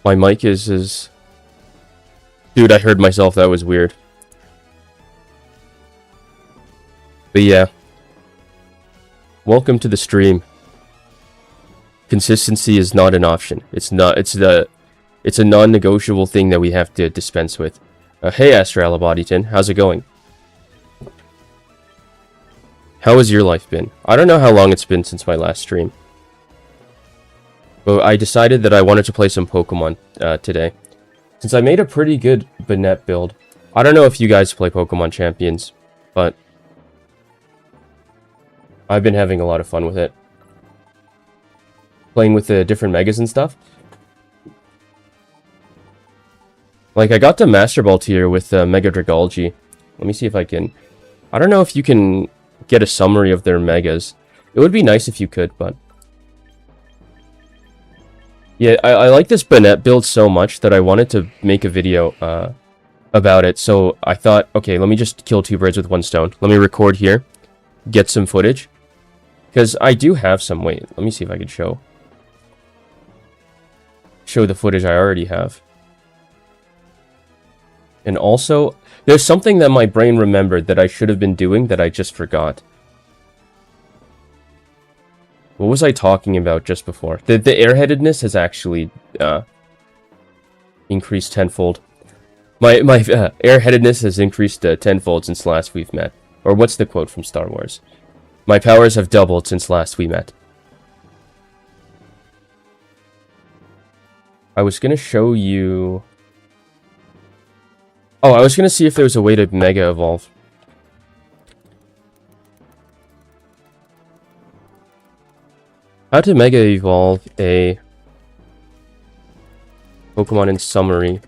My mic is... Dude, I heard myself. That was weird. But yeah. Welcome to the stream. Consistency is not an option. It's a non-negotiable thing that we have to dispense with. Hey, Astralaboditon, how's it going? How has your life been? I don't know how long it's been since my last stream. But I decided that I wanted to play some Pokemon today. Since I made a pretty good Banette build. I don't know if you guys play Pokemon Champions, but I've been having a lot of fun with it. Playing with the different Megas and stuff. Like, I got to Master Ball tier with Mega Dragalge. Let me see if I can... I don't know if you can get a summary of their Megas. It would be nice if you could, but... Yeah, I like this Banette build so much that I wanted to make a video about it. So I thought, okay, let me just kill two birds with one stone. Let me record here. Get some footage. Because I do have some... Wait, let me see if I can show the footage I already have. And also, there's something that my brain remembered that I should have been doing that I just forgot. What was I talking about just before? The airheadedness has actually increased tenfold. My airheadedness has increased tenfold since last we've met. Or what's the quote from Star Wars? My powers have doubled since last we met. I was gonna show you... Oh, I was gonna see if there was a way to Mega Evolve. How to Mega Evolve a Pokemon in summary.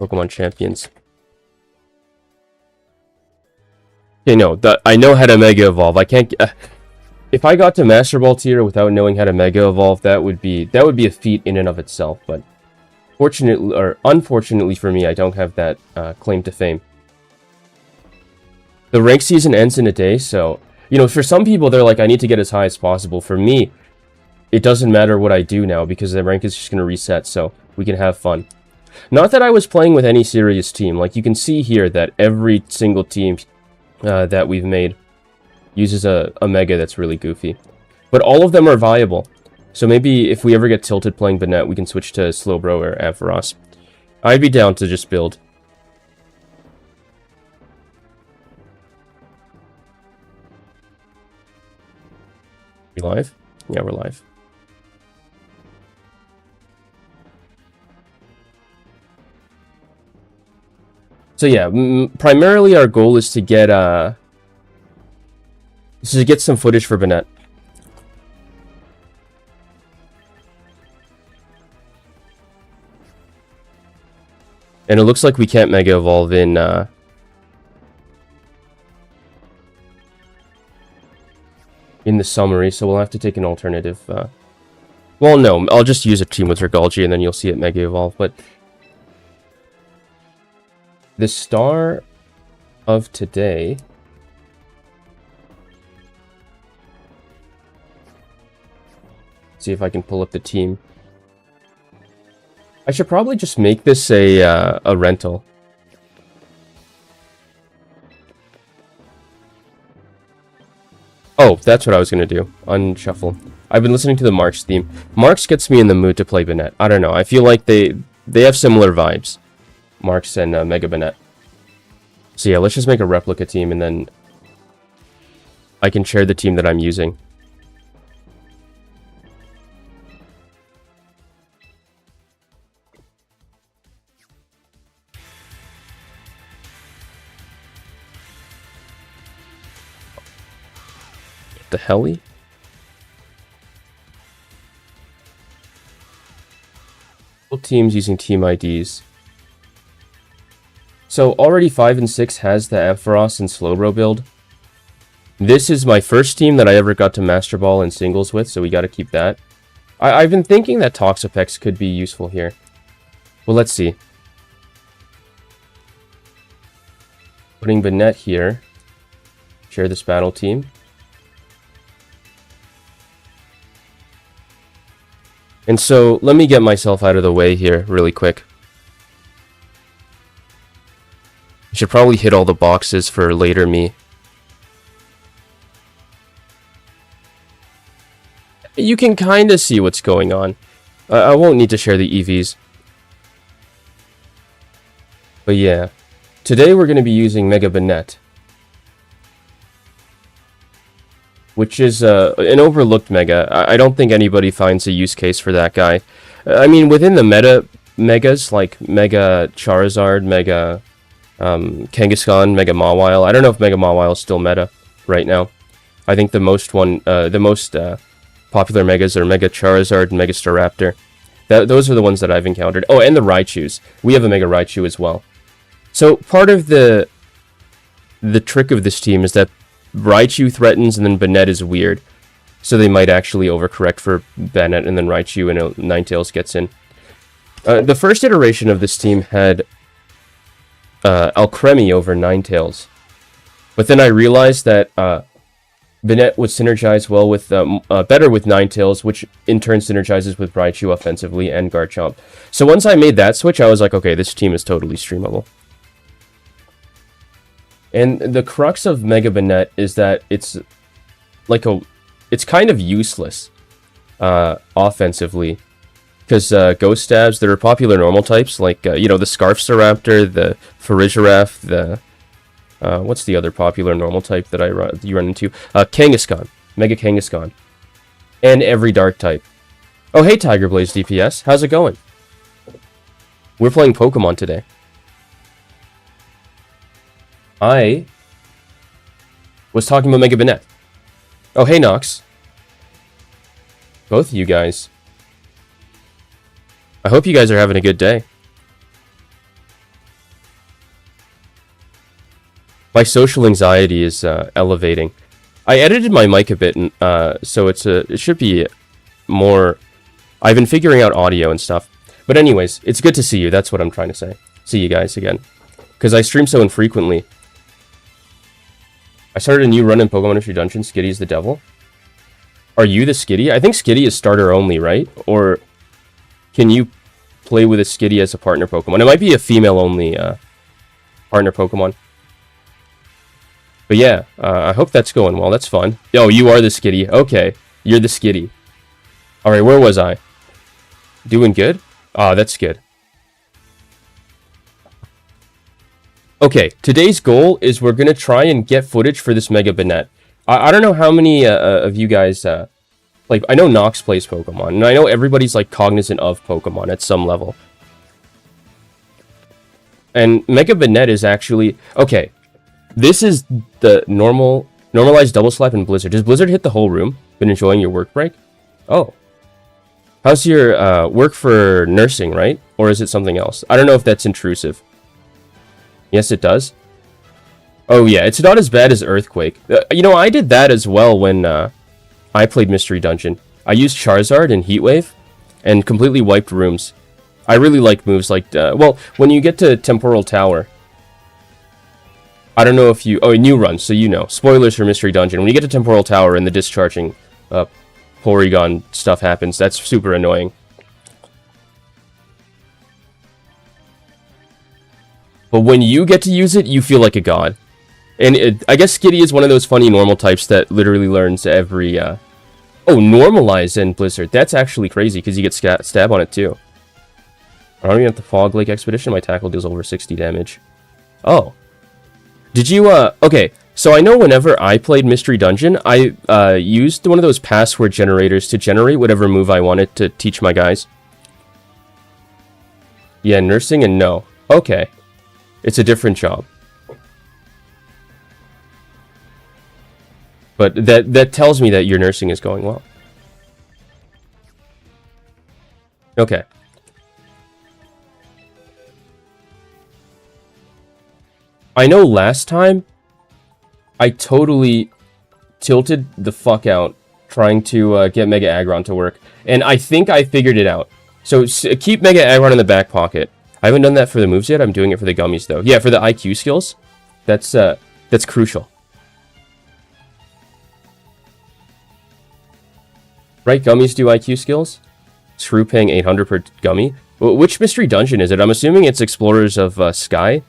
Pokemon Champions. Okay, no, I know how to Mega Evolve. I can't... if I got to Master Ball tier without knowing how to Mega Evolve, that would be a feat in and of itself, but... Fortunately, or unfortunately for me, I don't have that claim to fame. The rank season ends in a day, so... You know, for some people, they're like, I need to get as high as possible. For me, it doesn't matter what I do now, because the rank is just going to reset, so we can have fun. Not that I was playing with any serious team. Like, you can see here that every single team that we've made uses a Mega that's really goofy. But all of them are viable. So maybe if we ever get tilted playing Banette, we can switch to Slowbro or Ampharos. I'd be down to just build. We live? Yeah, we're live. So yeah, primarily our goal is to get some footage for Banette. And it looks like we can't Mega Evolve in the summary, so we'll have to take an alternative. Well, no, I'll just use a team with Dragalge, and then you'll see it Mega Evolve. But the star of today... See if I can pull up the team. I should probably just make this a rental. Oh, that's what I was going to do. Unshuffle. I've been listening to the Marks theme. Marks gets me in the mood to play Banette. I don't know. I feel like they have similar vibes. Marks and Mega Banette. So yeah, let's just make a replica team and then I can share the team that I'm using. The helly? Teams using team IDs. So already 5 and 6 has the Ampharos and Slowbro build. This is my first team that I ever got to Master Ball in singles with, so we gotta keep that. I've been thinking that Toxapex could be useful here. Well, let's see. Putting Banette here. Share this battle team. And so, let me get myself out of the way here really quick. I should probably hit all the boxes for later me. You can kind of see what's going on. I won't need to share the EVs. But yeah, today we're going to be using Mega Banette, which is an overlooked Mega. I don't think anybody finds a use case for that guy. I mean, within the Megas, like Mega Charizard, Mega Kangaskhan, Mega Mawile. I don't know if Mega Mawile is still meta right now. I think the most popular Megas are Mega Charizard and Mega Staraptor. Those are the ones that I've encountered. Oh, and the Raichus. We have a Mega Raichu as well. So part of the trick of this team is that Raichu threatens and then Banette is weird. So they might actually overcorrect for Banette and then Raichu and Ninetales gets in. The first iteration of this team had Alcremie over Ninetales. But then I realized that Banette would synergize well with better with Ninetales, which in turn synergizes with Raichu offensively and Garchomp. So once I made that switch, I was like, okay, this team is totally streamable. And the crux of Mega Banette is that it's kind of useless offensively. Because Ghost Stabs, there are popular normal types, like, the Scarfstaraptor, the Farigiraf, the... what's the other popular normal type that you run into? Kangaskhan. Mega Kangaskhan. And every dark type. Oh, hey, Tiger Blaze DPS. How's it going? We're playing Pokemon today. I was talking about Mega Banette. Oh, hey, Nox. Both of you guys. I hope you guys are having a good day. My social anxiety is elevating. I edited my mic a bit, and so it should be more... I've been figuring out audio and stuff. But anyways, it's good to see you. That's what I'm trying to say. See you guys again. Because I stream so infrequently. I started a new run in Pokemon Mystery Dungeon. Skitty's the devil. Are you the Skitty? I think Skitty is starter only, right? Or can you play with a Skitty as a partner Pokemon? It might be a female-only partner Pokemon. But yeah, I hope that's going well. That's fun. Oh, you are the Skitty. Okay, you're the Skitty. Alright, where was I? Doing good? Ah, that's good. Okay, today's goal is we're going to try and get footage for this Mega Banette. I don't know how many of you guys... like, I know Nox plays Pokemon, and I know everybody's, like, cognizant of Pokemon at some level. And Mega Banette is actually... Okay, this is the normalized double slap in Blizzard. Does Blizzard hit the whole room? Been enjoying your work break? Oh. How's your work for nursing, right? Or is it something else? I don't know if that's intrusive. Yes, it does. Oh, yeah, it's not as bad as Earthquake. I did that as well when I played Mystery Dungeon. I used Charizard and Heatwave and completely wiped rooms. I really like moves like... well, when you get to Temporal Tower... I don't know if you... Oh, a new run, so you know. Spoilers for Mystery Dungeon. When you get to Temporal Tower and the discharging Porygon stuff happens, that's super annoying. But when you get to use it, you feel like a god. And I guess Skitty is one of those funny normal types that literally learns every... Oh, normalize in Blizzard. That's actually crazy, because you get stab on it, too. I'm running at the Fog Lake Expedition. My tackle deals over 60 damage. Oh. Did you, Okay, so I know whenever I played Mystery Dungeon, I used one of those password generators to generate whatever move I wanted to teach my guys. Yeah, nursing and no. Okay. It's a different job. But that tells me that your nursing is going well. Okay. I know last time, I totally tilted the fuck out trying to get Mega Aggron to work. And I think I figured it out. So keep Mega Aggron in the back pocket. I haven't done that for the moves yet. I'm doing it for the gummies, though. Yeah, for the IQ skills. That's crucial. Right, gummies do IQ skills? Screw paying 800 per gummy. Which mystery dungeon is it? I'm assuming it's Explorers of Sky.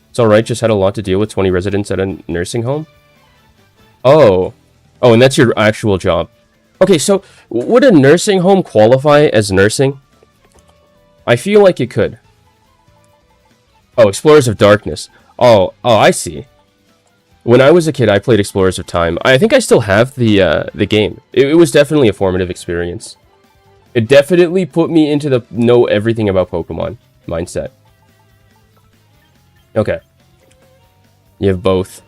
It's alright, just had a lot to deal with 20 residents at a nursing home. Oh. Oh, and that's your actual job. Okay, so would a nursing home qualify as nursing? I feel like it could. Oh, Explorers of Darkness. Oh, I see. When I was a kid, I played Explorers of Time. I think I still have the game. It was definitely a formative experience. It definitely put me into the know everything about Pokemon mindset. Okay. You have both.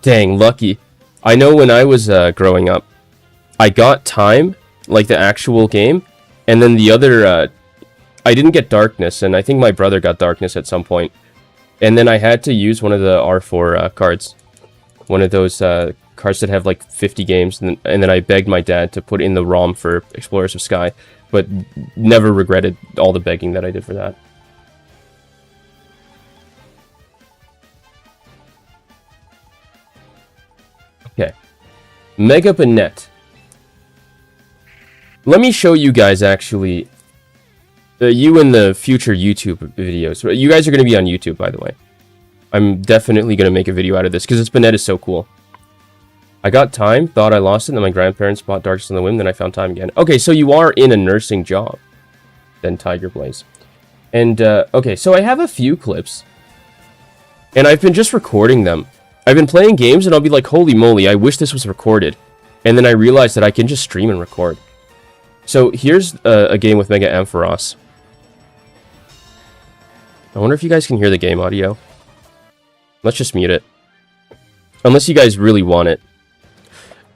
Dang, lucky. I know when I was growing up, I got Time, like the actual game, and then the other, I didn't get Darkness, and I think my brother got Darkness at some point. And then I had to use one of the R4 cards. One of those cards that have like 50 games, and then I begged my dad to put in the ROM for Explorers of Sky, but never regretted all the begging that I did for that. Okay. Mega Banette. Let me show you guys, actually, you in the future YouTube videos. You guys are going to be on YouTube, by the way. I'm definitely going to make a video out of this, because this Banette is so cool. I got Time, thought I lost it, and then my grandparents bought Darkest on the Whim, then I found Time again. Okay, so you are in a nursing job. Then Tiger Blaze. And, okay, so I have a few clips. And I've been just recording them. I've been playing games, and I'll be like, holy moly, I wish this was recorded. And then I realized that I can just stream and record. So here's a game with Mega Ampharos. I wonder if you guys can hear the game audio. Let's just mute it. Unless you guys really want it.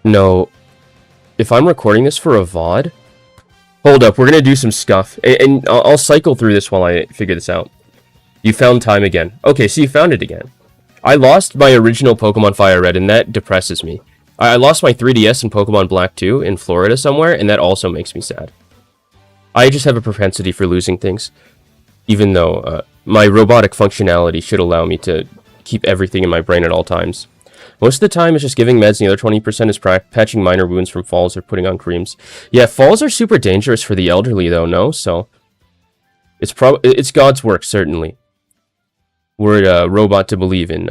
No. If I'm recording this for a VOD... Hold up, we're gonna do some scuff. And I'll cycle through this while I figure this out. You found Time again. Okay, so you found it again. I lost my original Pokemon Fire Red, and that depresses me. I lost my 3DS in Pokemon Black 2 in Florida somewhere, and that also makes me sad. I just have a propensity for losing things. Even though my robotic functionality should allow me to keep everything in my brain at all times. Most of the time, it's just giving meds, and the other 20% is patching minor wounds from falls or putting on creams. Yeah, falls are super dangerous for the elderly, though, no? So, it's God's work, certainly. We're a robot to believe in,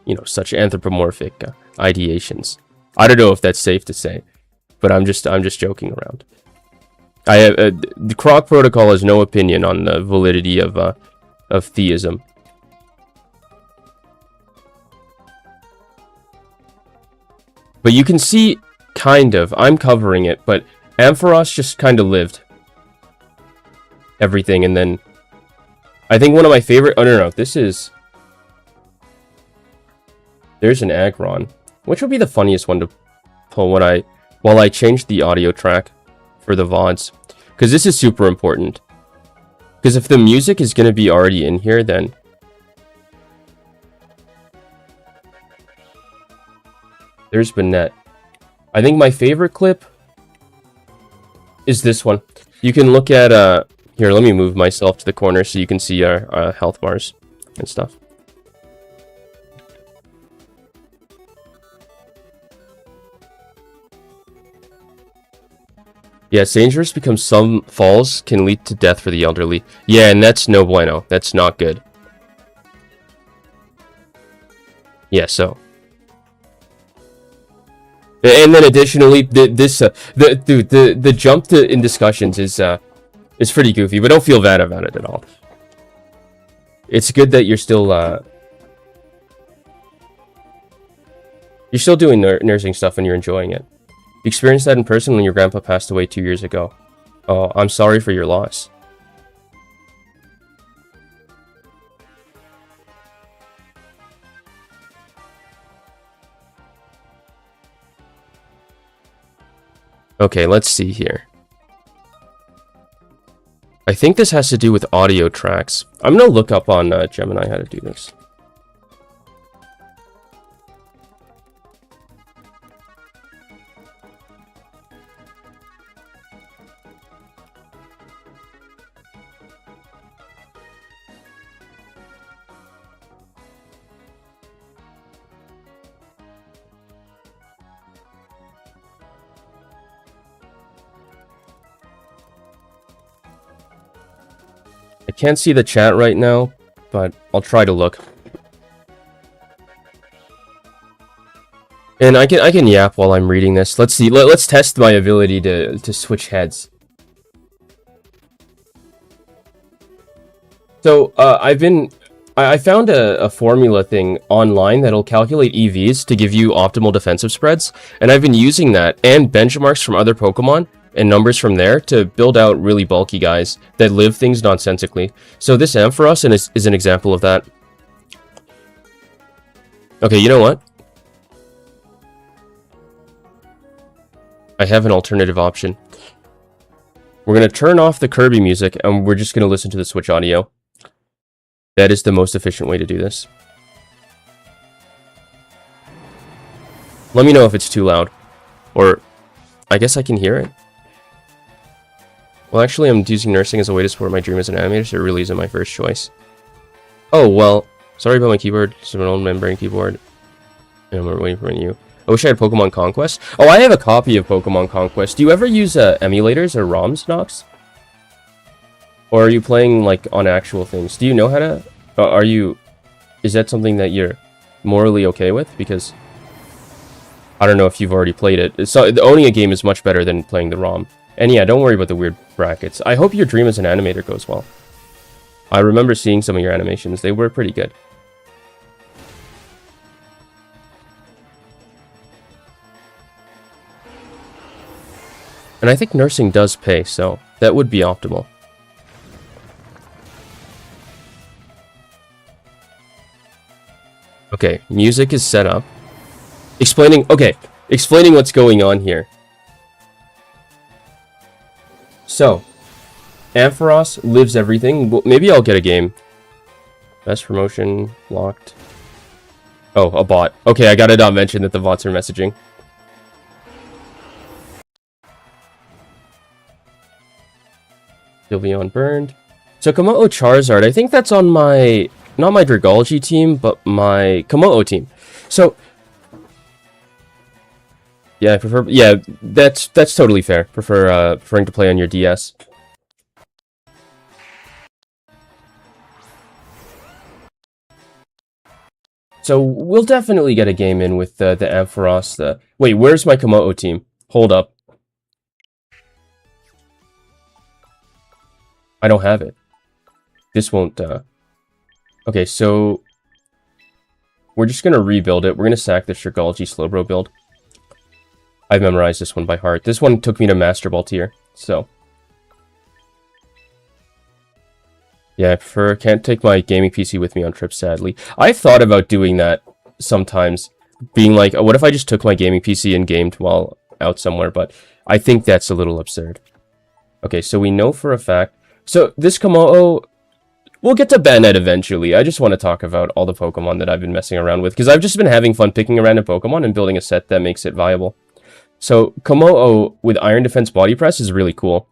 you know, such anthropomorphic ideations. I don't know if that's safe to say, but I'm just joking around. The C.R.O.C protocol has no opinion on the validity of theism. But you can see, kind of, I'm covering it, but Ampharos just kind of lived everything, and then I think one of my favorite... Oh, no, this is... There's an Aggron. Which would be the funniest one to pull while I change the audio track for the VODs? Because this is super important. Because if the music is going to be already in here, then... There's Banette. I think my favorite clip is this one. You can look at... Here, let me move myself to the corner so you can see our health bars and stuff. Yeah, it's dangerous because some falls can lead to death for the elderly. Yeah, and that's no bueno. That's not good. Yeah, so. And then additionally, the jump to in discussions is pretty goofy, but don't feel bad about it at all. It's good that you're still doing nursing stuff and you're enjoying it. You experienced that in person when your grandpa passed away 2 years ago. Oh, I'm sorry for your loss. Okay, let's see here. I think this has to do with audio tracks. I'm gonna look up on Gemini how to do this. can't see the chat right now, but I'll try to look. And I can yap while I'm reading this. Let's see. Let's test my ability to switch heads. So I found a formula thing online that'll calculate EVs to give you optimal defensive spreads, and I've been using that and benchmarks from other Pokemon and numbers from there to build out really bulky guys that live things nonsensically. So this Ampharos is an example of that. Okay, you know what? I have an alternative option. We're going to turn off the Kirby music, and we're just going to listen to the Switch audio. That is the most efficient way to do this. Let me know if it's too loud. Or, I guess I can hear it. Well, actually, I'm using nursing as a way to support my dream as an animator, so it really isn't my first choice. Oh, well, sorry about my keyboard. It's an old membrane keyboard. And we're waiting for you. I wish I had Pokemon Conquest. Oh, I have a copy of Pokemon Conquest. Do you ever use emulators or ROMs, Nox? Or are you playing, like, on actual things? Do you know how to... Is that something that you're morally okay with? Because... I don't know if you've already played it. So, owning a game is much better than playing the ROM. And yeah, don't worry about the weird brackets. I hope your dream as an animator goes well. I remember seeing some of your animations. They were pretty good. And I think nursing does pay, so that would be optimal. Okay, music is set up. Explaining what's going on here. So, Ampharos lives everything. Well, maybe I'll get a game. Best promotion, locked. Oh, a bot. Okay, I gotta not mention that the bots are messaging. Sylveon burned. So Komodo Charizard, I think that's on my... Not my Dragology team, but my Komodo team. So... Yeah, I prefer... Yeah, that's totally fair. Preferring to play on your DS. So we'll definitely get a game in with the Ampharos. Wait, where's my Komodo team? Hold up. I don't have it. This won't, Okay, so... We're just gonna rebuild it. We're gonna sack the Dragology Slowbro build. I've memorized this one by heart. This one took me to Master Ball tier, so... Yeah, I can't take my gaming PC with me on trips, sadly. I've thought about doing that sometimes. Being like, what if I just took my gaming PC and gamed while out somewhere? But I think that's a little absurd. Okay, so we know for a fact... So, this Komodo... We'll get to Banette eventually. I just want to talk about all the Pokemon that I've been messing around with, because I've just been having fun picking a random Pokemon and building a set that makes it viable. So, Komodo with Iron Defense Body Press is really cool.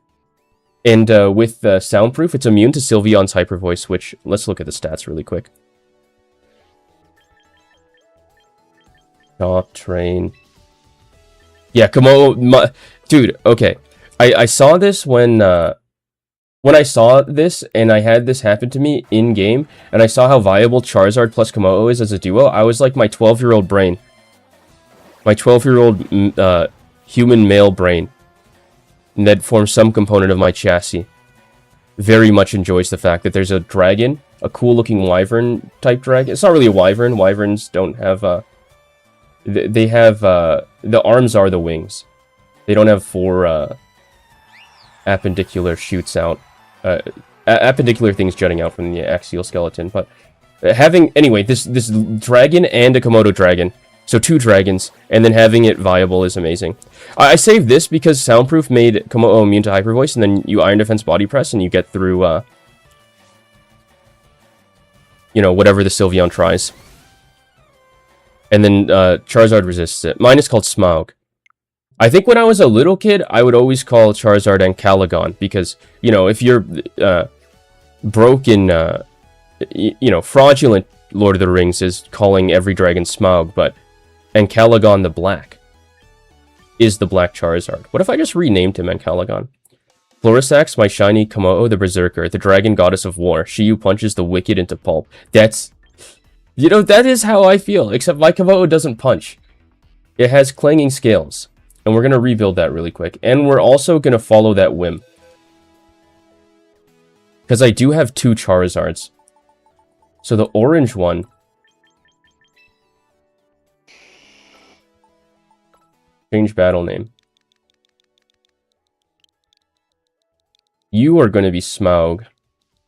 And with Soundproof, it's immune to Sylveon's Hyper Voice, which... Let's look at the stats really quick. Top Train... Yeah, Komodo... Dude, okay. I saw this when I saw this, and I had this happen to me in-game, and I saw how viable Charizard plus Komodo is as a duo, I was like my 12-year-old brain. My 12-year-old human male brain that forms some component of my chassis very much enjoys the fact that there's a dragon, a cool-looking wyvern-type dragon. It's not really a wyvern. Wyverns don't have... They have... the arms are the wings. They don't have four appendicular shoots out. Appendicular things jutting out from the axial skeleton. But having... Anyway, this dragon and a Komodo dragon... So 2 dragons, and then having it viable is amazing. I saved this because Soundproof made Komodo immune to Hyper Voice, and then you Iron Defense Body Press, and you get through, you know, whatever the Sylveon tries. And then Charizard resists it. Mine is called Smaug. I think when I was a little kid, I would always call Charizard Ancalagon, because, you know, if you're broken, you know, fraudulent Lord of the Rings is calling every dragon Smaug, but Ancalagon the Black is the Black Charizard. What if I just renamed him Ancalagon? Florisax, my shiny Komodo, the Berserker, the dragon goddess of war. She who punches the wicked into pulp. That's... You know, that is how I feel, except my Komodo doesn't punch. It has clanging scales. And we're going to rebuild that really quick. And we're also going to follow that whim. Because I do have 2 Charizards. So the orange one... Change battle name. You are going to be Smaug.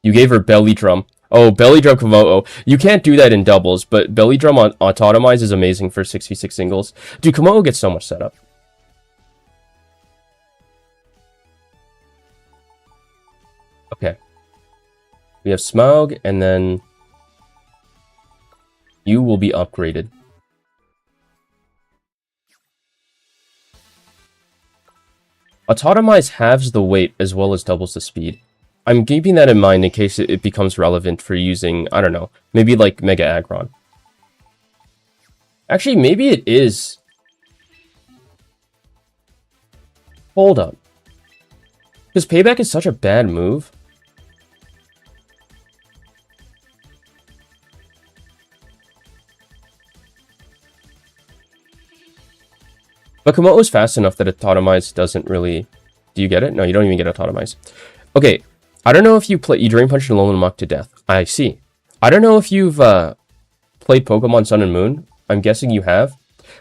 You gave her Belly Drum. Oh, Belly Drum Komodo. You can't do that in doubles, but Belly Drum on Autotomize is amazing for 6v6 singles. Dude, Komodo gets so much setup. Okay. We have Smaug, and then... You will be upgraded. Autotomize halves the weight as well as doubles the speed. I'm keeping that in mind in case it becomes relevant for using, I don't know, maybe like Mega Aggron. Actually, maybe it is. Hold up. Because Payback is such a bad move. But Komodo's fast enough that Autotomize doesn't really... Do you get it? No, you don't even get Autotomize. Okay, I don't know if you Drain Punch and Alolan Muck to death. I see. I don't know if you've played Pokemon Sun and Moon. I'm guessing you have.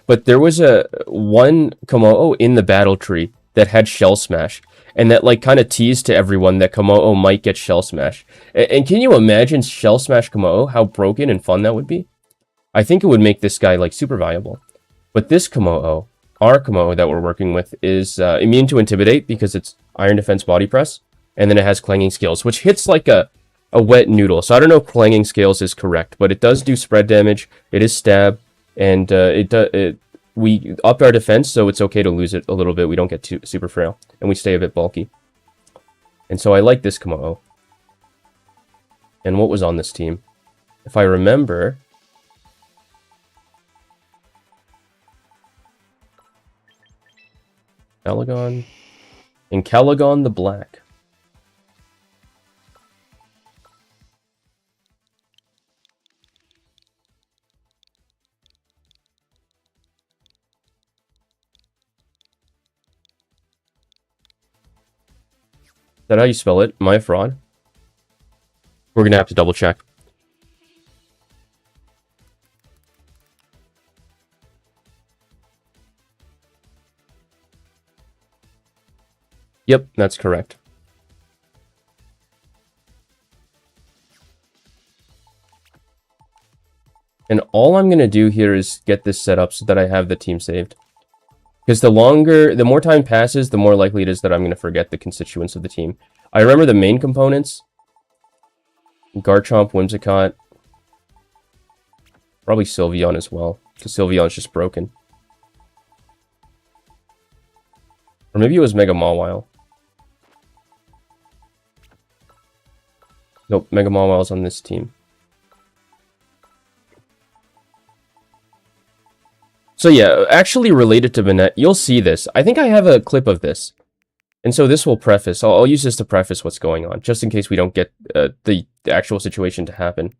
But there was one Komodo in the battle tree that had Shell Smash. And that like kind of teased to everyone that Komodo might get Shell Smash. And can you imagine Shell Smash Komodo? How broken and fun that would be? I think it would make this guy like super valuable. But this Komodo... Our Komodo that we're working with is immune to Intimidate because it's Iron Defense Body Press, and then it has Clanging Scales, which hits like a wet noodle. So I don't know if Clanging Scales is correct, but it does do spread damage, it is stab, and we upped our defense, so it's okay to lose it a little bit. We don't get too super frail, and we stay a bit bulky. And so I like this Komodo. And what was on this team? If I remember... Calagon, and Calagon the Black. Is that how you spell it? Am I a fraud? We're gonna have to double check. Yep, that's correct. And all I'm going to do here is get this set up so that I have the team saved. Because the more time passes, the more likely it is that I'm going to forget the constituents of the team. I remember the main components. Garchomp, Whimsicott. Probably Sylveon as well, because Sylveon's just broken. Or maybe it was Mega Mawile. Nope, Mega Mawile's on this team. So yeah, actually related to Banette, you'll see this. I think I have a clip of this. And so this will preface, I'll use this to preface what's going on, just in case we don't get the actual situation to happen.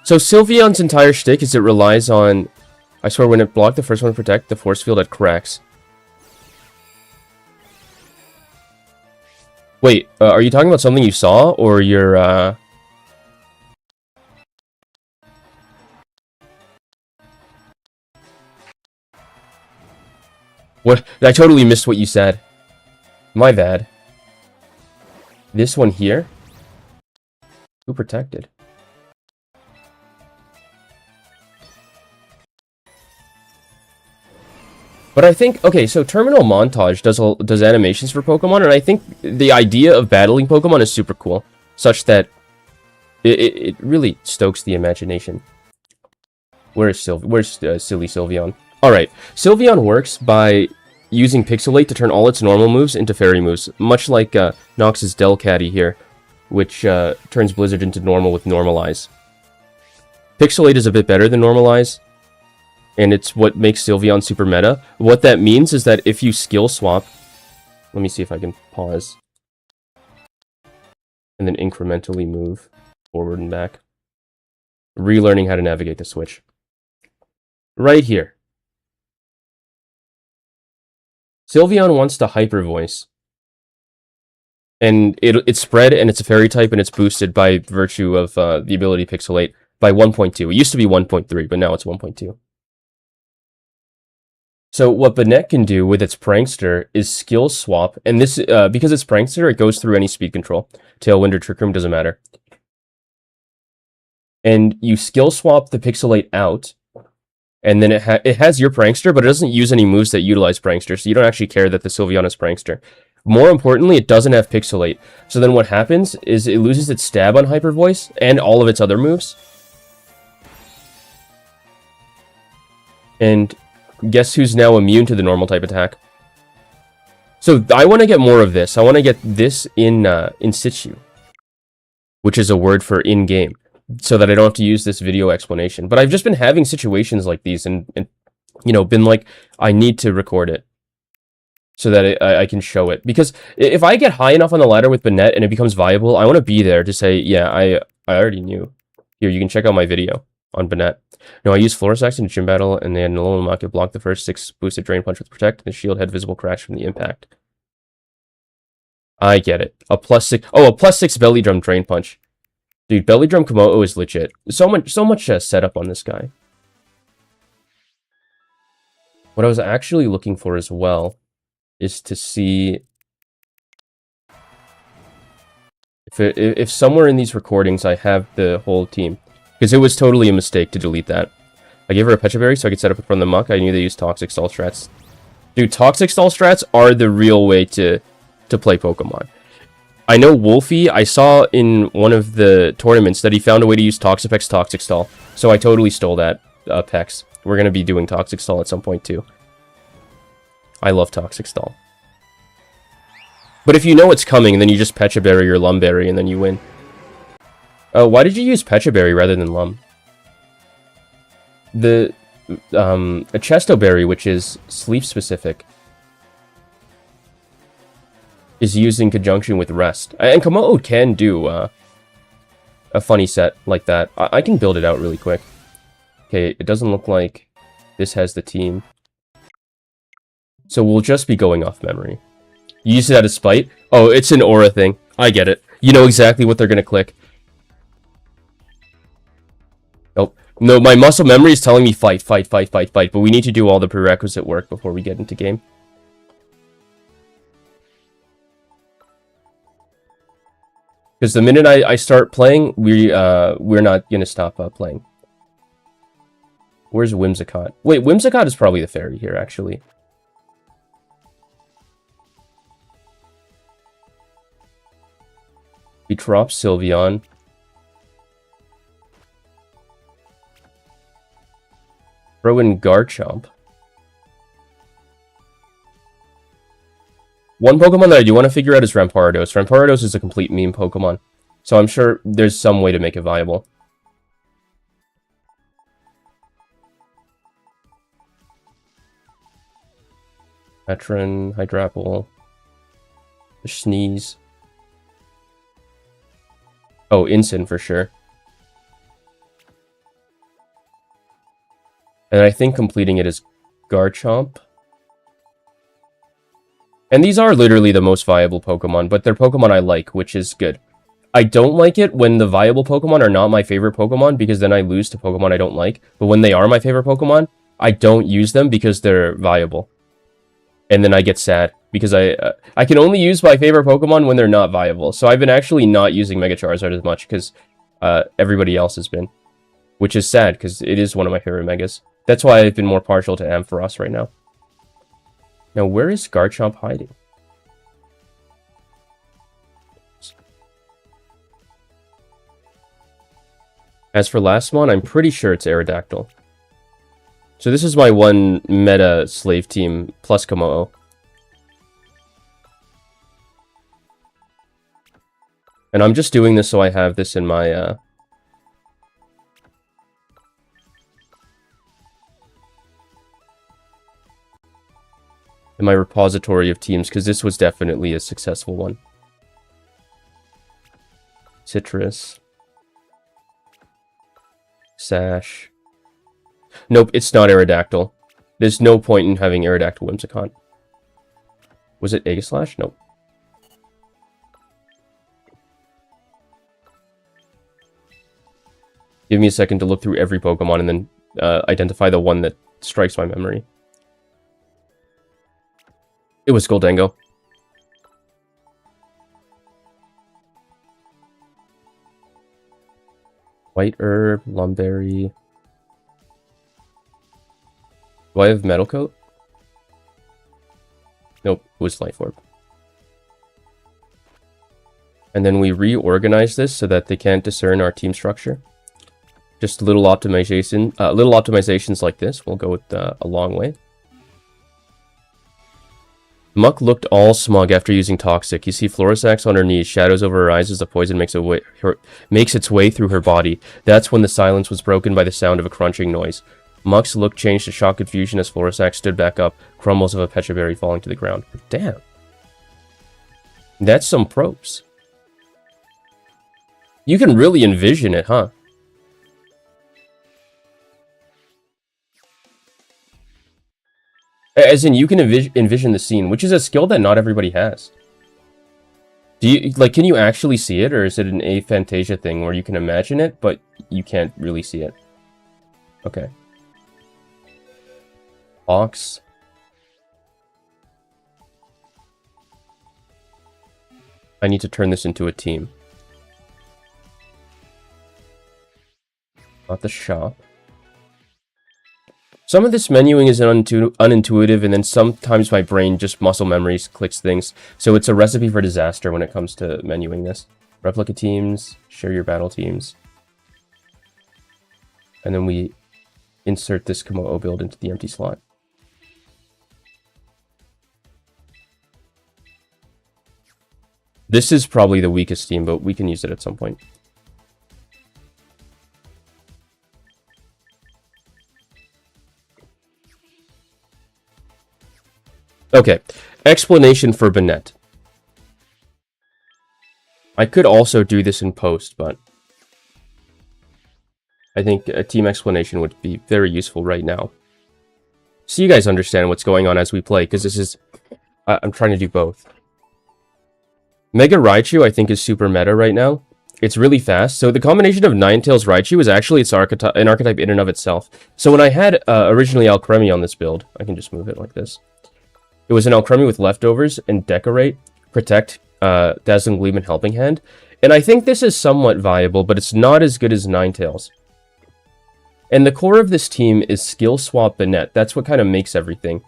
So Sylveon's entire shtick is it relies on, I swear when it blocked the first one to protect, the force field at cracks. Wait, are you talking about something you saw, or you're, What? I totally missed what you said. My bad. This one here? Who protected? But I think, okay, so Terminal Montage does animations for Pokemon, and I think the idea of battling Pokemon is super cool, such that it really stokes the imagination. Where's silly Sylveon? Alright, Sylveon works by using Pixelate to turn all its normal moves into fairy moves, much like Nox's Delcatty here. which turns Blizzard into normal with Normalize. Pixelate is a bit better than Normalize, and it's what makes Sylveon super meta. What that means is that if you skill swap... Let me see if I can pause. And then incrementally move forward and back. Relearning how to navigate the Switch. Right here. Sylveon wants to Hyper Voice. And it's spread, and it's a fairy type, and it's boosted by virtue of the ability Pixelate by 1.2. It used to be 1.3, but now it's 1.2. So what Banette can do with its Prankster is skill swap, and this because it's Prankster, it goes through any speed control. Tailwind or Trick Room doesn't matter. And you skill swap the Pixelate out, and then it has your Prankster, but it doesn't use any moves that utilize Prankster, so you don't actually care that the Sylveon is Prankster. More importantly, it doesn't have Pixelate. So then what happens is it loses its stab on Hyper Voice and all of its other moves. And guess who's now immune to the normal type attack? So I want to get more of this. I want to get this in situ, which is a word for in-game, so that I don't have to use this video explanation. But I've just been having situations like these and you know, been like, I need to record it so that I can show it. Because if I get high enough on the ladder with Banette and it becomes viable, I want to be there to say, yeah, I already knew. Here, you can check out my video on Banette. No, I used Floor Sax in Gym Battle, and then Noloma could block the first 6 boosted Drain Punch with Protect, and the shield had visible crash from the impact. I get it. A +6... Oh, a +6 Belly Drum Drain Punch. Dude, Belly Drum Komodo is legit. So much setup on this guy. What I was actually looking for as well is to see if somewhere in these recordings I have the whole team. Because it was totally a mistake to delete that. I gave her a Pecha Berry so I could set up from the muck. I knew they used Toxic Stall strats. Dude, Toxic Stall strats are the real way to play Pokemon. I know Wolfie, I saw in one of the tournaments that he found a way to use Toxapex Toxic Stall. So I totally stole that, Pex. We're going to be doing Toxic Stall at some point too. I love Toxic Stall. But if you know it's coming, then you just Pecha Berry or Lumberry and then you win. Why did you use Pecha Berry rather than Lum? A Chesto Berry, which is sleep specific, is used in conjunction with Rest. And Komodo can do a funny set like that. I can build it out really quick. Okay, it doesn't look like this has the team. So we'll just be going off memory. You use it out of spite? Oh, it's an aura thing. I get it. You know exactly what they're going to click. Oh, no, my muscle memory is telling me fight, but we need to do all the prerequisite work before we get into game. Because the minute I start playing, we're not going to stop playing. Where's Whimsicott? Wait, Whimsicott is probably the fairy here, actually. He drops Sylveon. Throw in Garchomp. One Pokemon that I do want to figure out is Rampardos. Rampardos is a complete meme Pokemon, so I'm sure there's some way to make it viable. Metron, Hydrapple, Sneeze. Oh, Incin for sure. And I think completing it is Garchomp. And these are literally the most viable Pokemon, but they're Pokemon I like, which is good. I don't like it when the viable Pokemon are not my favorite Pokemon, because then I lose to Pokemon I don't like. But when they are my favorite Pokemon, I don't use them because they're viable. And then I get sad, because I can only use my favorite Pokemon when they're not viable. So I've been actually not using Mega Charizard as much, because everybody else has been. Which is sad, because it is one of my favorite Megas. That's why I've been more partial to Ampharos right now. Now, where is Garchomp hiding? As for Lastmon, I'm pretty sure it's Aerodactyl. So this is my one meta slave team plus Komodo. And I'm just doing this so I have this in my, in my repository of teams, because this was definitely a successful one. Citrus. Sash. Nope, it's not Aerodactyl. There's no point in having Aerodactyl Whimsicott. Was it Aegislash? Nope. Give me a second to look through every Pokemon and then identify the one that strikes my memory. It was Goldango. White Herb, Lumberry. Do I have Metal Coat? Nope, it was Life Orb. And then we reorganize this so that they can't discern our team structure. Just little optimizations like this will go with, a long way. Muck looked all smug after using Toxic. You see Florisax on her knees, shadows over her eyes as the poison makes its way through her body. That's when the silence was broken by the sound of a crunching noise. Muck's look changed to shock confusion as Florisax stood back up, crumbles of a Pecha Berry falling to the ground. Damn. That's some props. You can really envision it, huh? As in, you can envision the scene, which is a skill that not everybody has. Do you, like, can you actually see it, or is it an aphantasia thing where you can imagine it, but you can't really see it? Okay. Box. I need to turn this into a team. Not the shop. Some of this menuing is unintuitive, and then sometimes my brain just muscle memories clicks things. So it's a recipe for disaster when it comes to menuing this. Replica teams, share your battle teams. And then we insert this Komodo build into the empty slot. This is probably the weakest team, but we can use it at some point. Okay, explanation for Banette. I could also do this in post, but I think a team explanation would be very useful right now. So you guys understand what's going on as we play, because this is... I'm trying to do both. Mega Raichu, I think, is super meta right now. It's really fast. So the combination of Ninetales Raichu is actually an archetype in and of itself. So when I had originally Alcremie on this build, I can just move it like this. It was an Alcremie with Leftovers and Decorate, Protect, Dazzling Gleam, and Helping Hand. And I think this is somewhat viable, but it's not as good as Ninetales. And the core of this team is Skill Swap Banette. That's what kind of makes everything.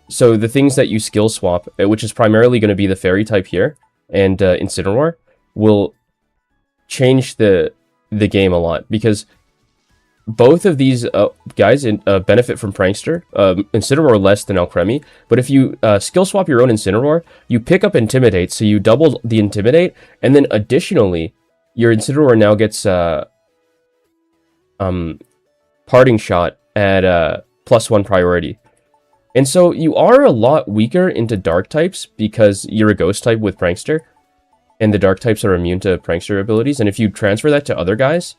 So the things that you skill swap, which is primarily going to be the Fairy type here, and Incineroar, will change the game a lot. Because both of these guys benefit from Prankster. Incineroar less than Alcremie. But if you skill swap your own Incineroar, you pick up Intimidate, so you double the Intimidate, and then additionally, your Incineroar now gets Parting Shot at +1 priority. And so you are a lot weaker into Dark types because you're a Ghost type with Prankster, and the Dark types are immune to Prankster abilities. And if you transfer that to other guys,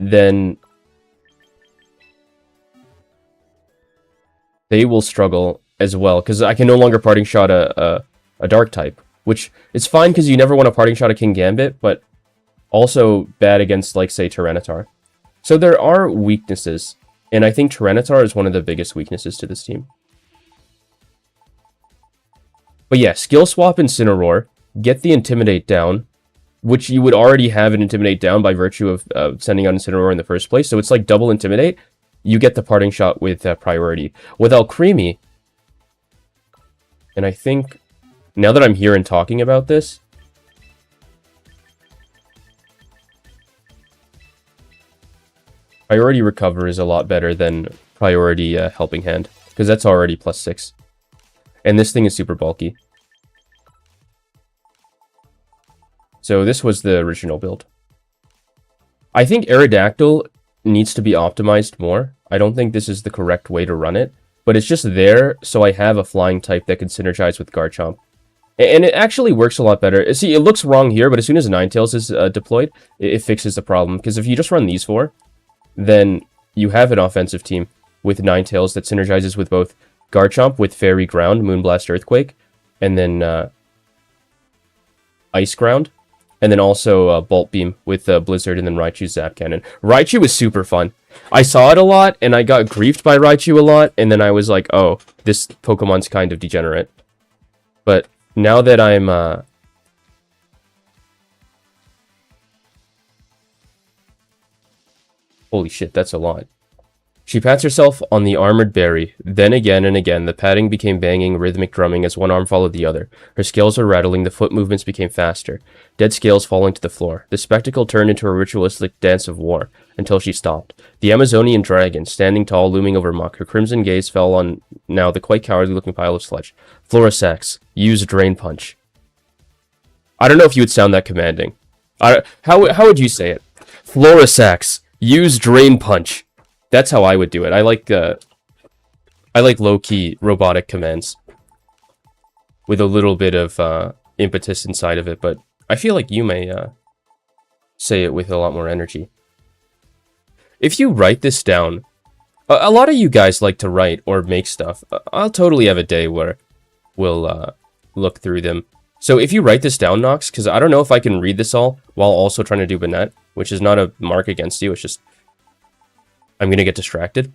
then they will struggle as well, because I can no longer Parting Shot a Dark type, which is fine because you never want to Parting Shot a King Gambit, but also bad against, like, say, Tyranitar. So there are weaknesses, and I think Tyranitar is one of the biggest weaknesses to this team. But yeah, skill swap Incineroar, get the Intimidate down, which you would already have an Intimidate down by virtue of sending out Incineroar in the first place. So it's like double Intimidate. You get the Parting Shot with priority. With Alcremie, and I think, now that I'm here and talking about this, Priority Recover is a lot better than Priority Helping Hand, because that's already +6. And this thing is super bulky. So this was the original build. I think Aerodactyl needs to be optimized more. I don't think this is the correct way to run it, but it's just there so I have a flying type that can synergize with Garchomp. And it actually works a lot better. See, it looks wrong here, but as soon as Ninetales is deployed, it fixes the problem. Because if you just run these four, then you have an offensive team with Ninetales that synergizes with both Garchomp with Fairy Ground, Moonblast Earthquake, and then Ice Ground. And then also Bolt Beam with Blizzard and then Raichu's Zap Cannon. Raichu was super fun. I saw it a lot, and I got griefed by Raichu a lot, and then I was like, oh, this Pokemon's kind of degenerate. But now that I'm... Holy shit, that's a lot. She pats herself on the armored berry. Then again and again, the patting became banging, rhythmic drumming as one arm followed the other. Her scales were rattling, the foot movements became faster. Dead scales falling to the floor. The spectacle turned into a ritualistic dance of war, until she stopped. The Amazonian dragon, standing tall, looming over Muck. Her crimson gaze fell on now the quite cowardly-looking pile of sludge. Florisax, use Drain Punch. I don't know if you would sound that commanding. How would you say it? Florisax, use Drain Punch. That's how I would do it. I like low-key robotic commands with a little bit of impetus inside of it, but I feel like you may say it with a lot more energy. If you write this down, a lot of you guys like to write or make stuff. I'll totally have a day where we'll look through them. So if you write this down, Nox, because I don't know if I can read this all while also trying to do Banette, which is not a mark against you, it's just I'm going to get distracted.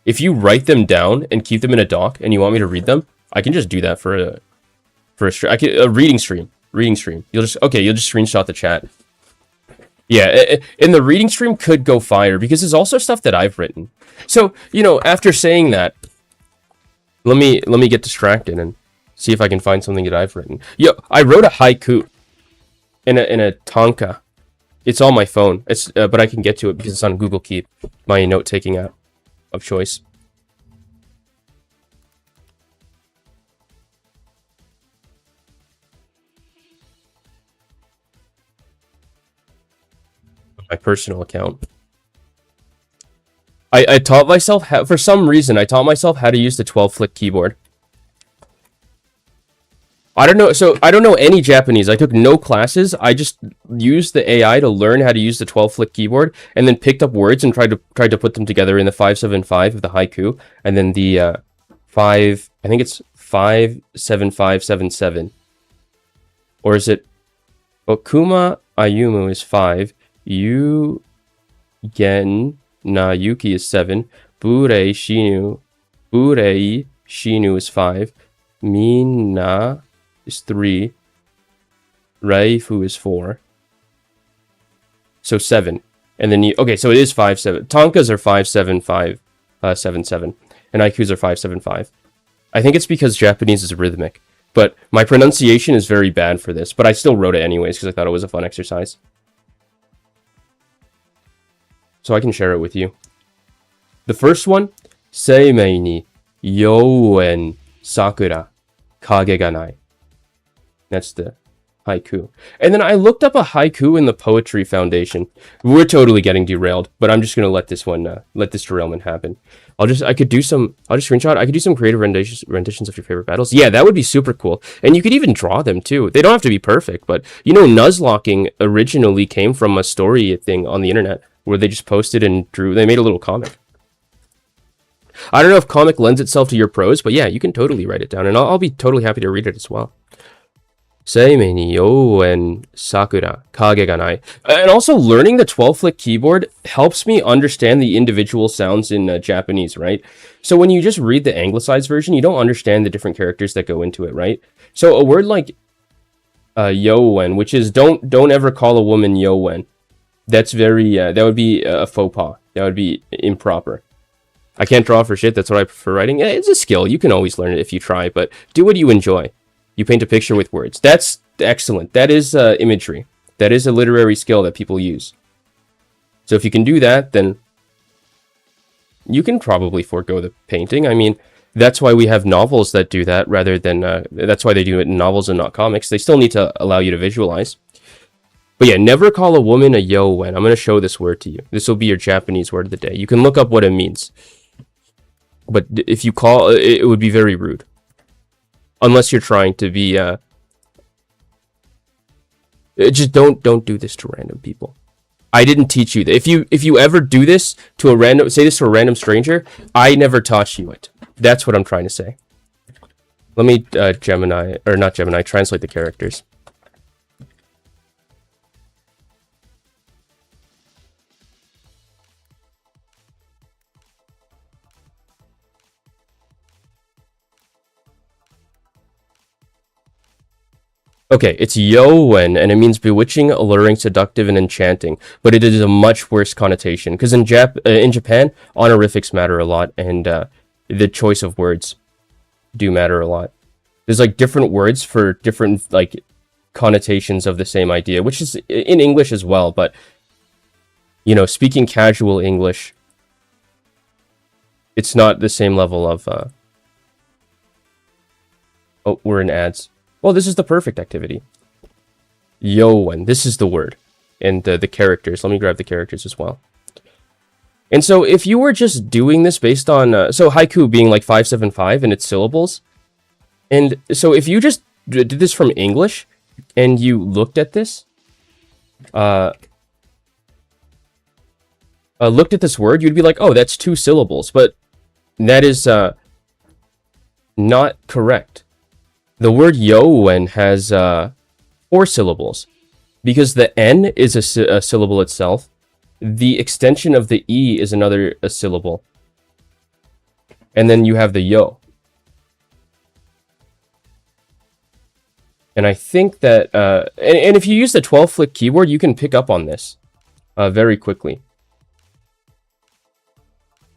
If you write them down and keep them in a doc and you want me to read them, I can just do that for a reading stream. You'll just screenshot the chat. Yeah, and the reading stream could go fire because there's also stuff that I've written. So, you know, after saying that, let me get distracted and see if I can find something that I've written. Yo, I wrote a haiku in a tanka. It's on my phone. It's but I can get to it because it's on Google Keep, my note-taking app of choice. My personal account. I taught myself for some reason I taught myself how to use the 12-flick keyboard. I don't know, so I don't know any Japanese. I took no classes. I just used the AI to learn how to use the 12-flick keyboard, and then picked up words and tried to put them together in the 575 of the haiku, and then the I think it's 57577, or is it Okuma Ayumu is 5, Yu Gen Na Yuki is 7, Burei Shinu is 5, Mina is 3, Raifu is 4, so 7, and then okay, so it is 5-7. Tonkas are 5-7-5, 7-7, and haikus are 5-7-5. I think it's because Japanese is rhythmic, but my pronunciation is very bad for this, but I still wrote it anyways because I thought it was a fun exercise. So I can share it with you. The first one, Seimei ni youen sakura kage ga nai. That's the haiku. And then I looked up a haiku in the Poetry Foundation. We're totally getting derailed, but I'm just gonna let this derailment happen. I'll just screenshot. I could do some creative renditions of your favorite battles. Yeah, that would be super cool. And you could even draw them too. They don't have to be perfect, but you know, Nuzlocking originally came from a story thing on the internet where they just posted and drew. They made a little comic. I don't know if comic lends itself to your prose, but yeah, you can totally write it down, and I'll be totally happy to read it as well. Seimei ni youen sakura kage ga nai. And also, learning the 12-flick keyboard helps me understand the individual sounds in Japanese, right? So when you just read the anglicized version, you don't understand the different characters that go into it, right? So a word like youen, which is don't ever call a woman youen. That's very, that would be a faux pas. That would be improper. I can't draw for shit, that's what I prefer writing. It's a skill, you can always learn it if you try, but do what you enjoy. You paint a picture with words. That's excellent. That is imagery. That is a literary skill that people use. So if you can do that, then you can probably forego the painting. I mean, That's why we have novels that do that rather than, that's why they do it in novels and not comics. They still need to allow you to visualize. But yeah, never call a woman a yo-wen. I'm going to show this word to you. This will be your Japanese word of the day. You can look up what it means. But if you call, it would be very rude. Unless you're trying to be, just don't do this to random people. I didn't teach you that. If you ever do this to a random, say this to a random stranger, I never taught you it. That's what I'm trying to say. Let me, translate the characters. Okay, it's Yowen, and it means bewitching, alluring, seductive, and enchanting. But it is a much worse connotation, because in Japan, honorifics matter a lot, and the choice of words do matter a lot. There's like different words for different like connotations of the same idea, which is in English as well. But you know, speaking casual English, it's not the same level of. Oh, we're in ads. Well, this is the perfect activity. Yowen, this is the word. And the characters. Let me grab the characters as well. And so if you were just doing this based on... so haiku being like 575 in its syllables. And so if you just did this from English and you looked at this... looked at this word, you'd be like, oh, that's 2 syllables. But that is not correct. The word Yowen has 4 syllables, because the N is a syllable itself. The extension of the E is another syllable. And then you have the Yo. And I think that, and if you use the 12-flick keyboard, you can pick up on this very quickly.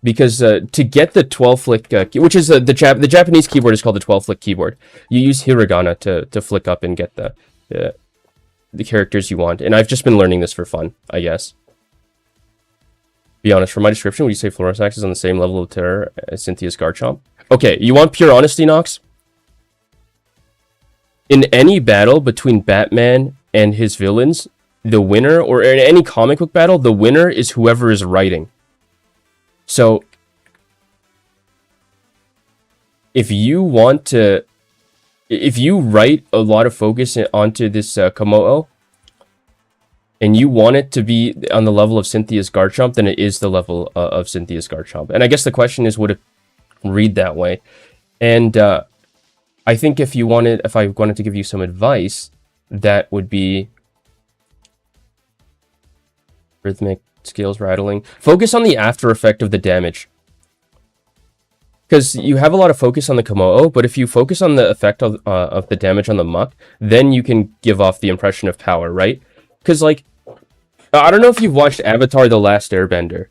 Because to get the 12-flick, which is the Japanese keyboard is called the 12-flick keyboard. You use hiragana to flick up and get the characters you want. And I've just been learning this for fun, I guess. Be honest, from my description, would you say Florisax is on the same level of terror as Cynthia's Garchomp? Okay, you want pure honesty, Nox? In any battle between Batman and his villains, the winner, or in any comic book battle, the winner is whoever is writing. So, if you want to, if you write a lot of focus onto this Komodo, and you want it to be on the level of Cynthia's Garchomp, then it is the level of Cynthia's Garchomp. And I guess the question is, would it read that way? And I think if I wanted to give you some advice, that would be rhythmic. Scales rattling. Focus on the after effect of the damage. Because you have a lot of focus on the Komodo, but if you focus on the effect of the damage on the muck, then you can give off the impression of power, right? Because, like, I don't know if you've watched Avatar: The Last Airbender,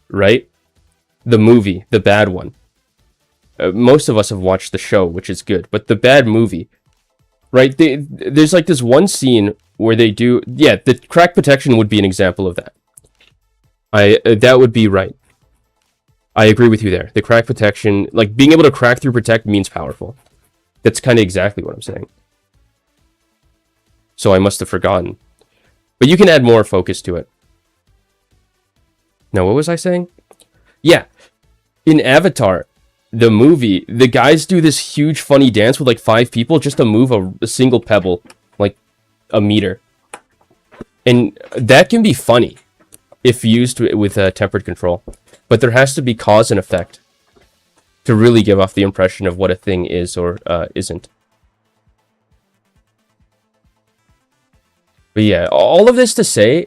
right? The movie, the bad one. Most of us have watched the show, which is good, but the bad movie, right? There's like this one scene where they do... Yeah, the crack protection would be an example of that. That would be right. I agree with you there. The crack protection, like being able to crack through protect means powerful. That's kind of exactly what I'm saying. So I must have forgotten. But you can add more focus to it. Now, what was I saying? Yeah. In Avatar, the movie, the guys do this huge funny dance with like 5 people just to move a single pebble, like a meter. And that can be funny if used with tempered control. But there has to be cause and effect to really give off the impression of what a thing is or isn't. But yeah, all of this to say,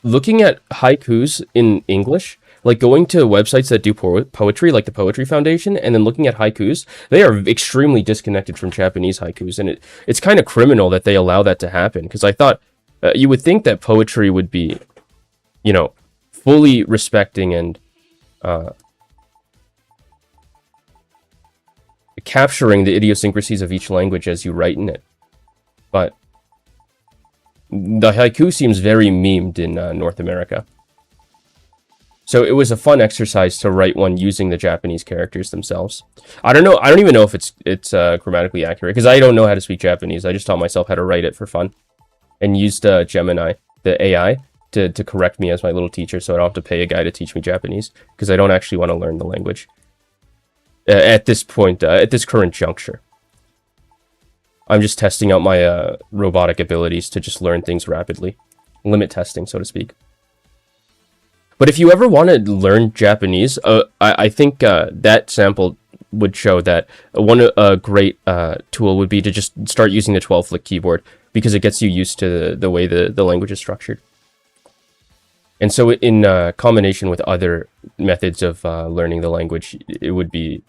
looking at haikus in English, like going to websites that do poetry, like the Poetry Foundation, and then looking at haikus, they are extremely disconnected from Japanese haikus. And it's kind of criminal that they allow that to happen. Because I thought you would think that poetry would be, you know, fully respecting and capturing the idiosyncrasies of each language as you write in it. But the haiku seems very memed in North America. So it was a fun exercise to write one using the Japanese characters themselves. I don't know. I don't even know if it's grammatically accurate because I don't know how to speak Japanese. I just taught myself how to write it for fun, and used Gemini, the AI, to correct me as my little teacher, so I don't have to pay a guy to teach me Japanese because I don't actually want to learn the language at this point, at this current juncture. I'm just testing out my robotic abilities to just learn things rapidly, limit testing, so to speak. But if you ever want to learn Japanese, I think that sample would show that one great tool would be to just start using the 12-flick keyboard because it gets you used to the way the language is structured. And so in combination with other methods of learning the language, it would be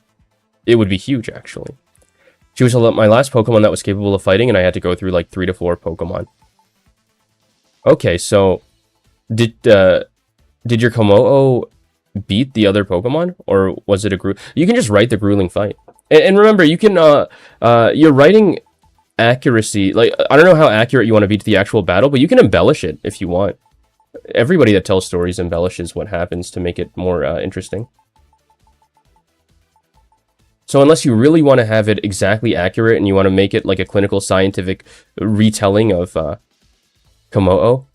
huge, actually. She was my last Pokemon that was capable of fighting, and I had to go through like 3 to 4 Pokemon. Okay, so did your Komo-o beat the other Pokemon, or was it a group? You can just write the grueling fight, and remember, you can your writing accuracy. Like, I don't know how accurate you want to be to the actual battle, but you can embellish it if you want. Everybody that tells stories embellishes what happens to make it more interesting. So unless you really want to have it exactly accurate and you want to make it like a clinical scientific retelling of Komo-o.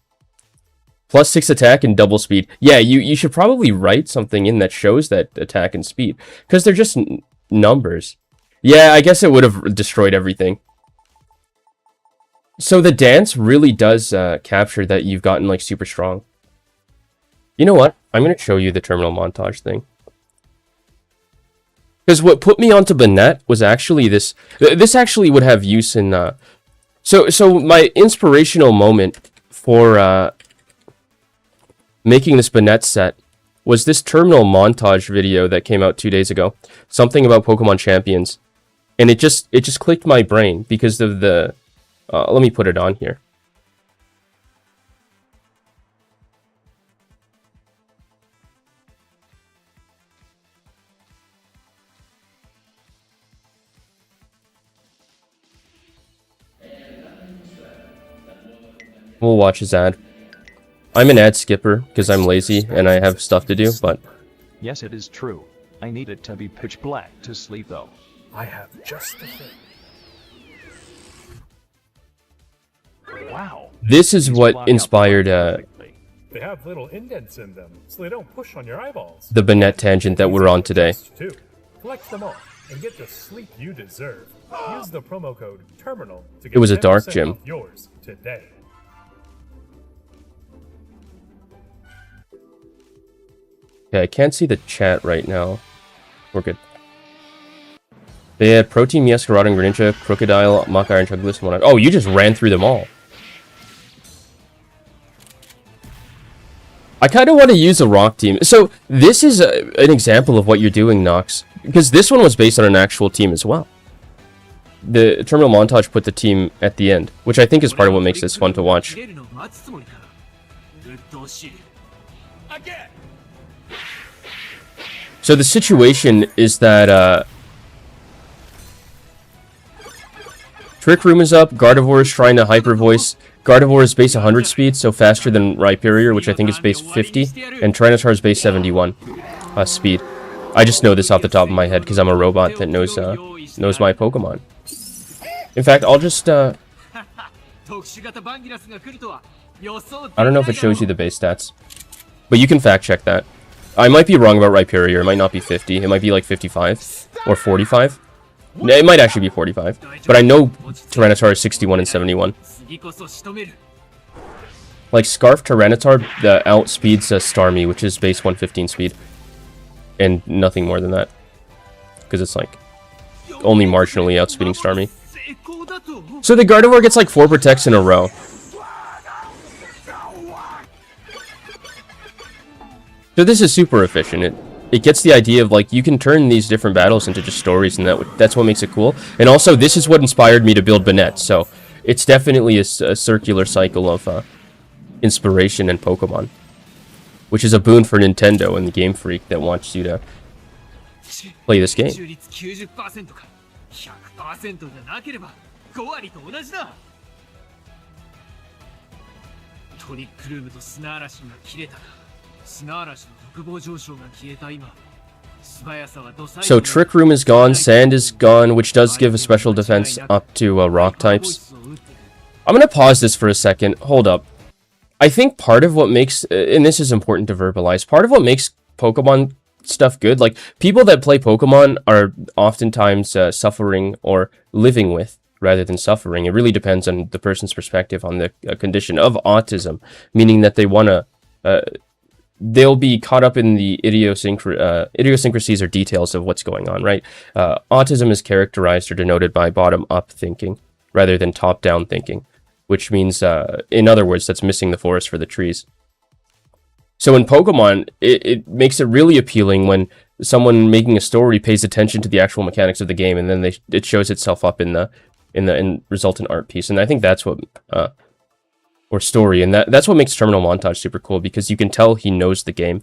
+6 attack and double speed. Yeah, you should probably write something in that shows that attack and speed. Because they're just numbers. Yeah, I guess it would have destroyed everything. So the dance really does capture that you've gotten like super strong. You know what? I'm going to show you the terminal montage thing. Because what put me onto Banette was actually this. This actually would have use in... So my inspirational moment for... making this Banette set was this terminal montage video that came out 2 days ago. Something about Pokemon Champions. And it just clicked my brain because of the... let me put it on here. We'll watch his ad. I'm an ad skipper because I'm lazy and I have stuff to do, but... Yes, it is true. I need it to be pitch black to sleep, though. I have just the thing. Wow. This is what inspired They have little indents in them, so they don't push on your eyeballs. the Banette tangent that we're on today. Too. Collect them all and get the sleep you deserve. Use the promo code TERMINAL to get It was a dark 10% gym. off yours today. Okay, I can't see the chat right now. We're good. They had Protein, Meowscarada, Greninja, Crocodile, Machire, and Chuglis, and Monarch. Oh, you just ran through them all. I kind of want to use a rock team. So, this is an example of what you're doing, Nox. Because this one was based on an actual team as well. The terminal montage put the team at the end, which I think is part of what makes this fun to watch. So the situation is that Trick Room is up, Gardevoir is trying to Hyper Voice. Gardevoir is base 100 speed, so faster than Rhyperior, which I think is base 50, and Tyranitar is base 71 speed. I just know this off the top of my head because I'm a robot that knows my Pokemon. In fact, I'll just I don't know if it shows you the base stats, but you can fact check that. I might be wrong about Rhyperior. It might not be 50. It might be like 55 or 45. No, it might actually be 45. But I know Tyranitar is 61 and 71. Like Scarf Tyranitar outspeeds Starmie, which is base 115 speed. And nothing more than that. Because it's like only marginally outspeeding Starmie. So the Gardevoir gets like 4 protects in a row. So this is super efficient. It gets the idea of like you can turn these different battles into just stories, and that's what makes it cool. And also, this is what inspired me to build Banette. So it's definitely a circular cycle of inspiration and Pokemon, which is a boon for Nintendo and the Game Freak that wants you to play this game. So Trick Room is gone, Sand is gone, which does give a special defense up to rock types. I'm gonna pause this for a second. Hold up. I think part of what makes, and this is important to verbalize, part of what makes Pokemon stuff good, like, people that play Pokemon are oftentimes suffering or living with, rather than suffering. It really depends on the person's perspective on the condition of autism, meaning that they want to, they'll be caught up in the idiosyncrasies or details of what's going on, right? Autism is characterized or denoted by bottom-up thinking, rather than top-down thinking, which means, in other words, that's missing the forest for the trees. So in Pokemon, it makes it really appealing when someone making a story pays attention to the actual mechanics of the game, and then it shows itself up in the resultant art piece. And I think that's what, or story, and that's what makes Terminal Montage super cool, because you can tell he knows the game.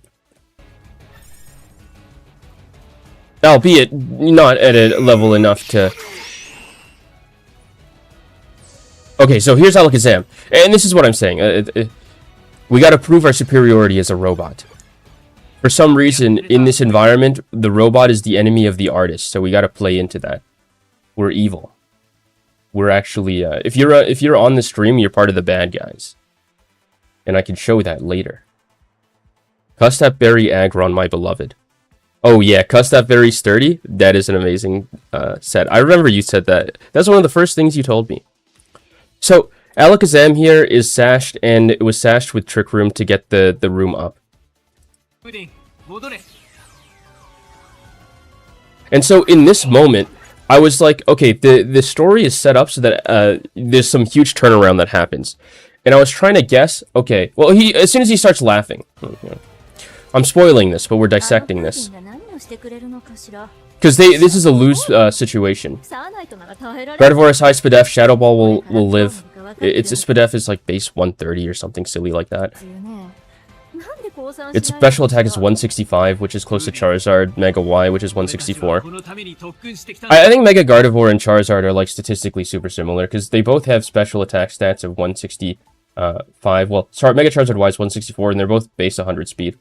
Albeit not at a level enough to... Okay, so here's Alakazam, and this is what I'm saying. We gotta prove our superiority as a robot. For some reason, in this environment, the robot is the enemy of the artist, so we gotta play into that. We're evil. We're actually, if you're on the stream, you're part of the bad guys. And I can show that later. Custap Berry Aggron, my beloved. Oh yeah, Custap Berry Sturdy? That is an amazing set. I remember you said that. That's one of the first things you told me. So, Alakazam here is sashed, and it was sashed with Trick Room to get the room up. And so in this moment, I was like, okay, the story is set up so that there's some huge turnaround that happens. And I was trying to guess, okay, well, as soon as he starts laughing, I'm spoiling this, but we're dissecting this. Because this is a lose situation. Gardevoir is high Spadef, Shadow Ball will live. Its Spadef is like base 130 or something silly like that. Its special attack is 165, which is close to Charizard, Mega Y, which is 164. I think Mega Gardevoir and Charizard are like statistically super similar, because they both have special attack stats of 165. Well, sorry, Mega Charizard Y is 164, and they're both base 100 speed.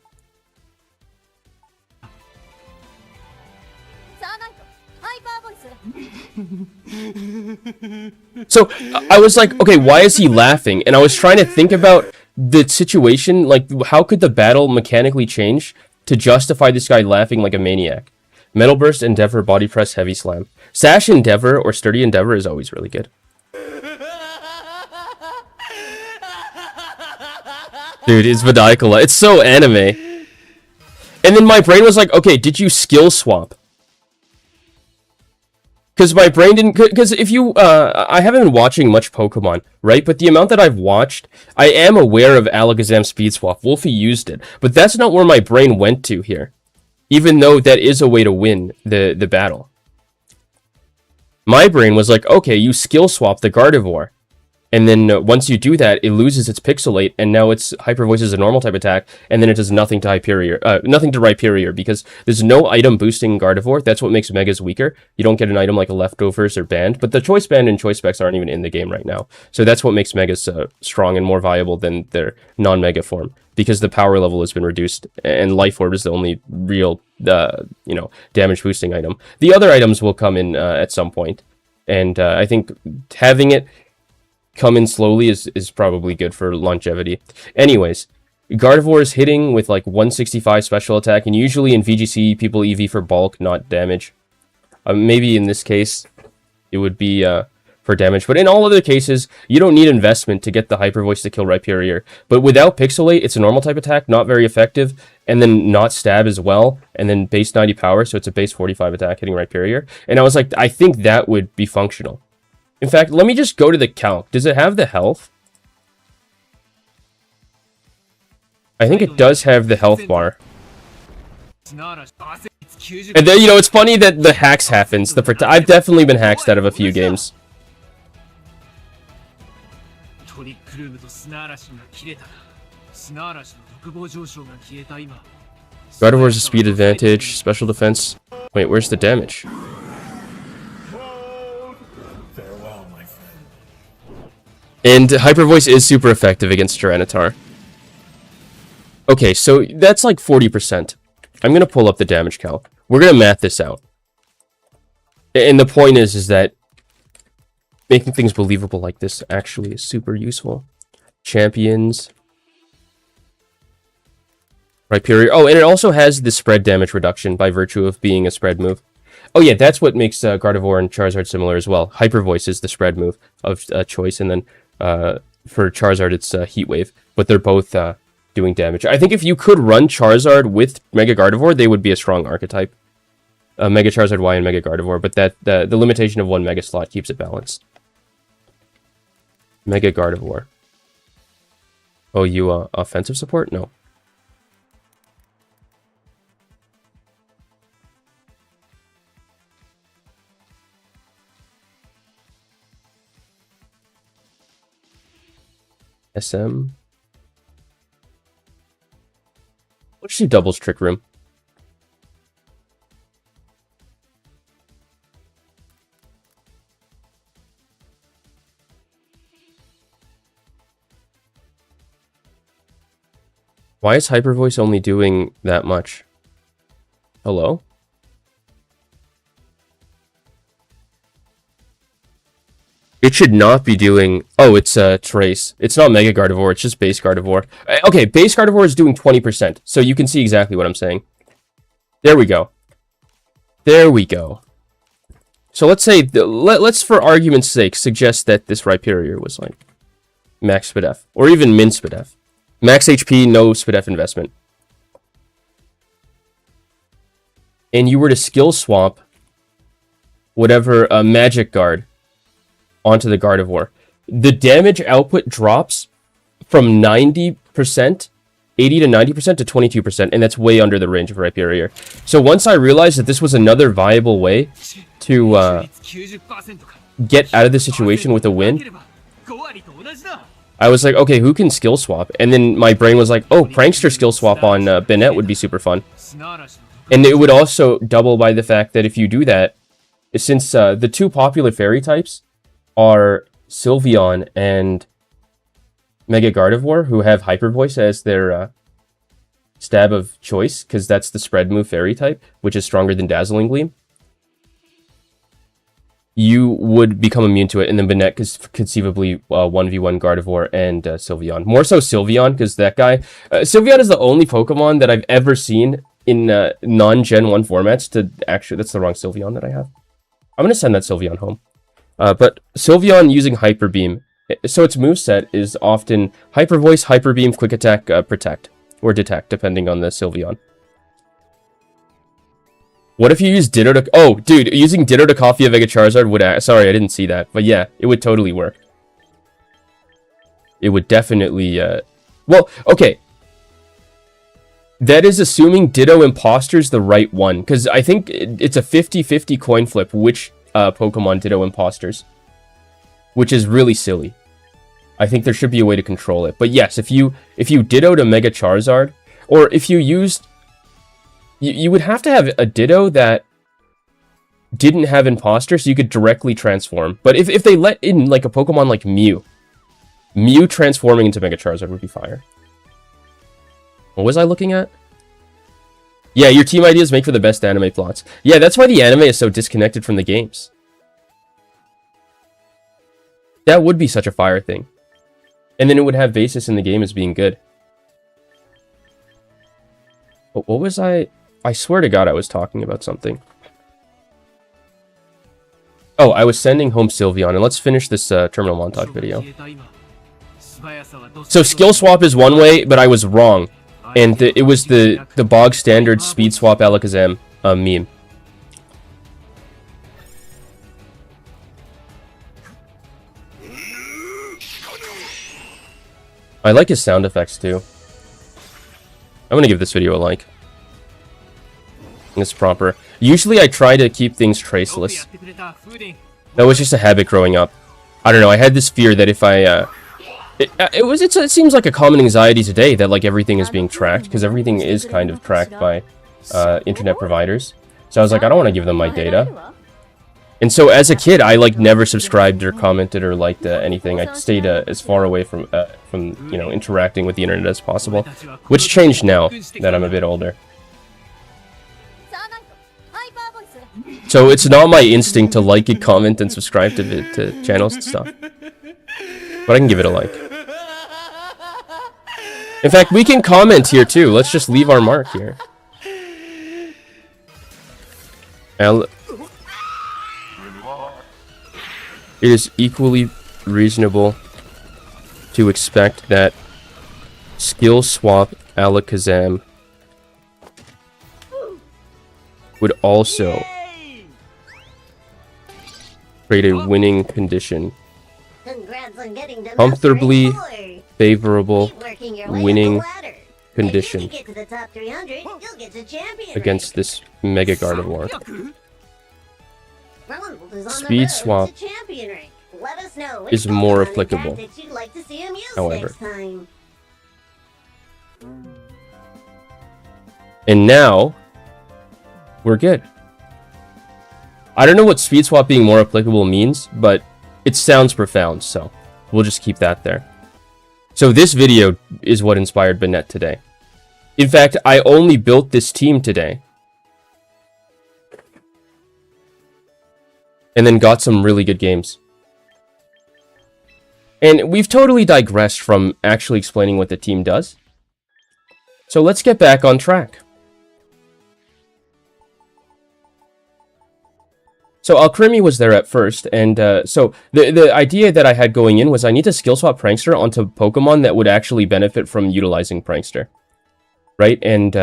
So, I was like, okay, why is he laughing? And I was trying to think about the situation, like, how could the battle mechanically change to justify this guy laughing like a maniac? Metal Burst, Endeavor, Body Press, Heavy Slam. Sash Endeavor or Sturdy Endeavor is always really good. Dude, it's Vidaikola. It's so anime. And then my brain was like, okay, did you skill swap? Because my brain didn't... Because if you... I haven't been watching much Pokemon, right? But the amount that I've watched, I am aware of Alakazam Speed Swap. Wolfie used it. But that's not where my brain went to here. Even though that is a way to win the battle. My brain was like, okay, you skill swap the Gardevoir. And then once you do that, it loses its Pixelate, and now its Hyper Voice is a normal type attack, and then it does nothing to Rhyperior, because there's no item boosting Gardevoir. That's what makes Megas weaker. You don't get an item like a Leftovers or Band, but the Choice Band and Choice Specs aren't even in the game right now. So that's what makes Megas strong and more viable than their non-Mega form, because the power level has been reduced, and Life Orb is the only real, damage boosting item. The other items will come in at some point, and I think having it come in slowly is probably good for longevity. Anyways, Gardevoir is hitting with like 165 special attack, and usually in VGC people EV for bulk, not damage. Maybe in this case it would be for damage, but in all other cases you don't need investment to get the Hyper Voice to kill Rhyperior. But without Pixelate, it's a normal type attack, not very effective, and then not stab as well, and then base 90 power, so it's a base 45 attack hitting Rhyperior. And I was like, I think that would be functional. In fact, let me just go to the calc. Does it have the health? I think it does have the health bar. And then, it's funny that the hacks happens. I've definitely been hacked out of a few games. Gardevoir's a speed advantage, special defense. Wait, where's the damage? And Hyper Voice is super effective against Tyranitar. Okay, so that's like 40%. I'm going to pull up the damage calc. We're going to math this out. And the point is that making things believable like this actually is super useful. Champions. Rhyperior. Oh, and it also has the spread damage reduction by virtue of being a spread move. Oh yeah, that's what makes Gardevoir and Charizard similar as well. Hyper Voice is the spread move of choice, and then for Charizard it's Heat Wave. But they're both doing damage. I think if you could run Charizard with Mega Gardevoir, they would be a strong archetype. Mega Charizard Y and Mega Gardevoir, but that the limitation of one Mega slot keeps it balanced. Mega Gardevoir. Oh, you offensive support? No. SM. Let's do doubles Trick Room. Why is Hyper Voice only doing that much? Hello? It should not be doing... Oh, it's Trace. It's not Mega Gardevoir, it's just Base Gardevoir. Okay, Base Gardevoir is doing 20%, so you can see exactly what I'm saying. There we go. There we go. So let's say... Let's, for argument's sake, suggest that this Rhyperior was like Max Spadef, or even Min Spadef. Max HP, no Spadef investment. And you were to skill swap whatever Magic Guard onto the Gardevoir. The damage output drops from 90%, 80 to 90% to 22%, and that's way under the range of Rhyperior. So once I realized that this was another viable way to get out of the situation with a win, I was like, okay, who can skill swap? And then my brain was like, oh, Prankster skill swap on Banette would be super fun. And it would also double by the fact that if you do that, since the two popular fairy types are Sylveon and Mega Gardevoir, who have Hyper Voice as their stab of choice, because that's the spread move fairy type, which is stronger than Dazzling Gleam, you would become immune to it, and then Banette could conceivably 1v1 Gardevoir and Sylveon. More so Sylveon, because that guy... Sylveon is the only Pokemon that I've ever seen in non-Gen 1 formats to... Actually, that's the wrong Sylveon that I have. I'm going to send that Sylveon home. But Sylveon using Hyper Beam, so its moveset is often Hyper Voice, Hyper Beam, Quick Attack, Protect, or Detect, depending on the Sylveon. What if you use Ditto to... Oh, dude, using Ditto to copy a Mega Charizard would... Sorry, I didn't see that. But yeah, it would totally work. It would definitely... Well, okay. That is assuming Ditto Imposter's the right one. Because I think it's a 50-50 coin flip which Pokemon Ditto Imposters. Which is really silly. I think there should be a way to control it. But yes, if you Ditto'd a Mega Charizard, or if you used... You would have to have a Ditto that didn't have Imposter, so you could directly transform. But if they let in like a Pokemon like Mew transforming into Mega Charizard would be fire. What was I looking at? Yeah, your team ideas make for the best anime plots. Yeah, that's why the anime is so disconnected from the games. That would be such a fire thing. And then it would have basis in the game as being good. But what was I swear to God I was talking about something. Oh, I was sending home Sylveon, and let's finish this terminal montage video. So skill swap is one way, but I was wrong. And it was the bog standard speed swap Alakazam meme. I like his sound effects too. I'm gonna give this video a like. It's proper. Usually I try to keep things traceless. That was just a habit growing up. I don't know, I had this fear that if I... It seems like a common anxiety today that like everything is being tracked, because everything is kind of tracked by internet providers. So I was like, I don't want to give them my data. And so as a kid, I like never subscribed or commented or liked anything. I stayed as far away from you know, interacting with the internet as possible, which changed now that I'm a bit older. So it's not my instinct to like and comment and subscribe to channels and stuff, but I can give it a like. In fact, we can comment here too. Let's just leave our mark here. It is equally reasonable to expect that skill swap Alakazam would also create a winning condition. Comfortably favorable winning condition against this Mega Gardevoir. Speed swap is more applicable, however. And now, we're good. I don't know what speed swap being more applicable means, but it sounds profound, so we'll just keep that there. So this video is what inspired Banette today. In fact, I only built this team today. And then got some really good games. And we've totally digressed from actually explaining what the team does. So let's get back on track. So Alcremie was there at first, and so the idea that I had going in was I need to skill swap Prankster onto Pokemon that would actually benefit from utilizing Prankster. Right? And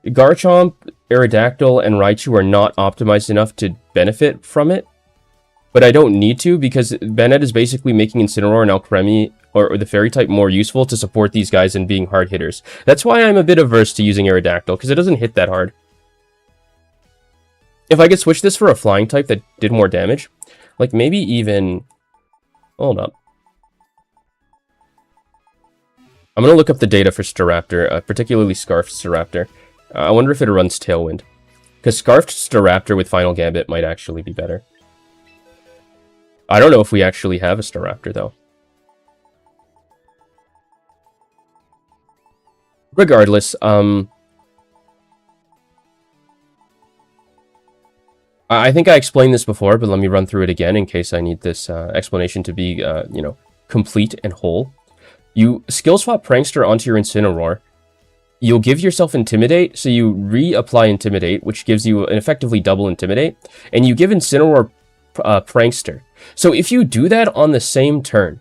Garchomp, Aerodactyl, and Raichu are not optimized enough to benefit from it. But I don't need to, because Banette is basically making Incineroar and Alcremie, or the Fairy type, more useful to support these guys in being hard hitters. That's why I'm a bit averse to using Aerodactyl, because it doesn't hit that hard. If I could switch this for a flying type that did more damage, like maybe even... Hold up. I'm going to look up the data for Staraptor, particularly Scarfed Staraptor. I wonder if it runs Tailwind. Because Scarfed Staraptor with Final Gambit might actually be better. I don't know if we actually have a Staraptor, though. Regardless, I think I explained this before, but let me run through it again in case I need this explanation to be, you know, complete and whole. You skill swap Prankster onto your Incineroar. You'll give yourself Intimidate, so you reapply Intimidate, which gives you an effectively double Intimidate, and you give Incineroar Prankster. So if you do that on the same turn,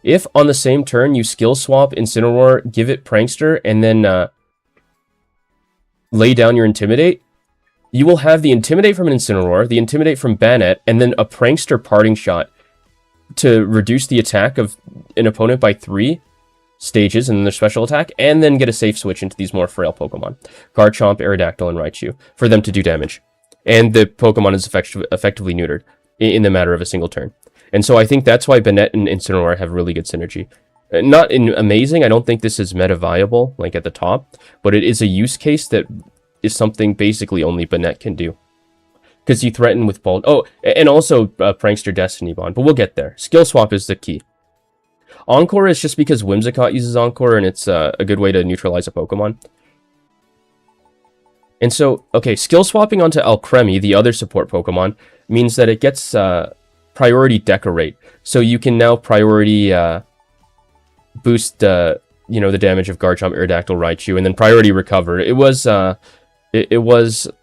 if on the same turn you skill swap Incineroar, give it Prankster, and then lay down your Intimidate, you will have the Intimidate from an Incineroar, the Intimidate from Banette, and then a Prankster Parting Shot to reduce the attack of an opponent by 3 stages and then their special attack, and then get a safe switch into these more frail Pokemon, Garchomp, Aerodactyl, and Raichu, for them to do damage. And the Pokemon is effectively neutered in the matter of a single turn. And so I think that's why Banette and Incineroar have really good synergy. Not amazing, I don't think this is meta viable, like at the top, but it is a use case that is something basically only Banette can do. Because you threaten with Bolt. Oh, and also Prankster Destiny Bond, but we'll get there. Skill swap is the key. Encore is just because Whimsicott uses Encore, and it's a good way to neutralize a Pokemon. And so, okay, skill swapping onto Alcremie, the other support Pokemon, means that it gets priority Decorate. So you can now priority boost you know, the damage of Garchomp, Aerodactyl, Raichu, and then priority Recover. It was a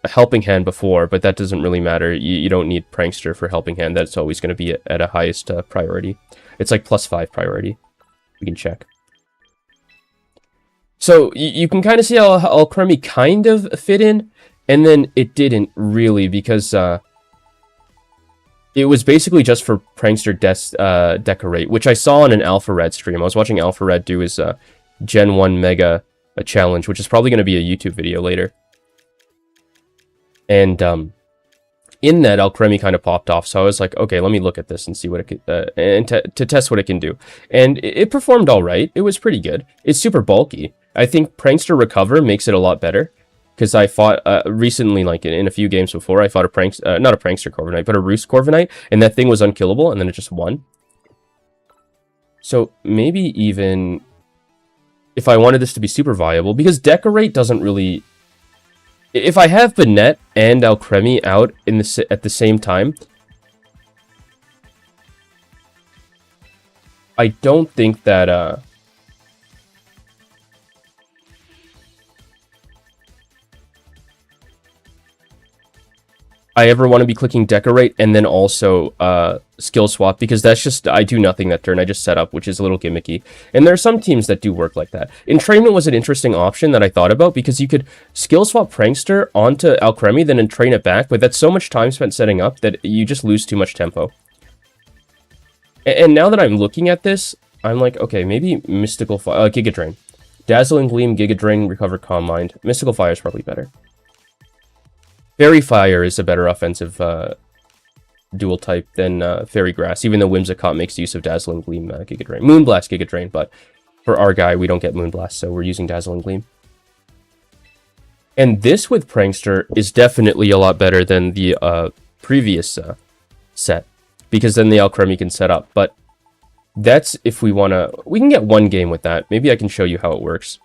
Helping Hand before, but that doesn't really matter. You don't need Prankster for Helping Hand. That's always going to be at a highest priority. It's like +5 priority. We can check. So you can kind of see how Alcremie kind of fit in, and then it didn't really, because it was basically just for Prankster Decorate, which I saw on an Alpha Red stream. I was watching Alpha Red do his Gen 1 Mega challenge, which is probably going to be a YouTube video later. And in that, Alcremie kind of popped off, so I was like, okay, let me look at this and see what it could, and to test what it can do. And it performed all right. It was pretty good. It's super bulky. I think Prankster Recover makes it a lot better. because I fought recently, like in a few games before, I fought not a prankster Corviknight, but a Roost Corviknight, and that thing was unkillable, and then it just won. So maybe even if I wanted this to be super viable, because Decorate doesn't really... If I have Banette and Alcremie out at the same time, I don't think that I ever want to be clicking Decorate and then also Skill Swap, because that's just, I do nothing that turn, I just set up, which is a little gimmicky. And there are some teams that do work like that. Entrainment was an interesting option that I thought about, because you could Skill Swap Prankster onto Alcremie, then entrain it back, but that's so much time spent setting up that you just lose too much tempo. And now that I'm looking at this, I'm like, okay, maybe Mystical Fire, Giga Drain. Dazzling Gleam, Giga Drain, Recover Calm Mind. Mystical Fire is probably better. Fairy Fire is a better offensive dual type than Fairy Grass, even though Whimsicott makes use of Dazzling Gleam, Giga Drain. Moonblast, Giga Drain, but for our guy, we don't get Moonblast, so we're using Dazzling Gleam. And this with Prankster is definitely a lot better than the previous set, because then the Alcremie can set up, but that's if we want to... We can get one game with that. Maybe I can show you how it works.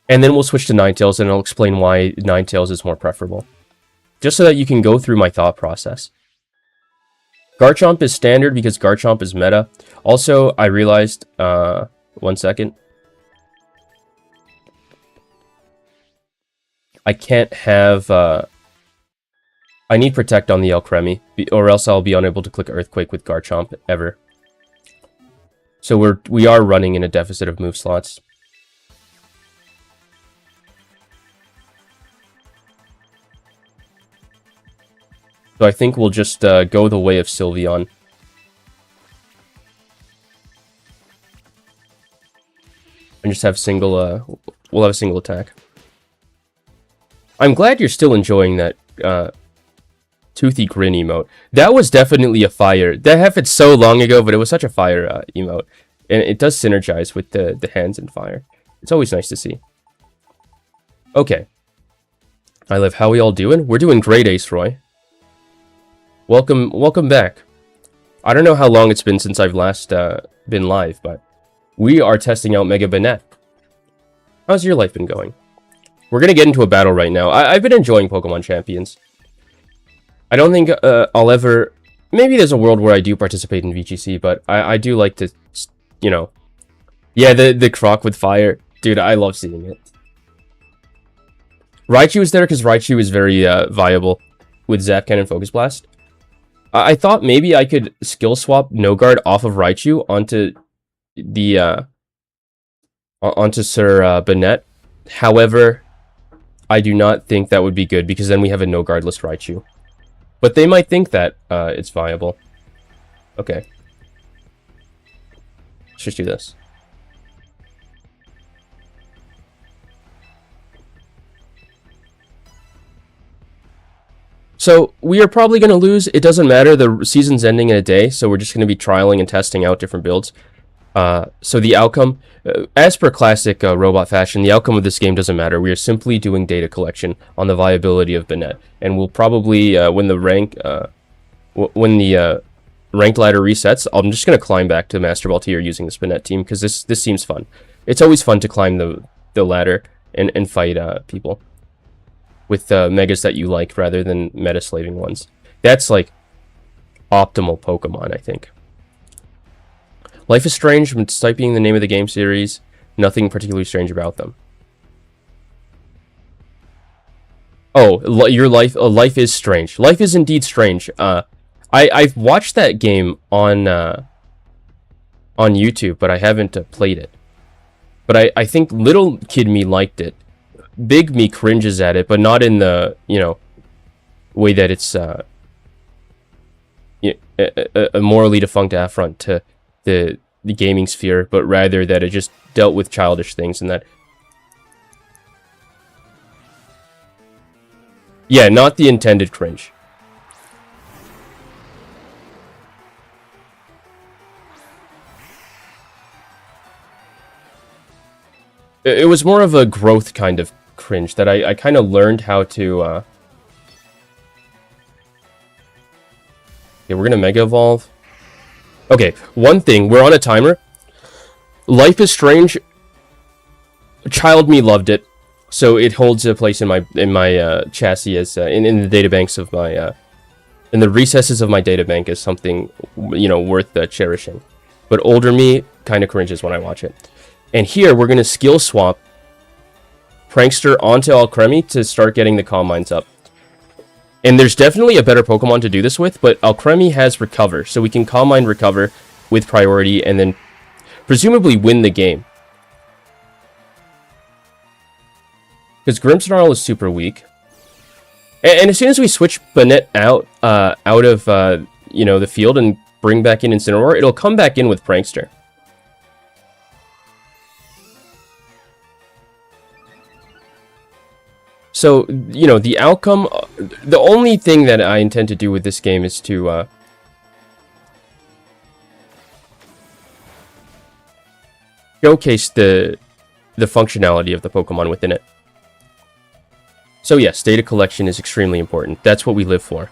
And then we'll switch to Ninetales, and I'll explain why Ninetales is more preferable. Just so that you can go through my thought process. Garchomp is standard because Garchomp is meta. Also, I realized... 1 second. I can't have... I need Protect on the Alcremie, or else I'll be unable to click Earthquake with Garchomp ever. So we are running in a deficit of move slots. So I think we'll just go the way of Sylveon. And just have single, we'll have a single attack. I'm glad you're still enjoying that Toothy Grin emote. That was definitely a fire. That happened so long ago, but it was such a fire emote. And it does synergize with the hands and fire. It's always nice to see. Okay. I live. How we all doing? We're doing great, Ace Roy. Welcome back. I don't know how long it's been since I've last been live, but we are testing out Mega Banette. How's your life been going? We're gonna get into a battle right now. I've been enjoying Pokemon Champions. I don't think I'll ever... Maybe there's a world where I do participate in VGC, but I do like to, you know... Yeah, the Croc with fire. Dude, I love seeing it. Raichu is there because Raichu is very viable with Zap Cannon Focus Blast. I thought maybe I could skill swap No Guard off of Raichu onto the... onto Sir Banette. However, I do not think that would be good, because then we have a No Guardless Raichu. But they might think that it's viable. Okay. Let's just do this. So, we are probably going to lose. It doesn't matter. The season's ending in a day, so we're just going to be trialing and testing out different builds. So the outcome, as per classic robot fashion, the outcome of this game doesn't matter. We are simply doing data collection on the viability of Banette. And we'll probably, when the ranked ladder resets, I'm just going to climb back to Master Ball tier using this Banette team, because this seems fun. It's always fun to climb the ladder and fight people with megas that you like rather than meta-slaving ones. That's like optimal Pokemon, I think. Life is Strange, despite being the name of the game series, nothing particularly strange about them. Oh, your life, life is strange. Life is indeed strange. I've watched that game on YouTube, but I haven't played it. But I think little kid me liked it. Big me cringes at it, but not in the, you know, way that it's a morally defunct affront to the gaming sphere, but rather that it just dealt with childish things, and that... Yeah, not the intended cringe. It was more of a growth kind of cringe that I kind of learned how to... Okay, we're going to Mega Evolve. Okay, one thing. We're on a timer. Life is Strange. Child me loved it. So it holds a place in my chassis as... in the databanks of my... in the recesses of my databank as something, you know, worth cherishing. But older me kind of cringes when I watch it. And here, we're going to skill swap Prankster onto Alcremie to start getting the Calm Minds up. And there's definitely a better Pokemon to do this with, but Alcremie has Recover, so we can Calm Mind Recover with priority and then presumably win the game. Because Grimmsnarl is super weak. And as soon as we switch Banette out of, you know, the field and bring back in Incineroar, it'll come back in with Prankster. So, you know, the outcome... The only thing that I intend to do with this game is to... showcase the functionality of the Pokemon within it. So yes, data collection is extremely important. That's what we live for.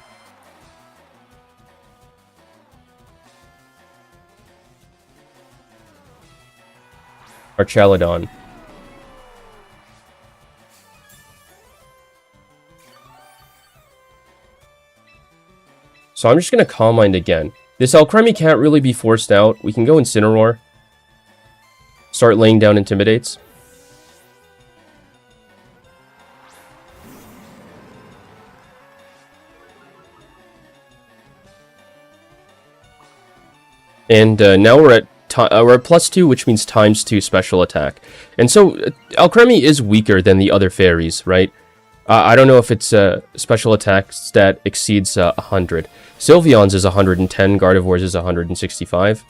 Archaladon. So I'm just going to Calm Mind again. This Alcremie can't really be forced out. We can go Incineroar. Start laying down Intimidates. And now we're at +2, which means ×2 special attack. And so Alcremie is weaker than the other fairies, right? I don't know if its special attack stat exceeds 100. Sylveon's is 110, Gardevoir's is 165.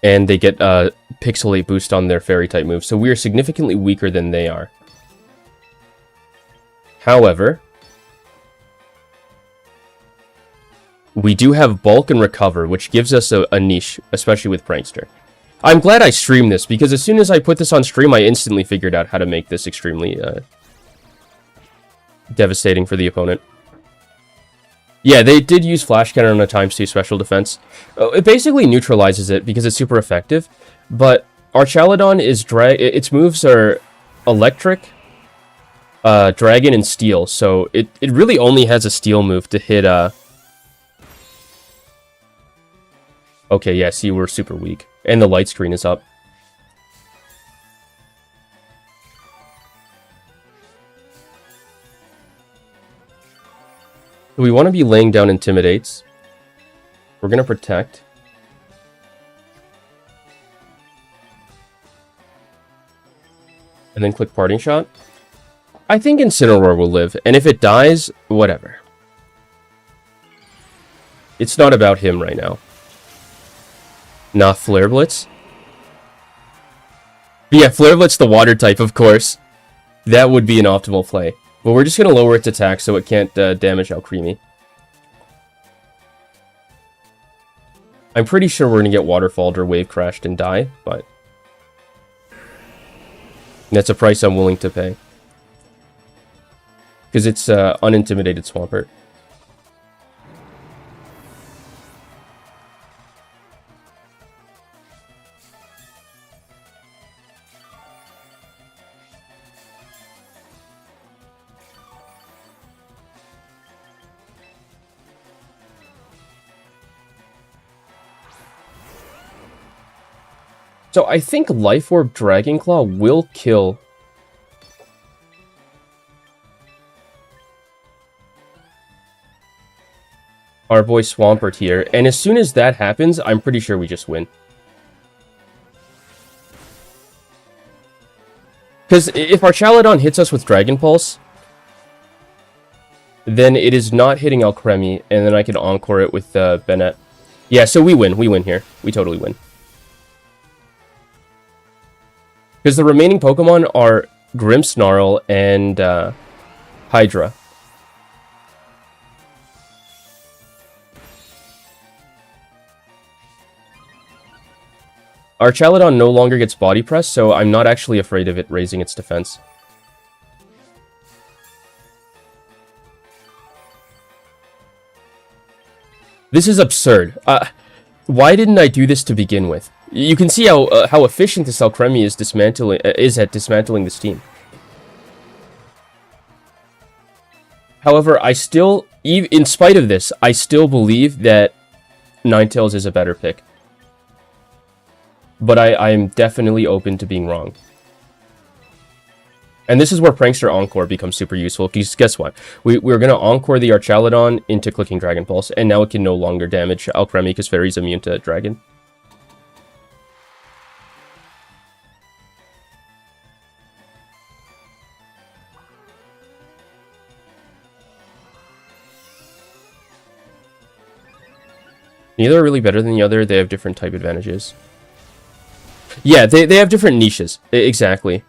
And they get Pixelate boost on their fairy-type moves, so we are significantly weaker than they are. However, we do have Bulk and Recover, which gives us a niche, especially with Prankster. I'm glad I streamed this, because as soon as I put this on stream, I instantly figured out how to make this extremely devastating for the opponent. Yeah, they did use Flash Cannon on a ×2 special defense. It basically neutralizes it because it's super effective, but Archaladon is its moves are Electric, Dragon, and Steel, so it really only has a Steel move to hit... Okay, yeah, see, we're super weak. And the light screen is up. We want to be laying down Intimidates. We're going to Protect. And then click Parting Shot. I think Incineroar will live, and if it dies, whatever. It's not about him right now. Nah, Flare Blitz. But yeah, Flare Blitz the water type, of course. That would be an optimal play. But we're just going to lower its attack so it can't damage Alcremie. I'm pretty sure we're going to get Waterfalled or Wave Crashed and die, but... that's a price I'm willing to pay. Because it's unintimidated Swampert. So I think Life Orb Dragon Claw will kill our boy Swampert here, and as soon as that happens, I'm pretty sure we just win. Because if Archaladon hits us with Dragon Pulse, then it is not hitting Alcremie, and then I can Encore it with Banette. Yeah, so we win. We win here. We totally win. Because the remaining Pokemon are Grimmsnarl and Hydra. Our Chaladon no longer gets body press, so I'm not actually afraid of it raising its defense. This is absurd. Why didn't I do this to begin with? You can see how efficient this Alcremie is at dismantling this team. However, I still, in spite of this, I still believe that Ninetales is a better pick. But I am definitely open to being wrong. And this is where Prankster Encore becomes super useful, because guess what? We're going to Encore the Archaladon into clicking Dragon Pulse, and now it can no longer damage Alcremie because Fairy's immune to Dragon. Neither are really better than the other, they have different type advantages. Yeah, they have different niches, exactly.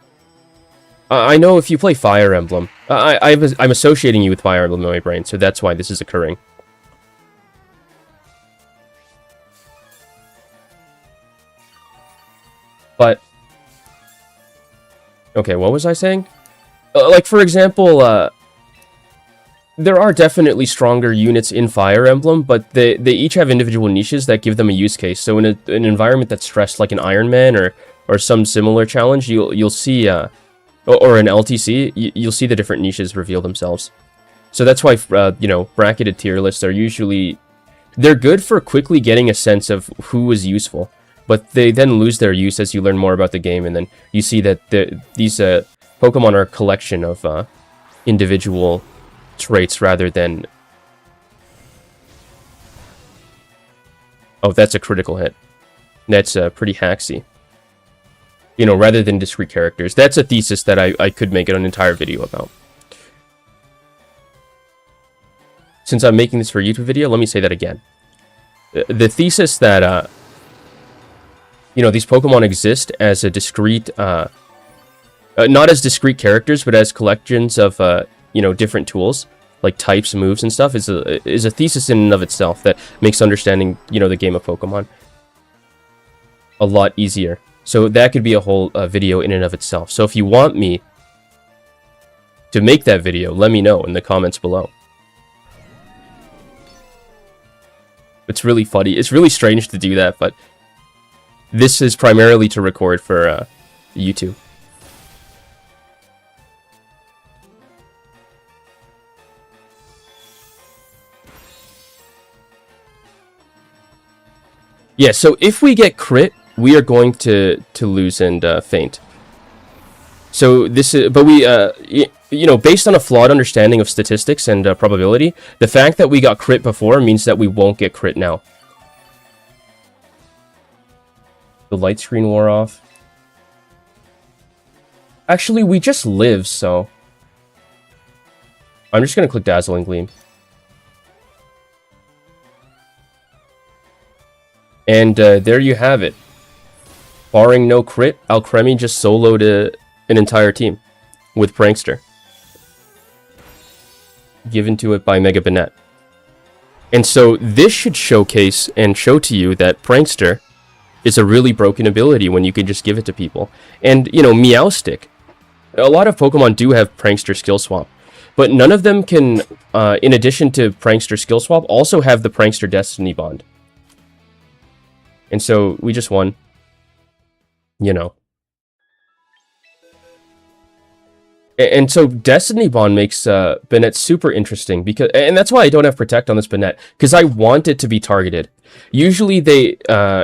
I know if you play Fire Emblem, I'm associating you with Fire Emblem in my brain, so that's why this is occurring. But, okay, what was I saying? Like, for example, there are definitely stronger units in Fire Emblem, but they each have individual niches that give them a use case. So in an environment that's stressed, like an Iron Man or some similar challenge, you'll see, or an LTC, you'll see the different niches reveal themselves. So that's why, you know, bracketed tier lists are usually, they're good for quickly getting a sense of who is useful, but they then lose their use as you learn more about the game, and then you see that these Pokemon are a collection of individual traits rather than... Oh, that's a critical hit. That's pretty hacksy. You know, rather than discrete characters. That's a thesis that I could make an entire video about. Since I'm making this for a YouTube video, let me say that again. The thesis that, you know, these Pokemon exist as a discrete, not as discrete characters, but as collections of, you know, different tools, like types, moves, and stuff, is a thesis in and of itself that makes understanding, you know, the game of Pokemon a lot easier. So that could be a whole video in and of itself. So if you want me to make that video, let me know in the comments below. It's really funny. It's really strange to do that, but this is primarily to record for YouTube. Yeah, so if we get crit, we are going to lose and faint. So this is, but we, you know, based on a flawed understanding of statistics and probability, the fact that we got crit before means that we won't get crit now. The light screen wore off. Actually, we just live, so I'm just gonna click Dazzling Gleam. And there you have it. Barring no crit, Alcremie just soloed an entire team with Prankster. Given to it by Mega Banette. And so this should showcase and show to you that Prankster is a really broken ability when you can just give it to people. And, you know, Meowstic. A lot of Pokemon do have Prankster Skill Swap. But none of them can, in addition to Prankster Skill Swap, also have the Prankster Destiny Bond. And so we just won. You know. And so Destiny Bond makes Banette super interesting, because, and that's why I don't have Protect on this Banette, because I want it to be targeted. Usually they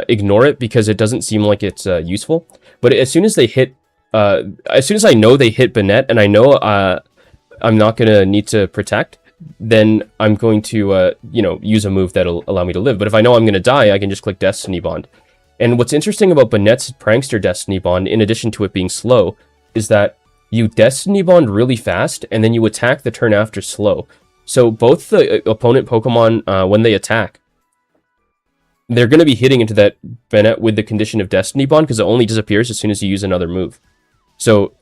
ignore it because it doesn't seem like it's useful, but as soon as they hit, as soon as I know they hit Banette, and I know I'm not going to need to Protect, then I'm going to, you know, use a move that'll allow me to live. But if I know I'm going to die, I can just click Destiny Bond. And what's interesting about Banette's Prankster Destiny Bond, in addition to it being slow, is that you Destiny Bond really fast, and then you attack the turn after slow. So both the opponent Pokemon, when they attack, they're going to be hitting into that Banette with the condition of Destiny Bond, because it only disappears as soon as you use another move. So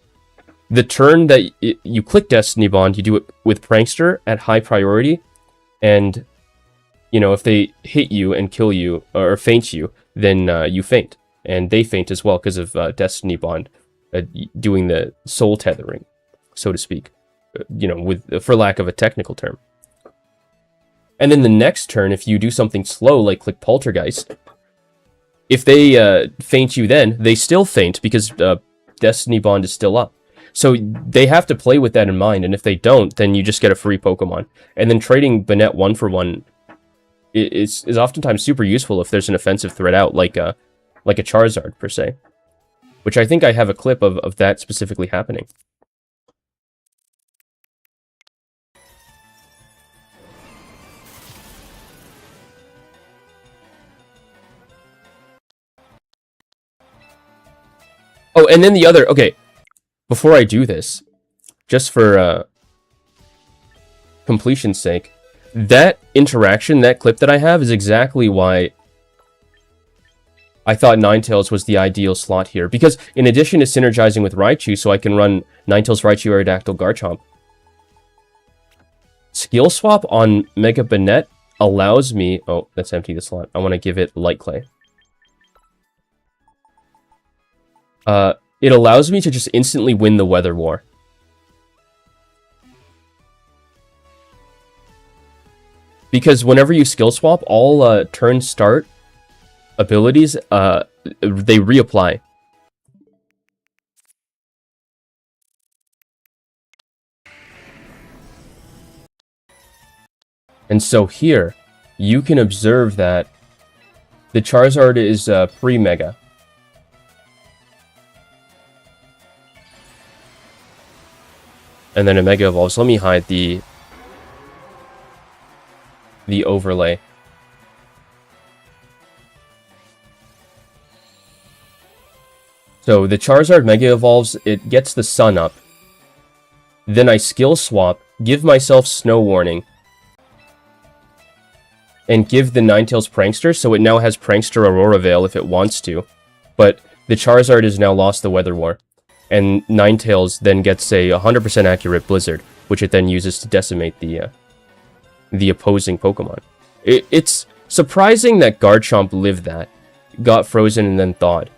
the turn that you click Destiny Bond, you do it with Prankster at high priority, and, you know, if they hit you and kill you, or feint you, then you faint. and they faint as well because of Destiny Bond doing the soul tethering, so to speak, for lack of a technical term. And then the next turn, if you do something slow, like click Poltergeist, if they faint you then, they still faint because Destiny Bond is still up. So they have to play with that in mind, and if they don't, then you just get a free Pokemon. And then trading Banette 1-for-1 is oftentimes super useful if there's an offensive threat out, like a Charizard, per se. Which I think I have a clip of that specifically happening. Oh, and then the other... Okay, before I do this, just for completion's sake, that interaction, that clip that I have, is exactly why I thought Ninetales was the ideal slot here. Because in addition to synergizing with Raichu, so I can run Ninetales, Raichu, Aerodactyl, Garchomp, Skill Swap on Mega Banette allows me... Oh, that's empty, the slot. I want to give it Light Clay. It allows me to just instantly win the Weather War. Because whenever you skill swap, all turn start abilities, they reapply. And so here, you can observe that the Charizard is pre-Mega. And then a Mega Evolves. Let me hide the overlay. So the Charizard Mega Evolves, it gets the sun up. Then I skill swap, give myself Snow Warning, and give the Ninetales Prankster, so it now has Prankster Aurora Veil if it wants to. But the Charizard has now lost the Weather War. And Ninetales then gets a 100% accurate Blizzard, which it then uses to decimate the opposing Pokemon. It's surprising that Garchomp lived that, got frozen and then thawed.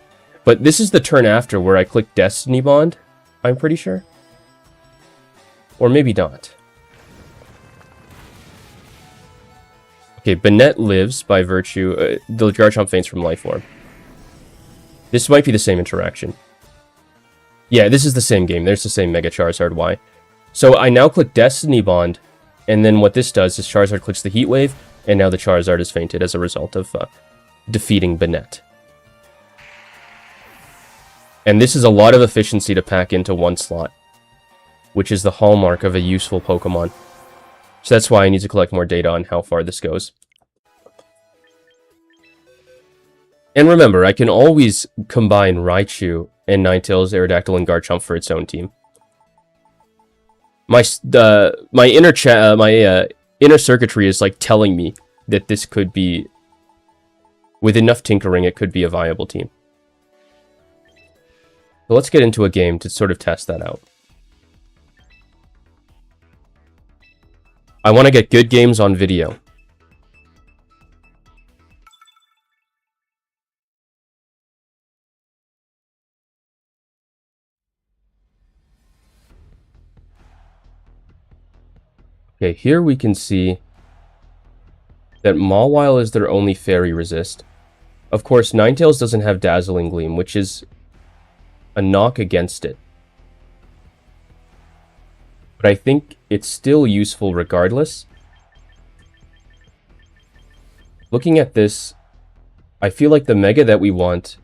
But this is the turn after where I click Destiny Bond, I'm pretty sure. Or maybe not. Okay, Banette lives by virtue... the Garchomp faints from Life Orb. This might be the same interaction. Yeah, this is the same game. There's the same Mega Charizard Y. So I now click Destiny Bond, and then what this does is Charizard clicks the Heat Wave, and now the Charizard is fainted as a result of defeating Banette. And this is a lot of efficiency to pack into one slot, which is the hallmark of a useful Pokemon. So that's why I need to collect more data on how far this goes. And remember, I can always combine Raichu and Ninetales, Aerodactyl, and Garchomp for its own team. My inner circuitry is like telling me that this could be, with enough tinkering, it could be a viable team. So let's get into a game to sort of test that out. I want to get good games on video. Okay, here we can see that Mawile is their only fairy resist. Of course, Ninetales doesn't have Dazzling Gleam, which is a knock against it. But I think it's still useful regardless. Looking at this, I feel like the Mega that we want...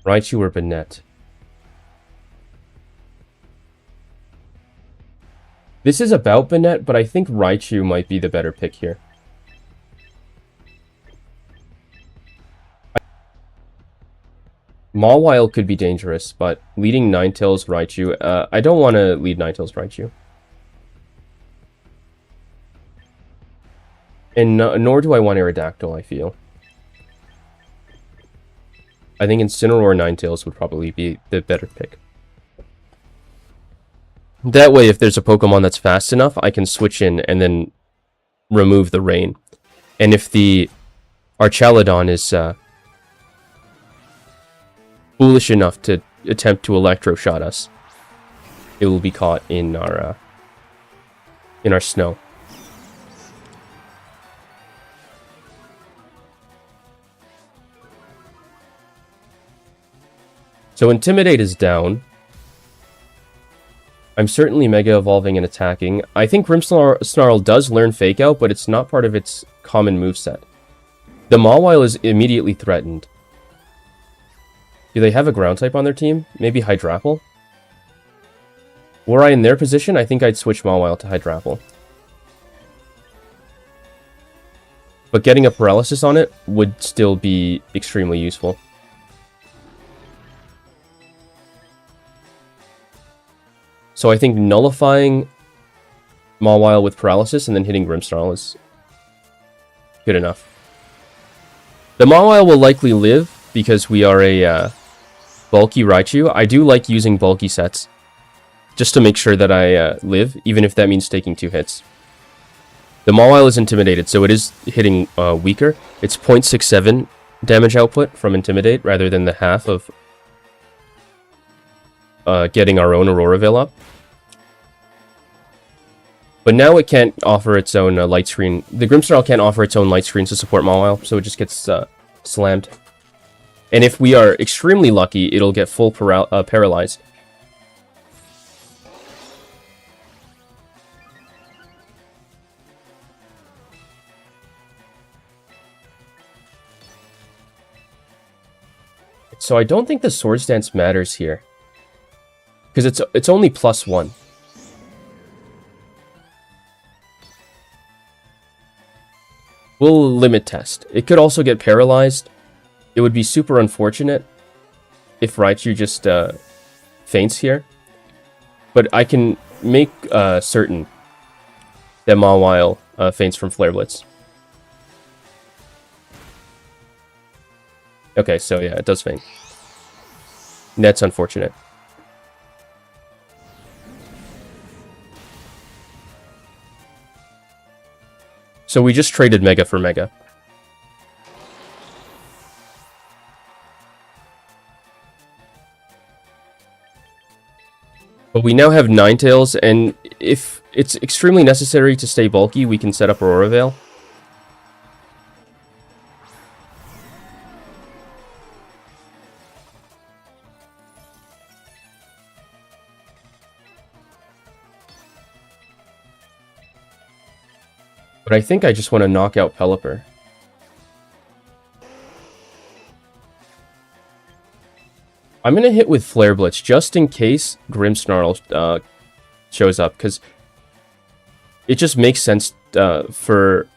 Raichu or Banette. This is about Banette, but I think Raichu might be the better pick here. Mawile could be dangerous, but leading Ninetales Raichu... I don't want to lead Ninetales Raichu. And nor do I want Aerodactyl, I feel. I think Incineroar Ninetales would probably be the better pick. That way, if there's a Pokemon that's fast enough, I can switch in and then remove the rain. And if the our Chaladon is foolish enough to attempt to electro-shot us, it will be caught in our snow. So Intimidate is down. I'm certainly Mega Evolving and attacking. I think Grimmsnarl does learn Fake Out, but it's not part of its common moveset. The Mawile is immediately threatened. Do they have a ground type on their team? Maybe Hydrapple? Were I in their position, I think I'd switch Mawile to Hydrapple. But getting a paralysis on it would still be extremely useful. So I think nullifying Mawile with paralysis and then hitting Grimmsnarl is good enough. The Mawile will likely live because we are a bulky Raichu. I do like using bulky sets just to make sure that I live, even if that means taking 2 hits. The Mawile is intimidated, so it is hitting weaker. It's 0.67 damage output from Intimidate rather than the half of getting our own Aurora Veil up. But now it can't offer its own light screen. The Grimmsnarl can't offer its own light screen to support Mawile, so it just gets slammed. And if we are extremely lucky, it'll get full paralyzed. So I don't think the Swords Dance matters here, because it's only +1. We'll limit test. It could also get paralyzed. It would be super unfortunate if Raichu just faints here. But I can make certain that Mawile faints from Flare Blitz. Okay, so yeah, it does faint. That's unfortunate. So we just traded Mega for Mega. But we now have Ninetales, and if it's extremely necessary to stay bulky, we can set up Aurora Veil. But I think I just want to knock out Pelipper. I'm going to hit with Flare Blitz just in case Grimmsnarl shows up, because it just makes sense for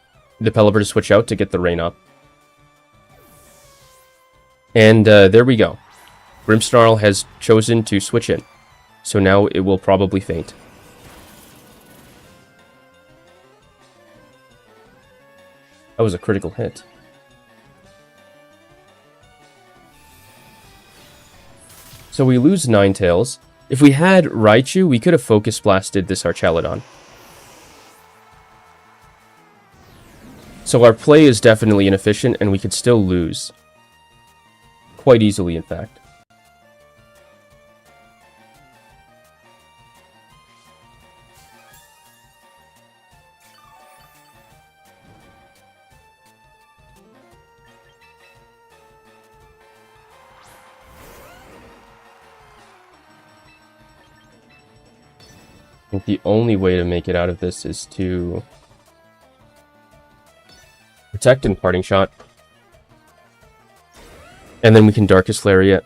the Pelipper to switch out to get the rain up. And there we go. Grimmsnarl has chosen to switch in, so now it will probably faint. That was a critical hit. So we lose Ninetales. If we had Raichu, we could have Focus Blasted this Archaludon. So our play is definitely inefficient, and we could still lose. Quite easily, in fact. I think the only way to make it out of this is to protect and Parting Shot. And then we can Darkest Lariat.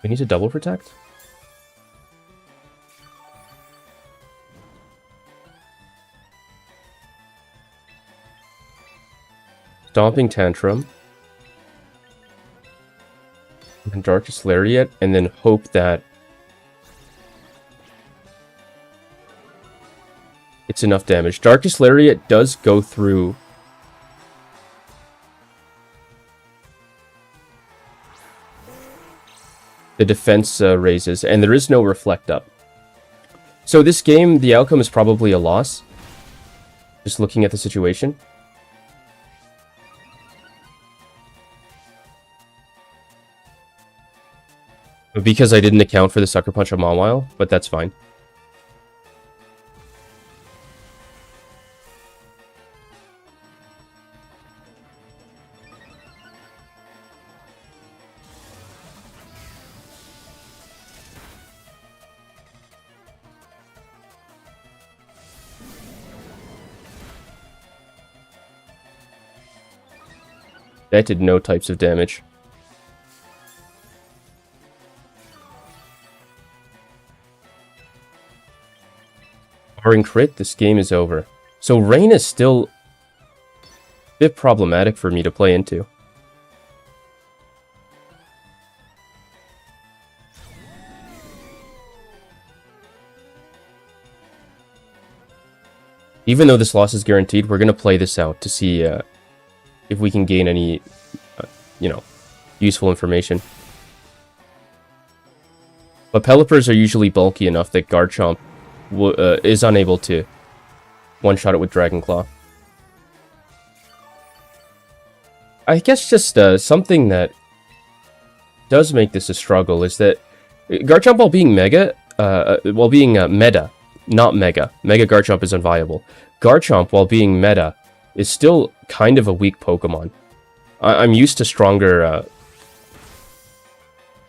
We need to double protect? Stomping Tantrum, and Darkest Lariat, and then hope that it's enough damage. Darkest Lariat does go through The defense raises, and there is no reflect up. So this game, the outcome is probably a loss. Just looking at the situation. Because I didn't account for the Sucker Punch on Mawile, but that's fine. That did no types of damage. Barring crit, this game is over. So Rain is still a bit problematic for me to play into. Even though this loss is guaranteed, we're going to play this out to see if we can gain any, useful information. But Pelipper's are usually bulky enough that Garchomp is unable to one-shot it with Dragon Claw. I guess just something that does make this a struggle is that Garchomp, while being meta, not Mega Garchomp is unviable. Garchomp, while being meta, is still kind of a weak Pokemon. I'm used to stronger...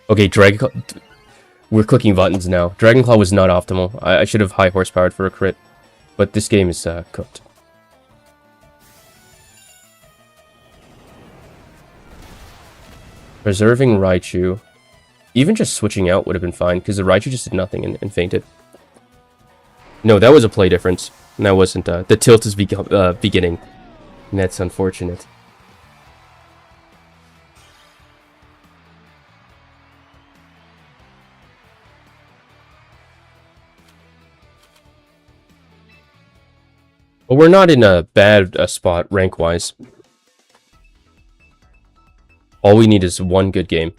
Okay, we're clicking buttons now. Dragon Claw was not optimal. I should have high horsepowered for a crit. But this game is cooked. Preserving Raichu. Even just switching out would have been fine, because the Raichu just did nothing and fainted. No, that was a play difference. And that wasn't... the tilt is beginning. And that's unfortunate. But we're not in a bad spot rank-wise. All we need is one good game.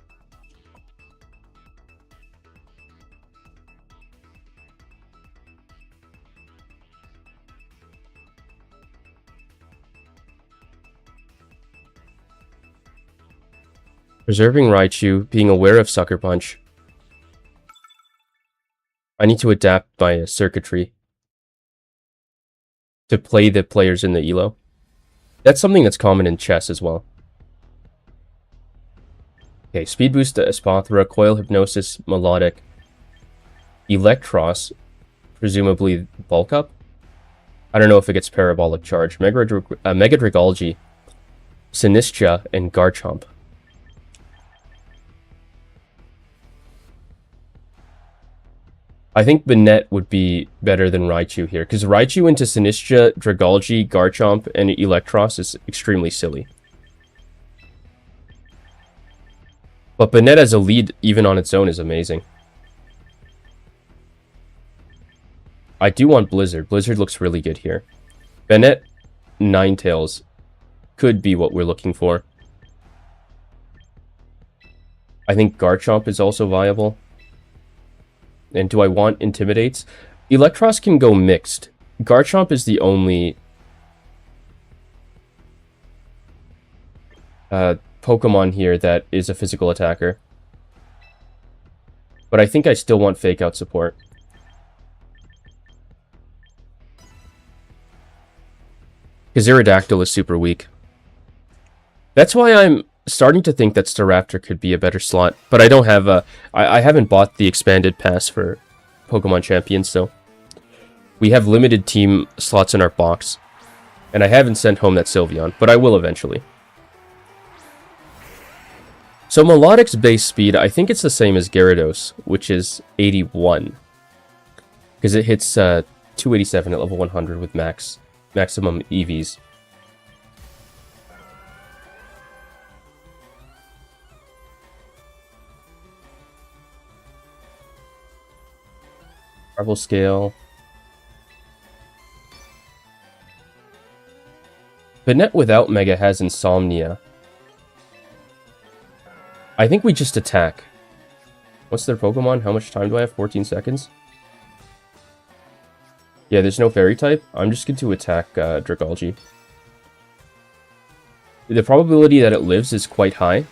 Preserving Raichu, being aware of Sucker Punch. I need to adapt my circuitry to play the players in the ELO. That's something that's common in chess as well. Okay, Speed Boost to Espathra, Coil Hypnosis, Melodic, Electros, presumably Bulk Up. I don't know if it gets Parabolic Charge. Mega Dragology, Sinistcha, and Garchomp. I think Banette would be better than Raichu here, because Raichu into Sinistcha, Dragology, Garchomp, and Electros is extremely silly. But Banette as a lead, even on its own, is amazing. I do want Blizzard. Blizzard looks really good here. Banette, Ninetales could be what we're looking for. I think Garchomp is also viable. And do I want Intimidates? Electros can go mixed. Garchomp is the only Pokemon here that is a physical attacker. But I think I still want Fake Out support. Because Aerodactyl is super weak. That's why I'm starting to think that Staraptor could be a better slot, but I don't have I haven't bought the expanded pass for Pokemon Champions, so we have limited team slots in our box, and I haven't sent home that Sylveon, but I will eventually. So Melodic's base speed, I think it's the same as Gyarados, which is 81, because it hits 287 at level 100 with maximum EVs. Marble Scale. Banette without Mega has Insomnia. I think we just attack. What's their Pokemon? How much time do I have? 14 seconds? Yeah, there's no fairy type. I'm just going to attack Dragalge. The probability that it lives is quite high.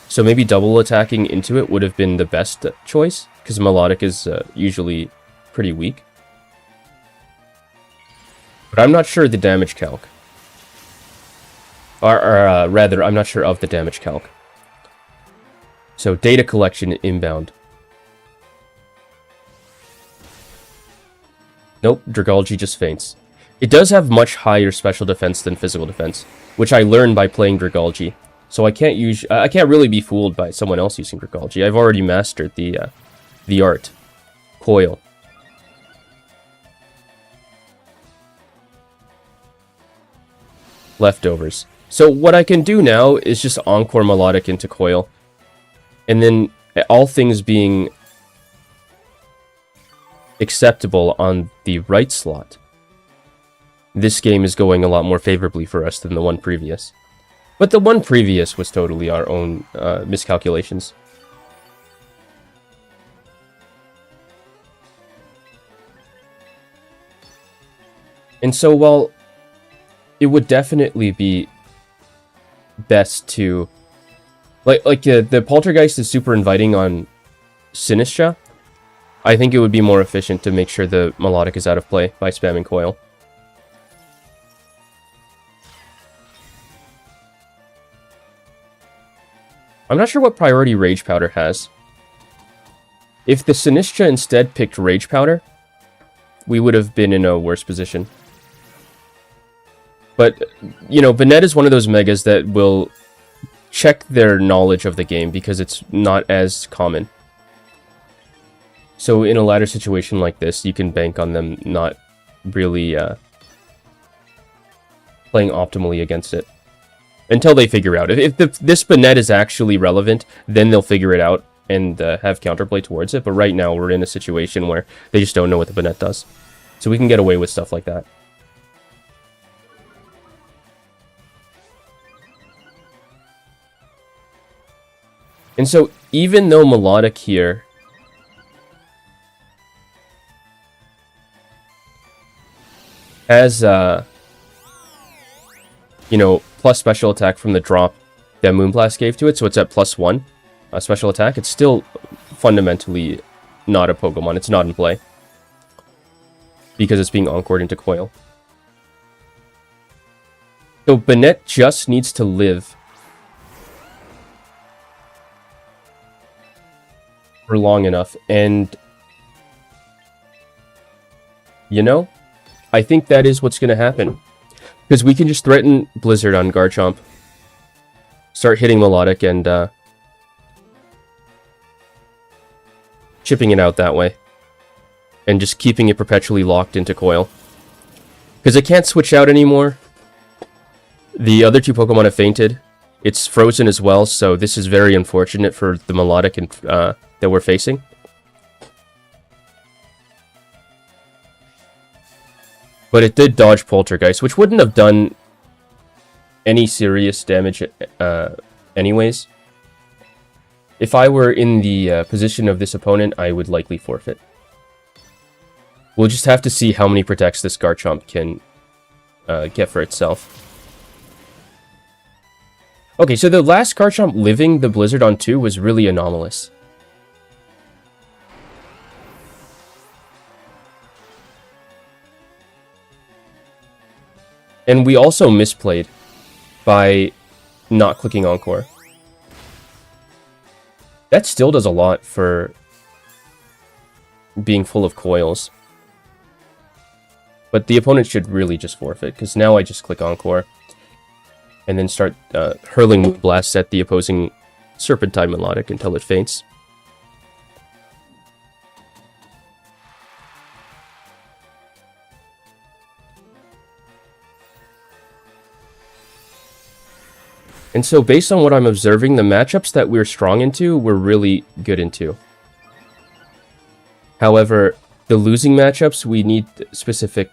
So maybe double attacking into it would have been the best choice, because Melodic is usually pretty weak. But I'm not sure the damage calc. Or rather, I'm not sure of the damage calc. So, data collection inbound. Nope, Dragalge just faints. It does have much higher special defense than physical defense, which I learned by playing Dragalge. So I can't really be fooled by someone else using Dragalge. I've already mastered the art. Coil. Leftovers. So what I can do now is just Encore Melodic into Coil. And then all things being acceptable on the right slot, this game is going a lot more favorably for us than the one previous. But the one previous was totally our own miscalculations. And so while it would definitely be best to... Like the Poltergeist is super inviting on Sinistra, I think it would be more efficient to make sure the Melodic is out of play by spamming Coil. I'm not sure what priority Rage Powder has. If the Sinistra instead picked Rage Powder, we would have been in a worse position. But, you know, Banette is one of those megas that will check their knowledge of the game because it's not as common. So in a ladder situation like this, you can bank on them not really playing optimally against it. Until they figure out. If this Banette is actually relevant, then they'll figure it out and have counterplay towards it. But right now, we're in a situation where they just don't know what the Banette does. So we can get away with stuff like that. And so, even though Melodic here has, you know, plus special attack from the drop that Moonblast gave to it, so it's at +1 special attack, it's still fundamentally not a Pokemon. It's not in play. Because it's being encored into Coil. So Banette just needs to live for long enough, and you know, I think that is what's going to happen. Because we can just threaten Blizzard on Garchomp, start hitting Melodic, and chipping it out that way. And just keeping it perpetually locked into Coil. Because it can't switch out anymore. The other two Pokemon have fainted. It's frozen as well, so this is very unfortunate for the Melodic that we're facing. But it did dodge Poltergeist, which wouldn't have done any serious damage anyways. If I were in the position of this opponent, I would likely forfeit. We'll just have to see how many protects this Garchomp can get for itself. Okay, so the last Garchomp living the Blizzard on 2 was really anomalous. And we also misplayed by not clicking Encore. That still does a lot for being full of coils. But the opponent should really just forfeit, because now I just click Encore. And then start hurling Moonblasts at the opposing Serpentine Melodic until it faints. And so based on what I'm observing, the matchups that we're strong into, we're really good into. However, the losing matchups, we need specific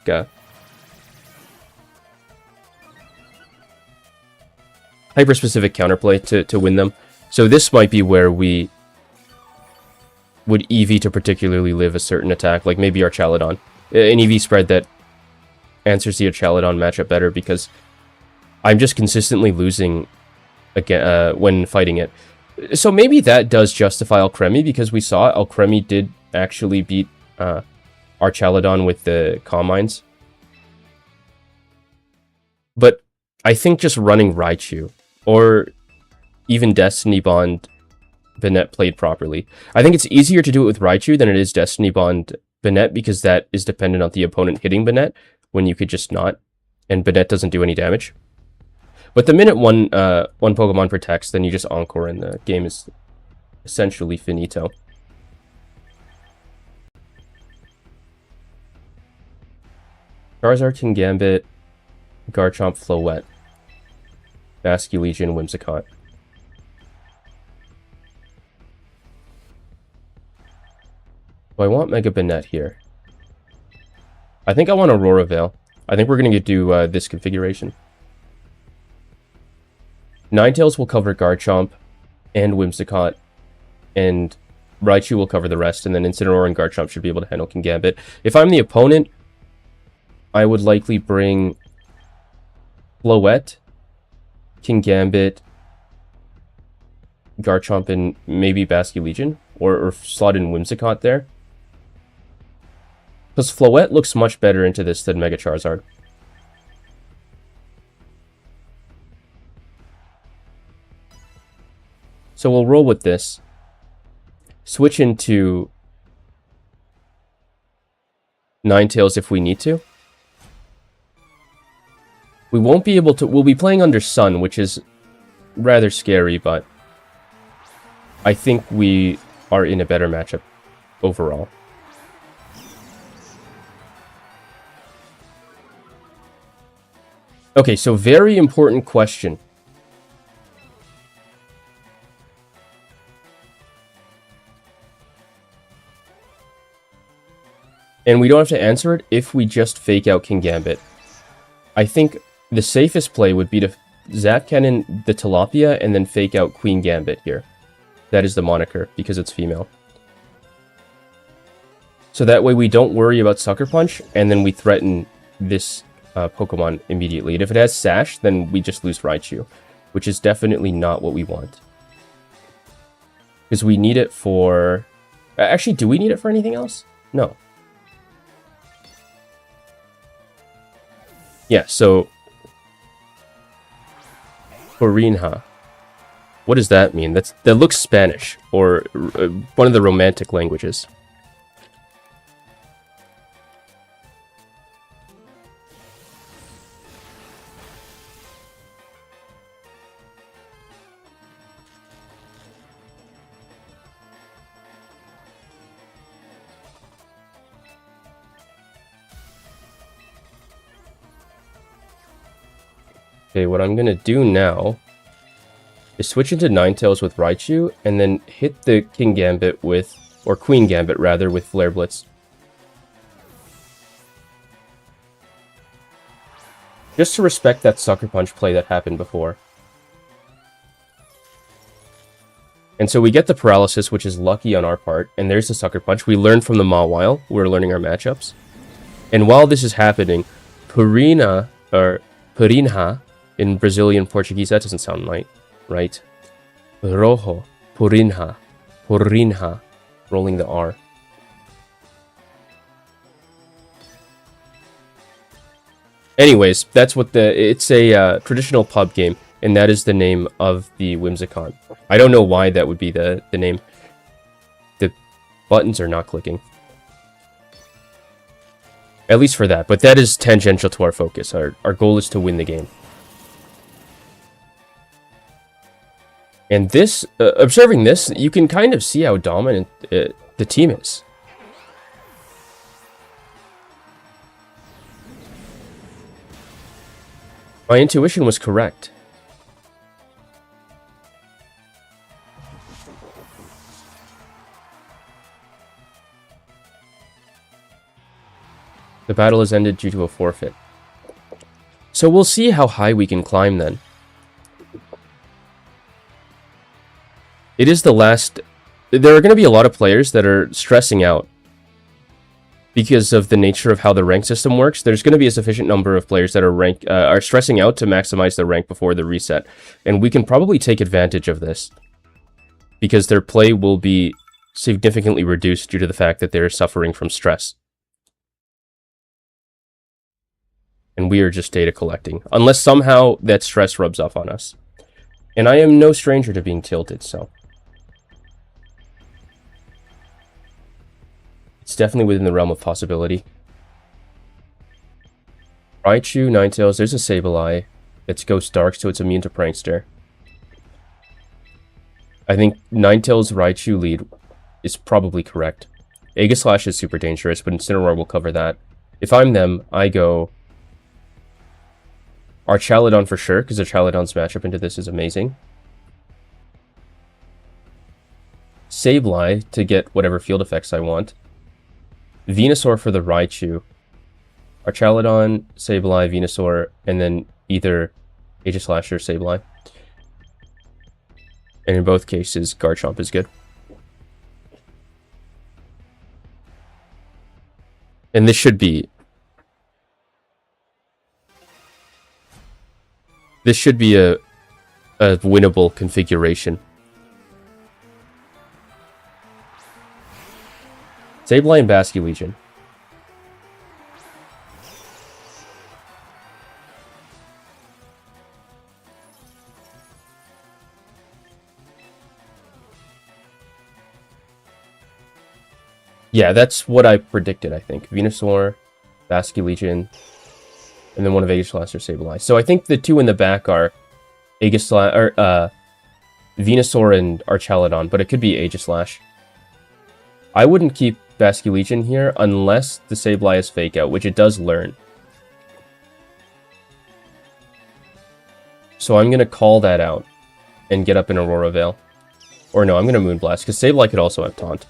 hyper-specific counterplay to win them. So this might be where we would EV to particularly live a certain attack, like maybe our Chaladon. An EV spread that answers the Chaladon matchup better, because I'm just consistently losing again when fighting it. So maybe that does justify Alcremie, because we saw Alcremie did actually beat our Chaladon with the Calm Mines. But I think just running Raichu, or even Destiny Bond Banette played properly. I think it's easier to do it with Raichu than it is Destiny Bond Banette, because that is dependent on the opponent hitting Banette, when you could just not, and Banette doesn't do any damage. But the minute one Pokemon protects, then you just Encore and the game is essentially finito. Charizard, Kingambit, Garchomp, Floette, Basculegion, Whimsicott. So I want Mega Banette here. I think I want Aurora Veil. I think we're going to do this configuration. Ninetales will cover Garchomp and Whimsicott, and Raichu will cover the rest, and then Incineroar and Garchomp should be able to handle Kingambit. If I'm the opponent, I would likely bring Floette, Kingambit, Garchomp, and maybe Basculegion, or slot in Whimsicott there. Because Floette looks much better into this than Mega Charizard. So we'll roll with this. Switch into Ninetales if we need to. We won't be able to... We'll be playing under Sun, which is rather scary, but I think we are in a better matchup overall. Okay, so very important question. And we don't have to answer it if we just fake out Kingambit. I think the safest play would be to Zap Cannon the Tilapia and then fake out Queen Gambit here. That is the moniker, because it's female. So that way we don't worry about Sucker Punch, and then we threaten this Pokemon immediately. And if it has Sash, then we just lose Raichu, which is definitely not what we want. Because we need it for... Actually, do we need it for anything else? No. Yeah, so... Corinha. What does that mean? That looks Spanish, or one of the Romantic languages. Okay, what I'm gonna do now is switch into Ninetales with Raichu, and then hit the King Gambit with, or Queen Gambit rather, with Flare Blitz. Just to respect that Sucker Punch play that happened before. And so we get the Paralysis, which is lucky on our part, and there's the Sucker Punch. We learned from the Mawile. We're learning our matchups. And while this is happening, Purinha, in Brazilian Portuguese, that doesn't sound right. Rojo, Purinha, rolling the R. Anyways, that's what it's a traditional pub game, and that is the name of the Whimsicott. I don't know why that would be the name. The buttons are not clicking. At least for that, but that is tangential to our focus. Our goal is to win the game. And this, observing this, you can kind of see how dominant the team is. My intuition was correct. The battle has ended due to a forfeit. So we'll see how high we can climb then. It is the last... There are going to be a lot of players that are stressing out because of the nature of how the rank system works. There's going to be a sufficient number of players that are stressing out to maximize their rank before the reset. And we can probably take advantage of this, because their play will be significantly reduced due to the fact that they're suffering from stress. And we are just data collecting, unless somehow that stress rubs off on us. And I am no stranger to being tilted, so... It's definitely within the realm of possibility. Raichu, Ninetales, there's a Sableye. It's Ghost Dark, so it's immune to Prankster. I think Ninetales Raichu lead is probably correct. Aegislash is super dangerous, but Incineroar will cover that. If I'm them, I go... Archaludon for sure, because Archaludon's matchup into this is amazing. Sableye to get whatever field effects I want. Venusaur for the Raichu. Archaludon, Sableye, Venusaur, and then either Aegislash or Sableye. And in both cases, Garchomp is good. And this should be... This should be a winnable configuration. Sableye and Basculegion. Yeah, that's what I predicted, I think. Venusaur, Basculegion, and then one of Aegislash or Sableye. So I think the two in the back are Aegislash, or Venusaur and Archaludon, but it could be Aegislash. I wouldn't keep Basculegion here unless the Sableye is Fake Out, which it does learn. So I'm going to call that out and get up in Aurora Veil. Or no, I'm going to Moonblast, because Sableye could also have Taunt.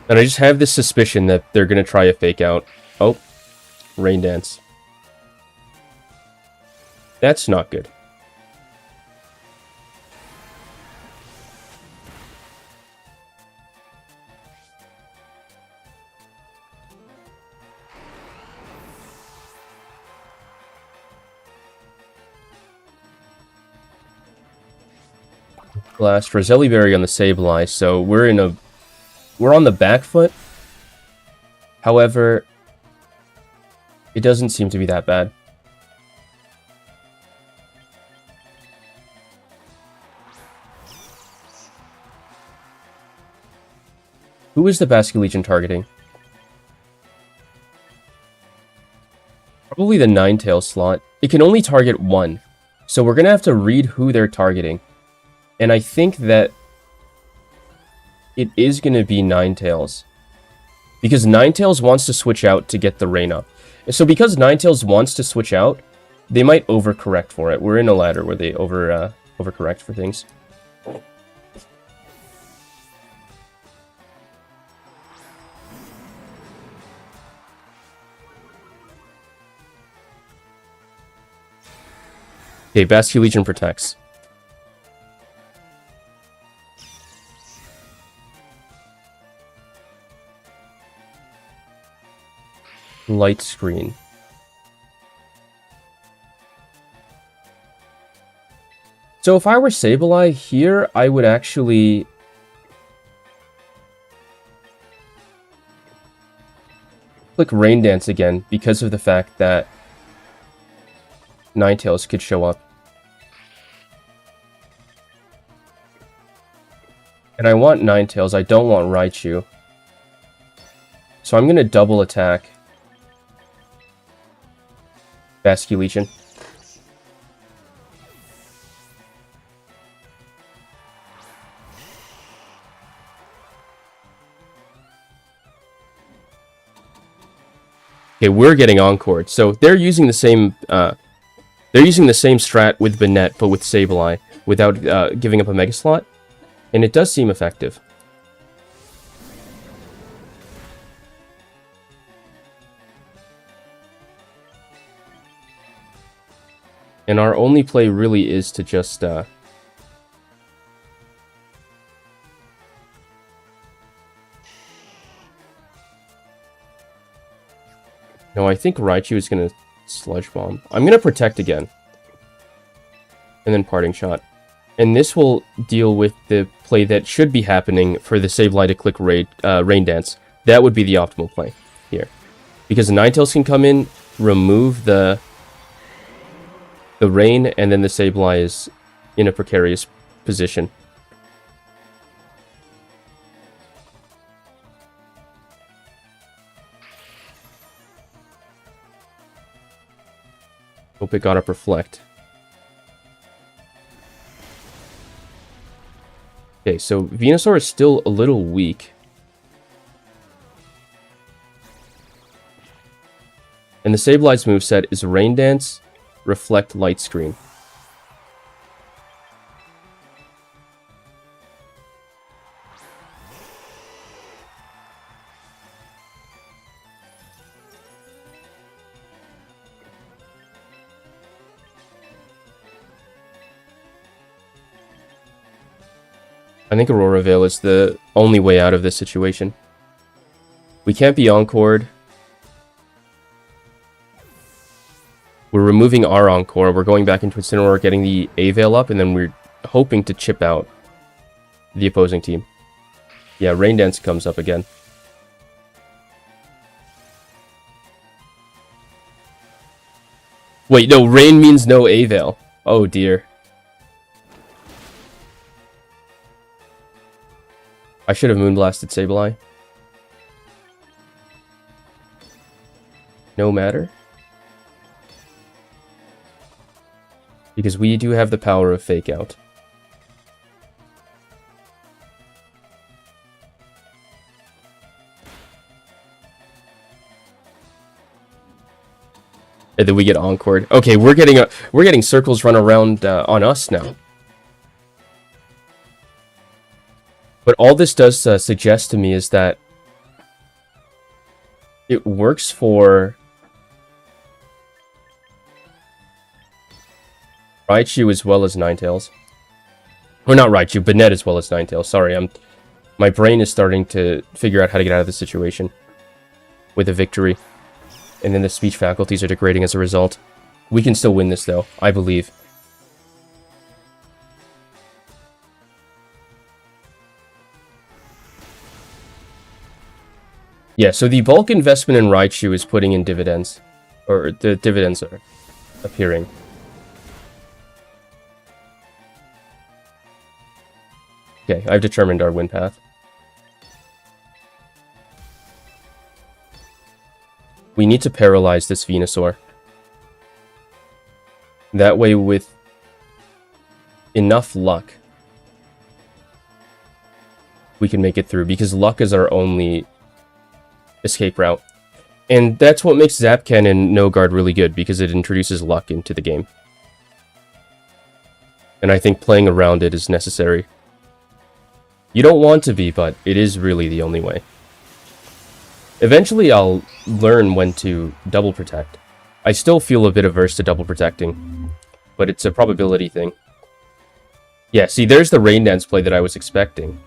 And I just have this suspicion that they're going to try a Fake Out. Oh, Rain Dance. That's not good. Blast, Roselli Berry on the Sableye, so we're on the back foot. However, it doesn't seem to be that bad. Who is the Basculegion targeting? Probably the Ninetales slot. It can only target one, so we're going to have to read who they're targeting. And I think that it is going to be Ninetales, because Ninetales wants to switch out to get the rain up. So because Ninetales wants to switch out, they might overcorrect for it. We're in a ladder where they overcorrect for things. Okay, Basculegion protects. Light screen. So if I were Sableye here, I would actually... click Rain Dance again, because of the fact that Ninetales could show up. And I want Ninetales, I don't want Raichu. So I'm going to double attack Basculegion. Okay, we're getting encored. So they're using the same strat with Banette, but with Sableye, without giving up a Mega Slot, and it does seem effective. And our only play really is to just... No, I think Raichu is going to Sludge Bomb. I'm going to Protect again. And then Parting Shot. And this will deal with the play that should be happening for the Save Light to Click Rain Dance. That would be the optimal play here. Because the Ninetales can come in, remove the Rain, and then the Sableye is in a precarious position. Hope it got up Reflect. Okay, so Venusaur is still a little weak. And the Sableye's moveset is Rain Dance, Reflect, Light Screen. I think Aurora Veil is the only way out of this situation. We can't be Encored. We're removing our Encore. We're going back into Incineroar, getting the A-Veil up, and then we're hoping to chip out the opposing team. Yeah, Rain Dance comes up again. Wait, no, Rain means no A-Veil. Oh dear. I should have Moonblasted Sableye. No matter. Because we do have the power of Fake Out. And then we get Encored. Okay, we're getting circles run around on us now. But all this does suggest to me is that it works for Raichu as well as Ninetales. Or not Raichu, Banette as well as Ninetales. Sorry, my brain is starting to figure out how to get out of this situation with a victory. And then the speech faculties are degrading as a result. We can still win this though, I believe. Yeah, so the bulk investment in Raichu is putting in dividends. Or the dividends are appearing. Okay, I've determined our win path. We need to paralyze this Venusaur. That way, with enough luck, we can make it through, because luck is our only escape route. And that's what makes Zapcan and No Guard really good, because it introduces luck into the game. And I think playing around it is necessary. You don't want to be, but it is really the only way. Eventually I'll learn when to double protect. I still feel a bit averse to double protecting, but it's a probability thing. Yeah, see, there's the Rain Dance play that I was expecting.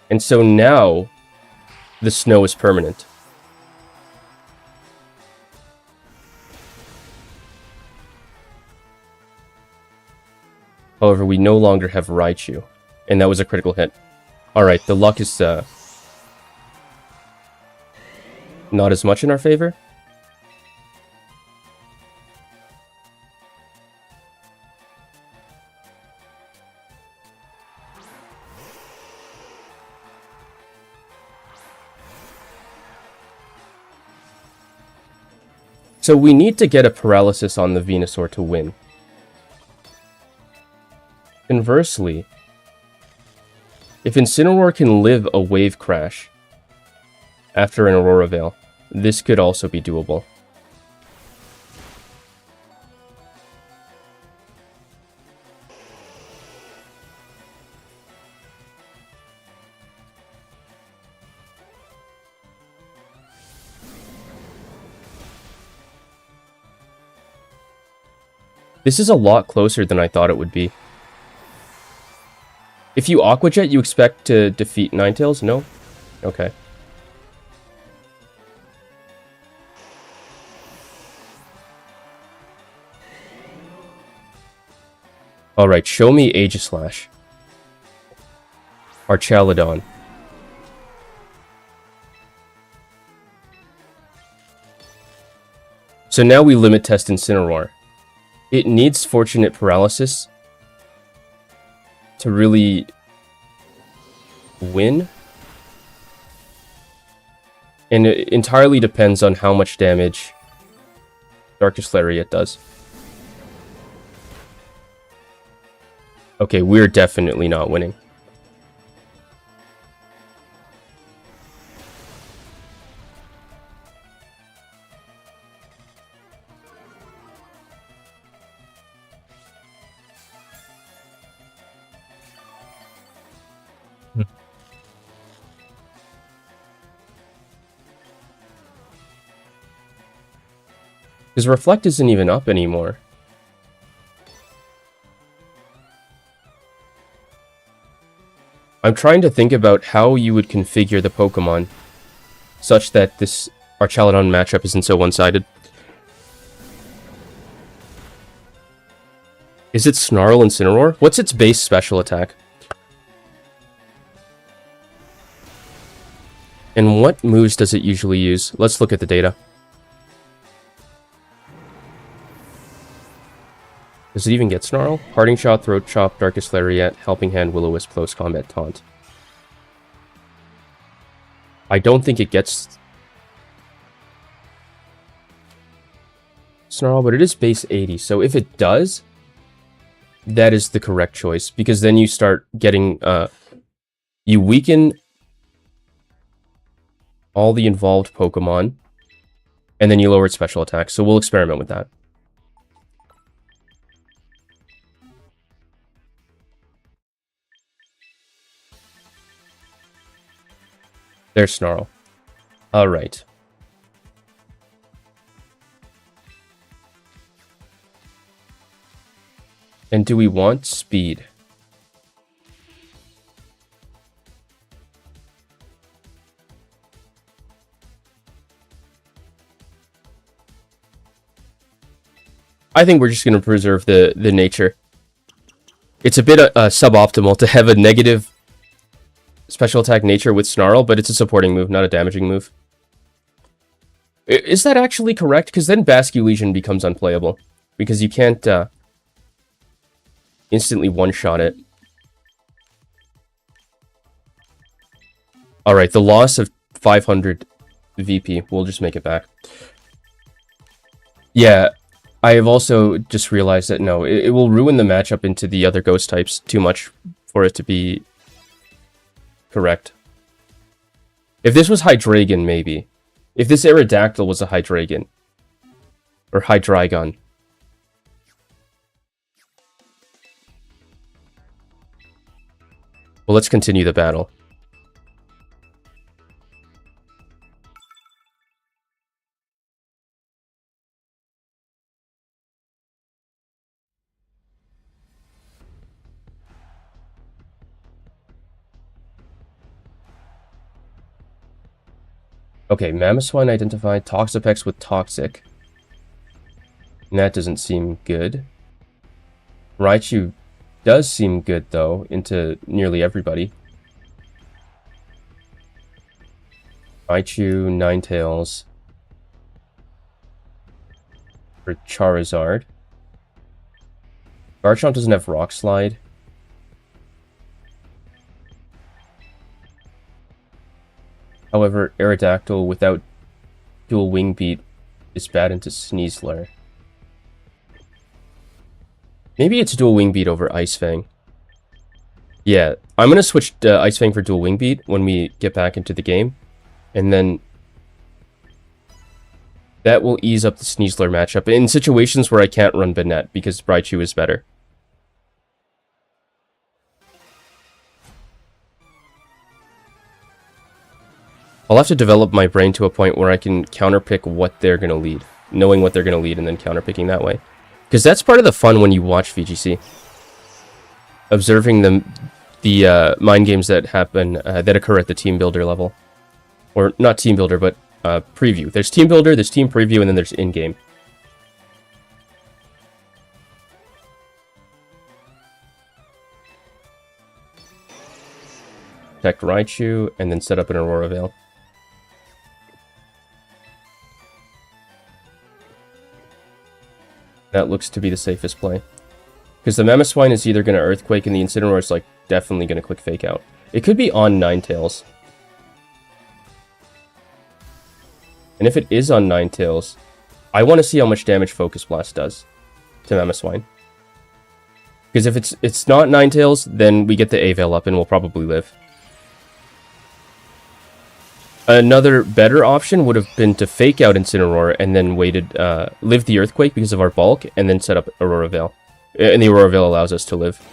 And so now, the snow is permanent. However, we no longer have Raichu. And that was a critical hit. Alright, the luck is not as much in our favor. So we need to get a paralysis on the Venusaur to win. Conversely, if Incineroar can live a Wave Crash after an Aurora Veil, this could also be doable. This is a lot closer than I thought it would be. If you Aqua Jet, you expect to defeat Ninetales? No? Okay. Alright, show me Aegislash. Archaludon. So now we limit test Incineroar. It needs Fortunate Paralysis to really win. And it entirely depends on how much damage Darkest Lariat does. Okay, we're definitely not winning. Because Reflect isn't even up anymore. I'm trying to think about how you would configure the Pokemon such that this Archaludon matchup isn't so one-sided. Is it Snarl Incineroar? What's its base special attack? And what moves does it usually use? Let's look at the data. Does it even get Snarl? Parting Shot, Throat Chop, Darkest Lariat, Helping Hand, Will-O-Wisp, Close Combat, Taunt. I don't think it gets Snarl, but it is base 80, so if it does, that is the correct choice, because then you start getting, you weaken all the involved Pokemon, and then you lower its special attack, so we'll experiment with that. There's Snarl. Alright. And do we want speed? I think we're just going to preserve the nature. It's a bit suboptimal to have a negative special attack nature with Snarl, but it's a supporting move, not a damaging move. Is that actually correct? Because then Basculegion becomes unplayable. Because you can't instantly one-shot it. Alright, the loss of 500 VP. We'll just make it back. Yeah, I have also just realized that no, it will ruin the matchup into the other ghost types too much for it to be correct. If this was Hydreigon, maybe. If this Aerodactyl was a Hydreigon. Or Hydreigon. Well, let's continue the battle. Okay, Mamoswine identified, Toxapex with Toxic. And that doesn't seem good. Raichu does seem good, though, into nearly everybody. Raichu, Ninetales. For Charizard. Garchomp doesn't have Rock Slide. However, Aerodactyl without dual Wing Beat is bad into Sneasler. Maybe it's dual Wing Beat over Ice Fang. Yeah, I'm going to switch Ice Fang for dual Wing Beat when we get back into the game. And then that will ease up the Sneasler matchup in situations where I can't run Banette because Raichu is better. I'll have to develop my brain to a point where I can counterpick what they're going to lead. Knowing what they're going to lead and then counterpicking that way. Because that's part of the fun when you watch VGC. Observing the mind games that happen, that occur at the team builder level. Or not team builder, but preview. There's team builder, there's team preview, and then there's in-game. Protect Raichu, and then set up an Aurora Veil. That looks to be the safest play. Because the Mamoswine is either going to Earthquake, and the Incineroar is like definitely going to click Fake Out. It could be on Ninetales. And if it is on Ninetales, I want to see how much damage Focus Blast does to Mamoswine. Because if it's not Ninetales, then we get the A-Veil up and we'll probably live. Another better option would have been to Fake Out Incineroar and then live the Earthquake because of our bulk, and then set up Aurora Veil. And the Aurora Veil allows us to live.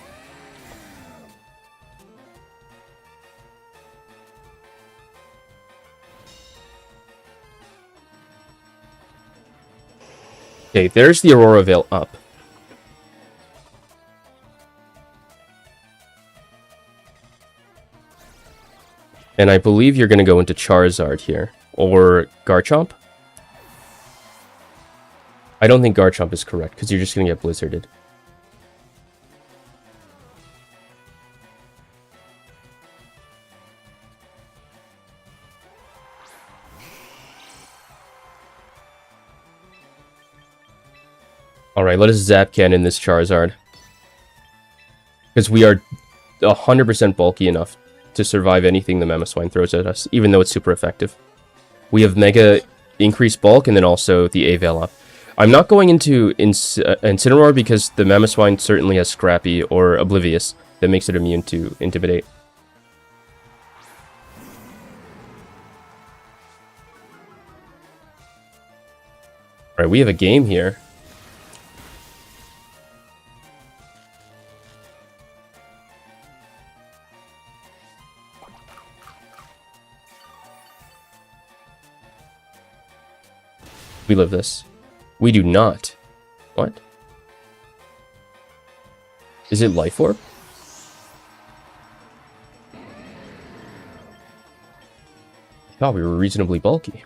Okay, there's the Aurora Veil up. And I believe you're going to go into Charizard here. Or Garchomp? I don't think Garchomp is correct, because you're just going to get Blizzarded. Alright, let us Zap Cannon this Charizard. Because we are 100% bulky enough to survive anything the Mamoswine throws at us, even though it's super effective. We have Mega increased bulk, and then also the A-Veil up. I'm not going into Incineroar because the Mamoswine certainly has Scrappy or Oblivious that makes it immune to Intimidate. Alright, we have a game here. We live this. We do not. What? Is it Life Orb? I thought we were reasonably bulky.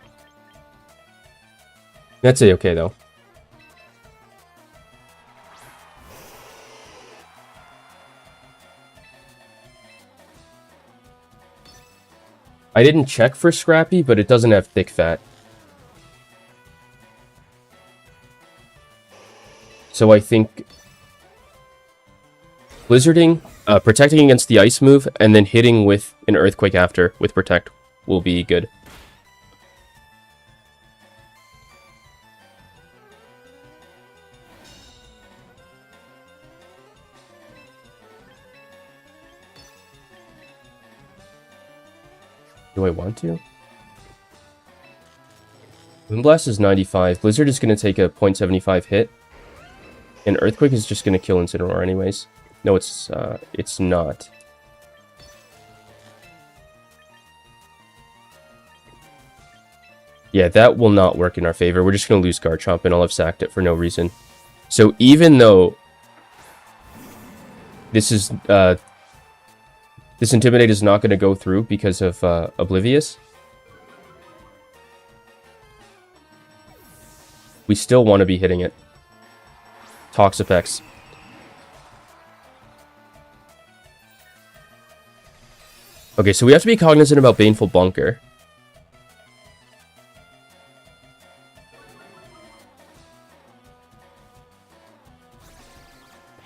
That's A-okay though. I didn't check for Scrappy, but it doesn't have thick fat. So I think Blizzarding, protecting against the Ice move, and then hitting with an Earthquake after with Protect will be good. Do I want to? Moonblast is 95. Blizzard is going to take a 0.75 hit. And Earthquake is just going to kill Incineroar anyways. No, it's not. Yeah, that will not work in our favor. We're just going to lose Garchomp, and I'll have sacked it for no reason. So even though this is this Intimidate is not going to go through because of Oblivious, we still want to be hitting it. Toxapex. Okay, so we have to be cognizant about Baneful Bunker.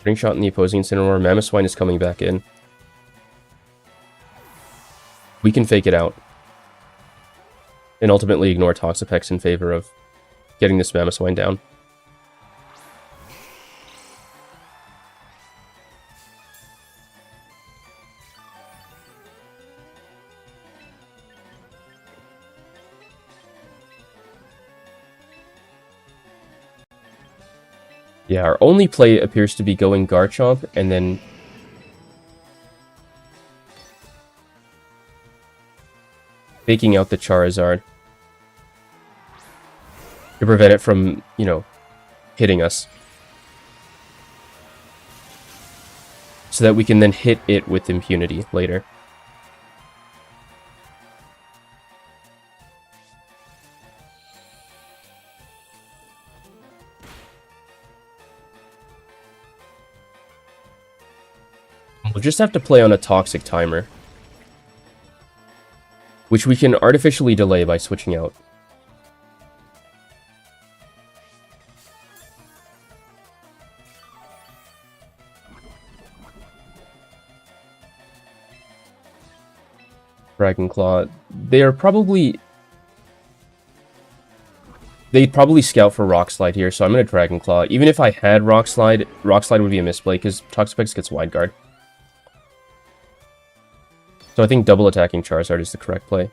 Ring shot in the opposing Incineroar. Mamoswine is coming back in. We can fake it out. And ultimately ignore Toxapex in favor of getting this Mamoswine down. Yeah, our only play appears to be going Garchomp and then faking out the Charizard to prevent it from, you know, hitting us. so that we can then hit it with impunity later. We'll just have to play on a toxic timer, which we can artificially delay by switching out. Dragonclaw. They'd probably scout for Rock Slide here, so I'm going to Dragonclaw. Even if I had Rock Slide would be a misplay, because Toxapex gets Wide Guard. So I think double attacking Charizard is the correct play.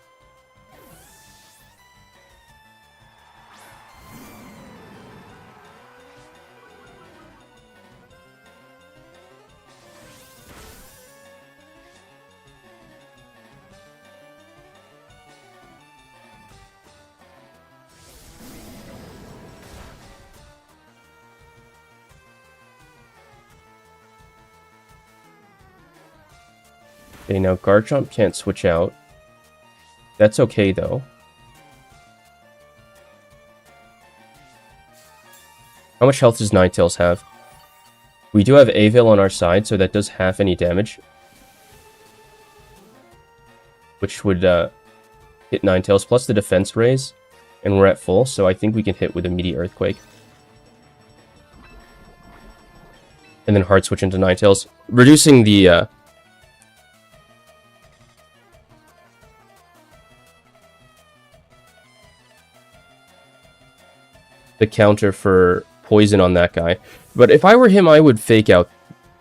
Okay, now Garchomp can't switch out. That's okay, though. How much health does Ninetales have? We do have Avil on our side, so that does half any damage. Which would hit Ninetales, plus the defense raise. And we're at full, so I think we can hit with Immediate Earthquake. And then Hard Switch into Ninetales, reducing the counter for poison on that guy. But if I were him, I would fake out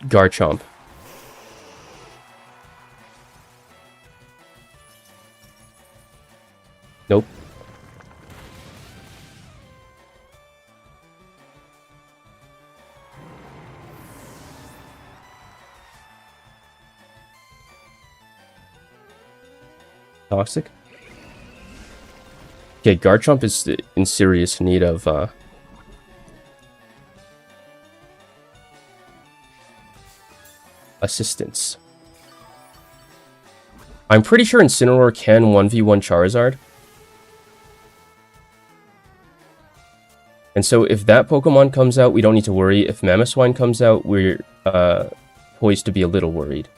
Garchomp. Nope. Toxic? Okay, Garchomp is in serious need of assistance. I'm pretty sure Incineroar can 1v1 Charizard. And so if that Pokemon comes out, we don't need to worry. If Mamoswine comes out, we're poised to be a little worried.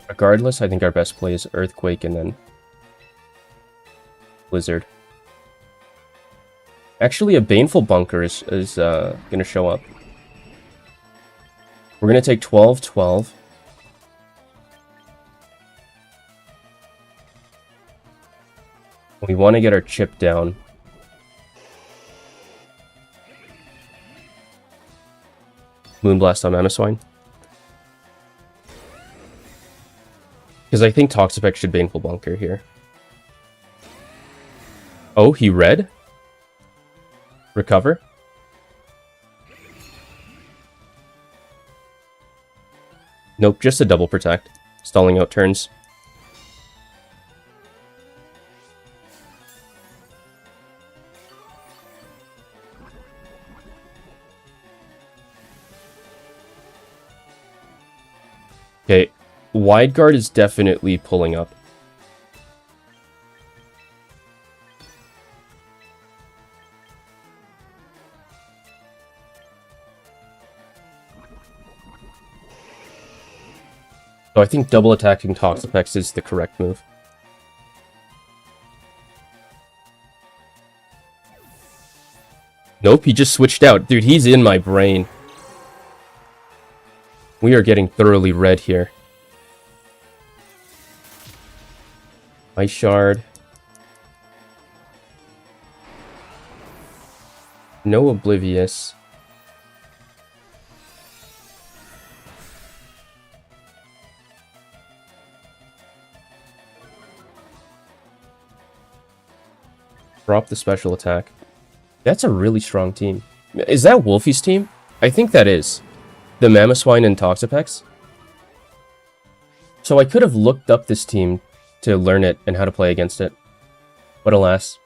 Regardless, I think our best play is Earthquake and then Blizzard. Actually, a Baneful Bunker is going to show up. We're going to take 12, 12. We want to get our chip down. Moonblast on Mamoswine. Because I think Toxapex should Baneful Bunker here. Oh, he read? Recover? Nope, just a double protect. Stalling out turns. Okay, Wide Guard is definitely pulling up. So I think double attacking Toxapex is the correct move. Nope, he just switched out. Dude, he's in my brain. We are getting thoroughly red here. Ice Shard. No Oblivious. Drop the special attack. That's a really strong team. Is that Wolfie's team? I think that is. The Mamoswine and Toxapex. So I could have looked up this team to learn it and how to play against it. But alas.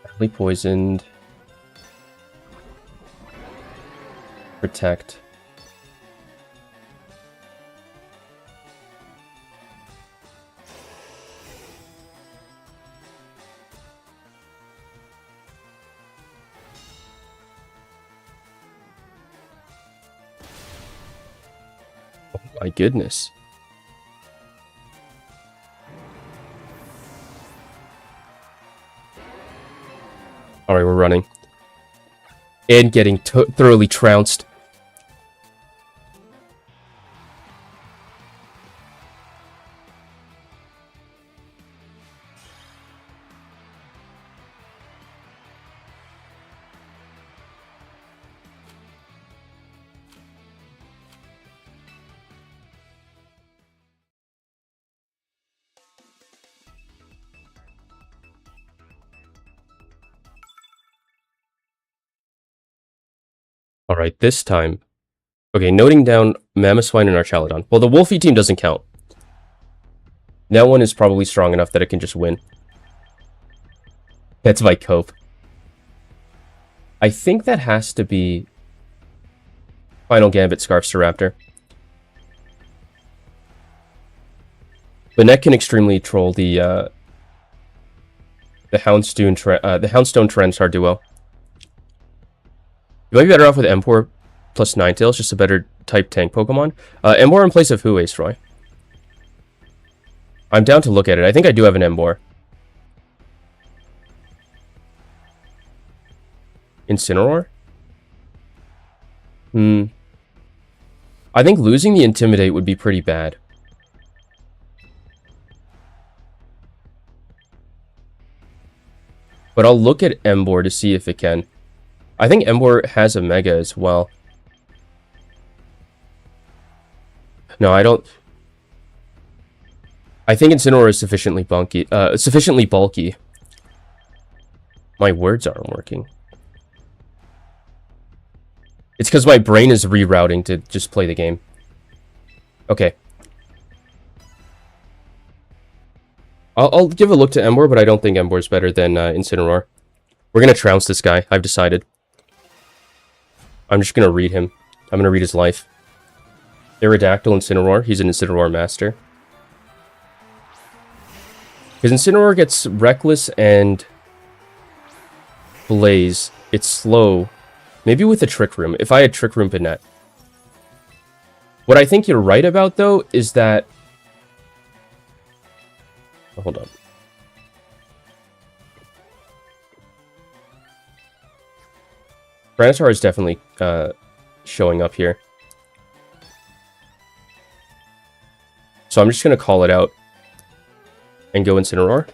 Badly poisoned. Protect. Oh my goodness. Alright, we're running. And getting thoroughly trounced. Alright, this time. Okay, noting down Mamoswine and Archaludon. Well, the Wolfie team doesn't count. That one is probably strong enough that it can just win. That's my cope. I think that has to be Final Gambit Scarfster. Banette can extremely troll the Houndstone Tyranitar duo. You might be better off with Empour plus Ninetales, just a better type tank Pokemon. Emboar in place of who, Ace Roy? I'm down to look at it. I think I do have an Emboar. Incineroar? I think losing the Intimidate would be pretty bad. But I'll look at Emboar to see if it can. I think Emboar has a Mega as well. No, I don't. I think Incineroar is sufficiently bulky. My words aren't working. It's because my brain is rerouting to just play the game. Okay. I'll give a look to Emboar, but I don't think Emboar is better than Incineroar. We're going to trounce this guy, I've decided. I'm just going to read him. I'm going to read his life. Aerodactyl Incineroar. He's an Incineroar master. Because Incineroar gets Reckless and Blaze. It's slow. Maybe with a Trick Room. If I had Trick Room Banette. What I think you're right about, though, is that... Oh, hold on. Tyranitar is definitely showing up here. So I'm just going to call it out and go Incineroar.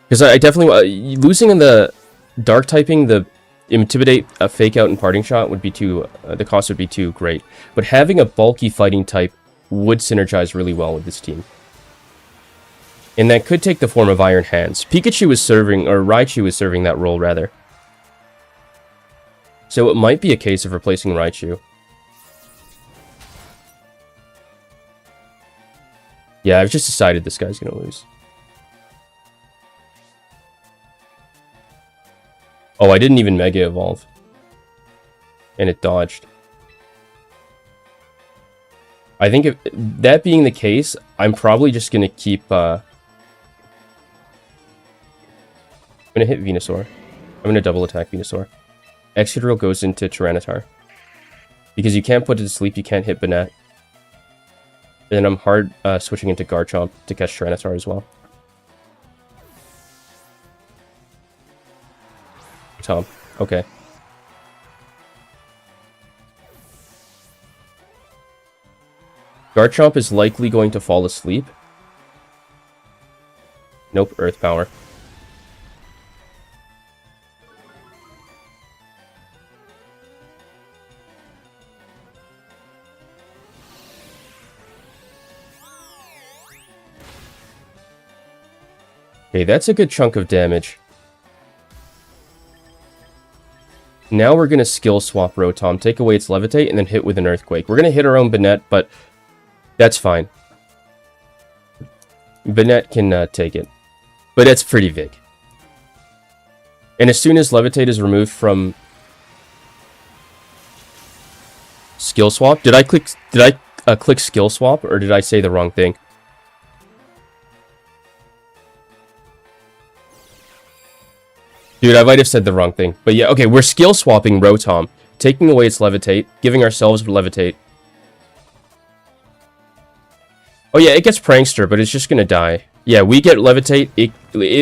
Because I definitely... losing in the Dark typing, the Intimidate, a Fake Out, and Parting Shot would be too... the cost would be too great. But having a bulky fighting type would synergize really well with this team. And that could take the form of Iron Hands. Pikachu is serving... or Raichu is serving that role, rather. So it might be a case of replacing Raichu. Yeah, I've just decided this guy's gonna lose. Oh, I didn't even Mega Evolve. And it dodged. I think if that being the case, I'm probably just gonna keep... I'm gonna hit Venusaur. I'm gonna double attack Venusaur. Excadrill goes into Tyranitar. Because you can't put it to sleep, you can't hit Banette. And then I'm hard switching into Garchomp to catch Tyranitar as well. Tom. Okay. Garchomp is likely going to fall asleep. Nope, Earth Power. Okay, that's a good chunk of damage. Now we're going to skill swap Rotom, take away its Levitate, and then hit with an Earthquake. We're going to hit our own Banette, but that's fine. Banette can take it. But that's pretty big. And as soon as levitate is removed from skill swap, did I click skill swap, or did I say the wrong thing? Dude, I might have said the wrong thing. But yeah, okay, we're skill swapping Rotom, taking away its levitate, giving ourselves levitate. Oh yeah, it gets prankster, but it's just gonna die. Yeah, we get levitate, it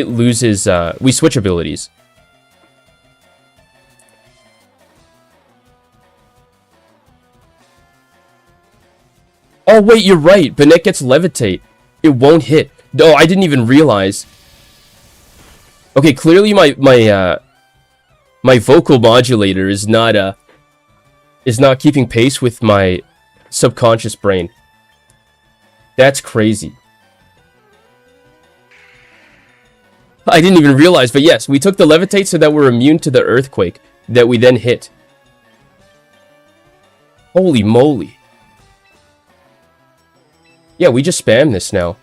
loses, we switch abilities. Oh wait, you're right, Banette gets levitate. It won't hit. Oh, I didn't even realize. Okay, clearly my vocal modulator is not keeping pace with my subconscious brain. That's crazy. I didn't even realize, but yes, we took the levitate so that we're immune to the earthquake that we then hit. Holy moly. Yeah, we just spam this now.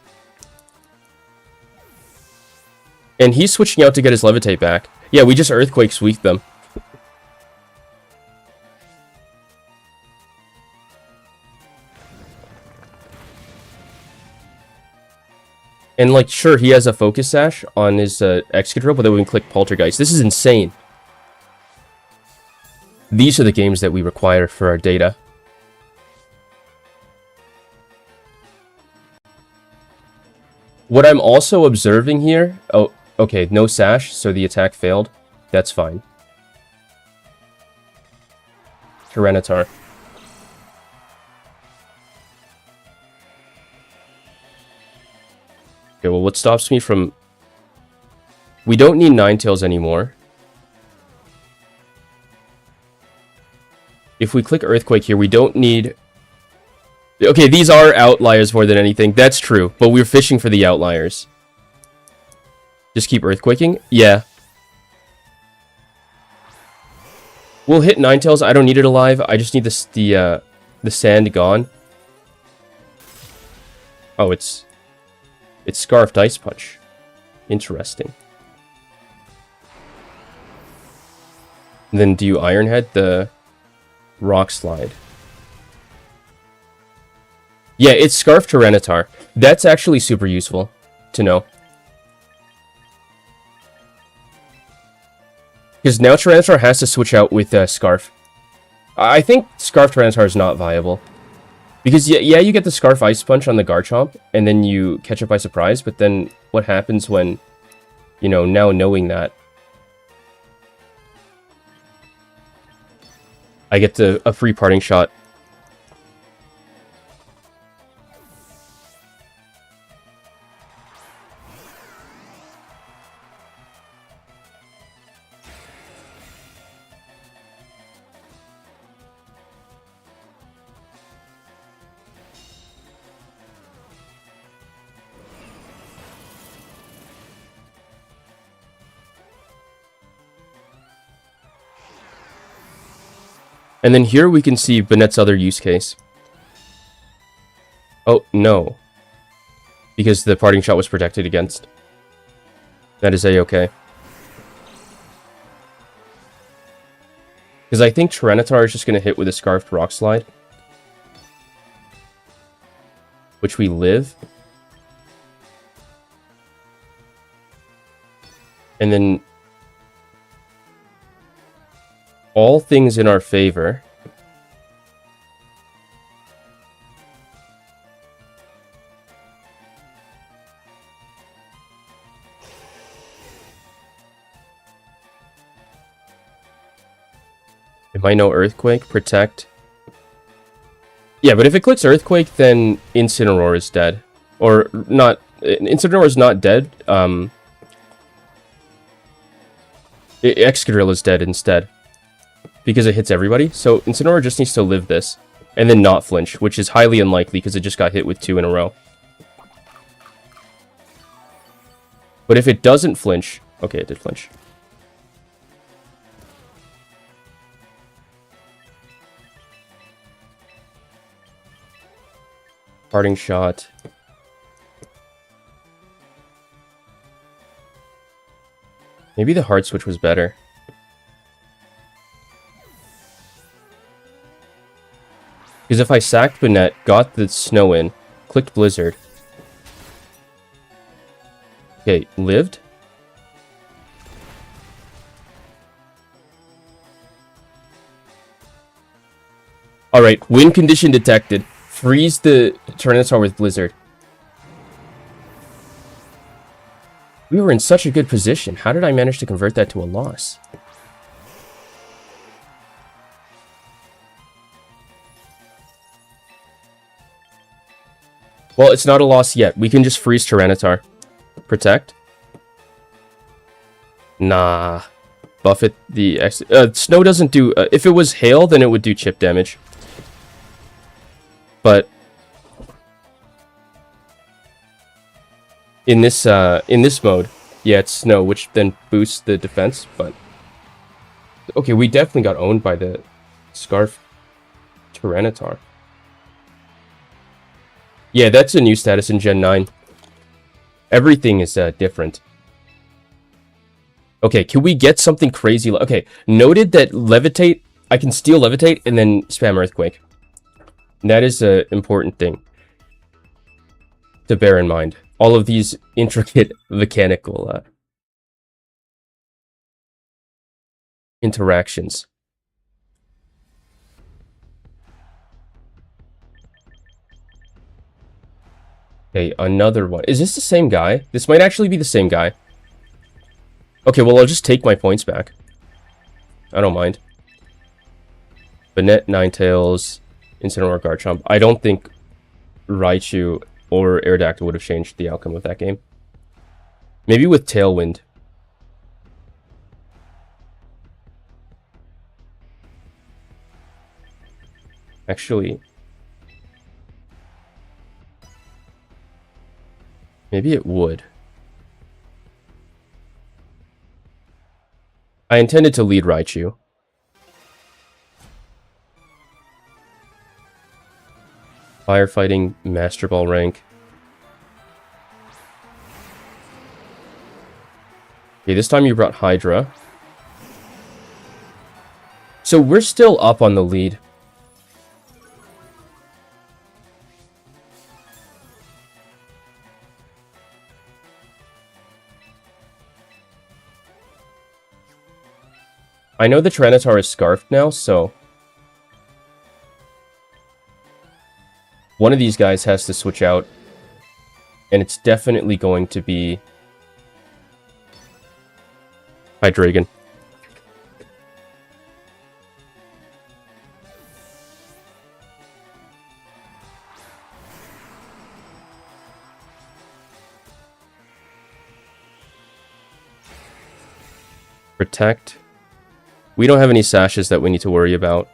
And he's switching out to get his levitate back. Yeah, we just earthquake sweep them. And, like, sure, he has a focus sash on his Excadrill, but then we can click Poltergeist. This is insane. These are the games that we require for our data. What I'm also observing here... Oh, okay, no sash, so the attack failed. That's fine. Tyranitar. Okay, well, what stops me from... We don't need Ninetales anymore. If we click Earthquake here, we don't need... Okay, these are outliers more than anything. That's true, but we're fishing for the outliers. Just keep Earthquaking? Yeah. We'll hit Ninetales. I don't need it alive. I just need the sand gone. Oh, it's Scarfed Ice Punch. Interesting. And then do you Iron Head the Rock Slide? Yeah, it's Scarf Tyranitar. That's actually super useful to know. Because now Tyranitar has to switch out with Scarf. I think Scarf Tyranitar is not viable. Because, yeah, you get the Scarf Ice Punch on the Garchomp, and then you catch it by surprise, but then what happens when, you know, now knowing that I get a free parting shot. And then here we can see Banette's other use case. Oh, no. Because the parting shot was protected against. That is A-okay. Because I think Tyranitar is just going to hit with a Scarfed Rock Slide. Which we live. And then... all things in our favor. It might know Earthquake, Protect. Yeah, but if it clicks Earthquake, then Incineroar is dead. Or not... Incineroar is not dead. Excadrill is dead instead. Because it hits everybody. So Incineroar just needs to live this. And then not flinch, which is highly unlikely because it just got hit with 2 in a row. But if it doesn't flinch... Okay, it did flinch. Parting shot. Maybe the hard switch was better. Because if I sacked Banette, got the snow in, clicked Blizzard. Okay, lived? Alright, win condition detected. Freeze the Tyranitar with Blizzard. We were in such a good position. How did I manage to convert that to a loss? Well, it's not a loss yet. We can just freeze Tyranitar. Protect? Nah. Buff it. Snow doesn't do... if it was hail, then it would do chip damage. But... in this mode, yeah, it's snow, which then boosts the defense, but... Okay, we definitely got owned by the Scarf Tyranitar. Yeah, that's a new status in Gen 9. Everything is different. Okay, can we get something crazy? Okay, noted that Levitate, I can steal Levitate and then spam Earthquake. And that is an important thing to bear in mind. All of these intricate mechanical interactions. Okay, another one. Is this the same guy? This might actually be the same guy. Okay, well, I'll just take my points back. I don't mind. Banette, Ninetales, Incineroar, Garchomp. I don't think Raichu or Aerodactyl would have changed the outcome of that game. Maybe with Tailwind. Actually... maybe it would. I intended to lead Raichu. Firefighting, Master Ball rank. Okay, this time you brought Hydra. So we're still up on the lead. I know the Tyranitar is scarfed now, so... one of these guys has to switch out. And it's definitely going to be... Hydreigon. Protect. We don't have any sashes that we need to worry about.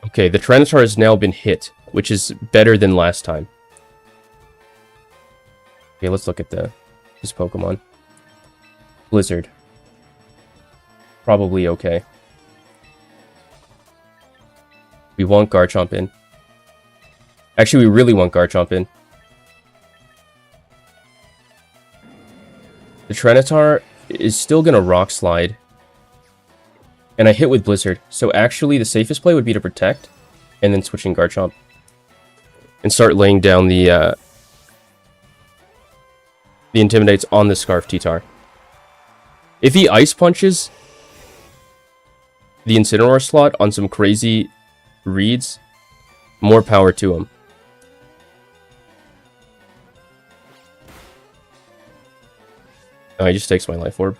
Okay, the Tyranitar has now been hit, which is better than last time. Okay, let's look at this Pokemon. Blizzard. Probably okay. We want Garchomp in. Actually, we really want Garchomp in. The Tyranitar is still going to Rock Slide. And I hit with Blizzard. So actually, the safest play would be to Protect. And then switching Garchomp. And start laying down the Intimidates on the Scarf T-Tar. If he Ice Punches the Incineroar slot on some crazy... reads, more power to him. Oh, he just takes my Life Orb.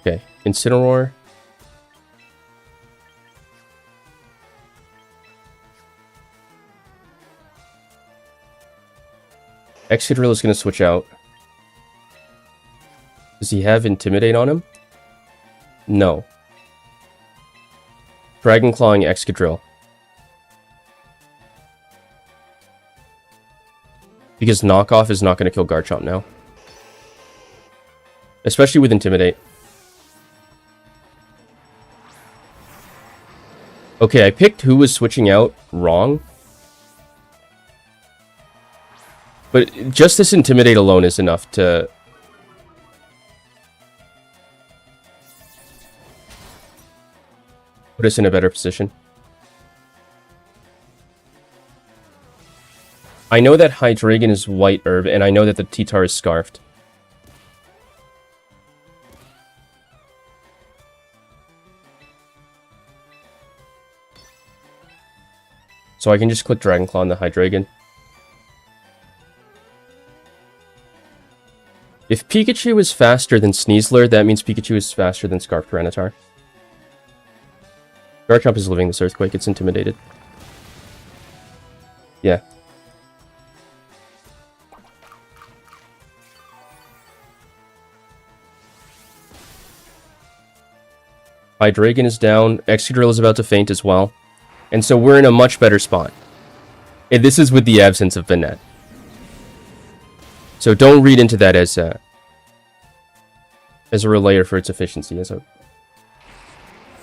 Okay, Incineroar. Excadrill is going to switch out. Does he have Intimidate on him? No. Dragon Clawing Excadrill. Because Knockoff is not going to kill Garchomp now. Especially with Intimidate. Okay, I picked who was switching out wrong. But just this Intimidate alone is enough to... put us in a better position. I know that Hydreigon is white herb, and I know that the T-Tar is scarfed. So I can just click Dragon Claw on the Hydreigon. If Pikachu is faster than Sneasler, that means Pikachu is faster than Scarf Tyranitar. Garchomp is living this Earthquake, it's intimidated. Yeah. Hydreigon is down, Excadrill is about to faint as well. And so we're in a much better spot. And this is with the absence of Banette. So don't read into that as a relayer for its efficiency as a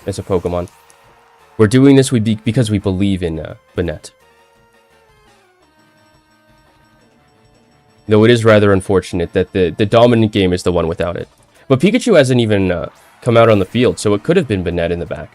Pokemon. We're doing this because we believe in Banette. Though it is rather unfortunate that the dominant game is the one without it. But Pikachu hasn't even come out on the field, so it could have been Banette in the back.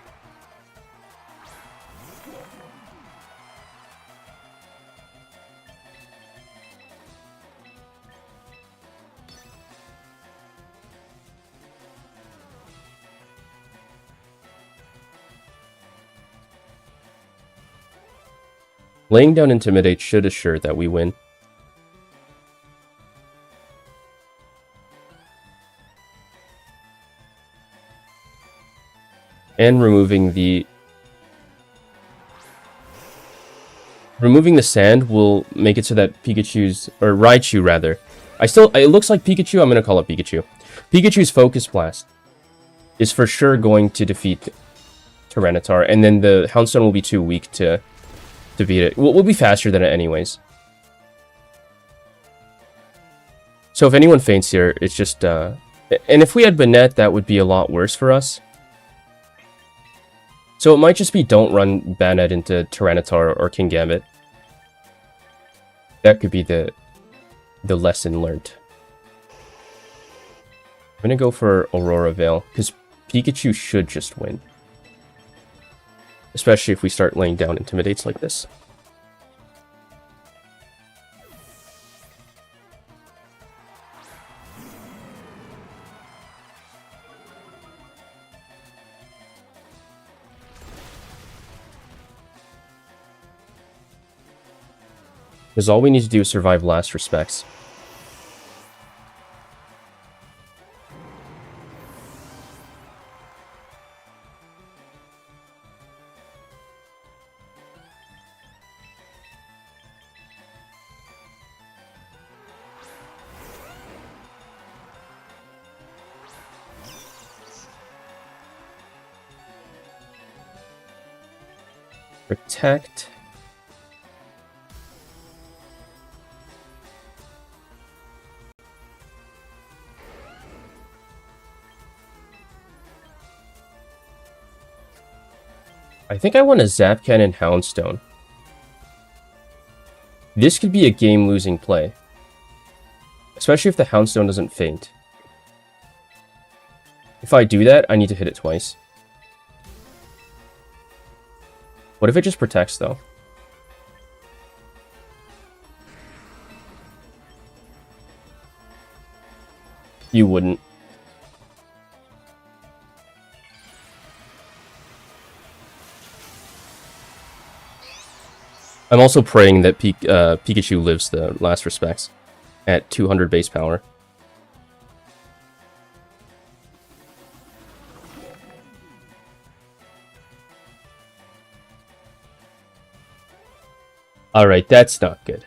Laying down Intimidate should assure that we win. And removing the sand will make it so that Pikachu's, or Raichu rather. It looks like Pikachu, I'm going to call it Pikachu. Pikachu's Focus Blast is for sure going to defeat Tyranitar, and then the Houndstone will be too weak to beat it. We'll be faster than it anyways. So if anyone faints here, it's just... and if we had Banette, that would be a lot worse for us. So it might just be don't run Banette into Tyranitar or Kingambit. That could be the lesson learned. I'm going to go for Aurora Veil, because Pikachu should just win. Especially if we start laying down Intimidates like this. Because all we need to do is survive last respects. Protect. I think I want a Zap Cannon Houndstone. This could be a game-losing play. Especially if the Houndstone doesn't faint. If I do that, I need to hit it twice. What if it just protects, though? You wouldn't. I'm also praying that Pikachu lives the last respects at 200 base power. Alright, that's not good.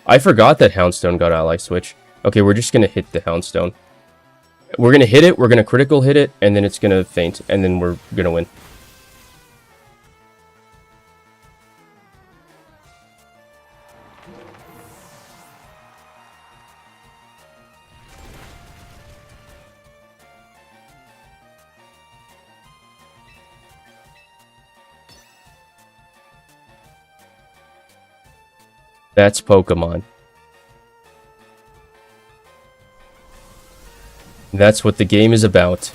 I forgot that Houndstone got Ally Switch. Okay, we're just gonna hit the Houndstone. We're gonna hit it, we're gonna critical hit it, and then it's gonna faint, and then we're gonna win. That's Pokemon. That's what the game is about.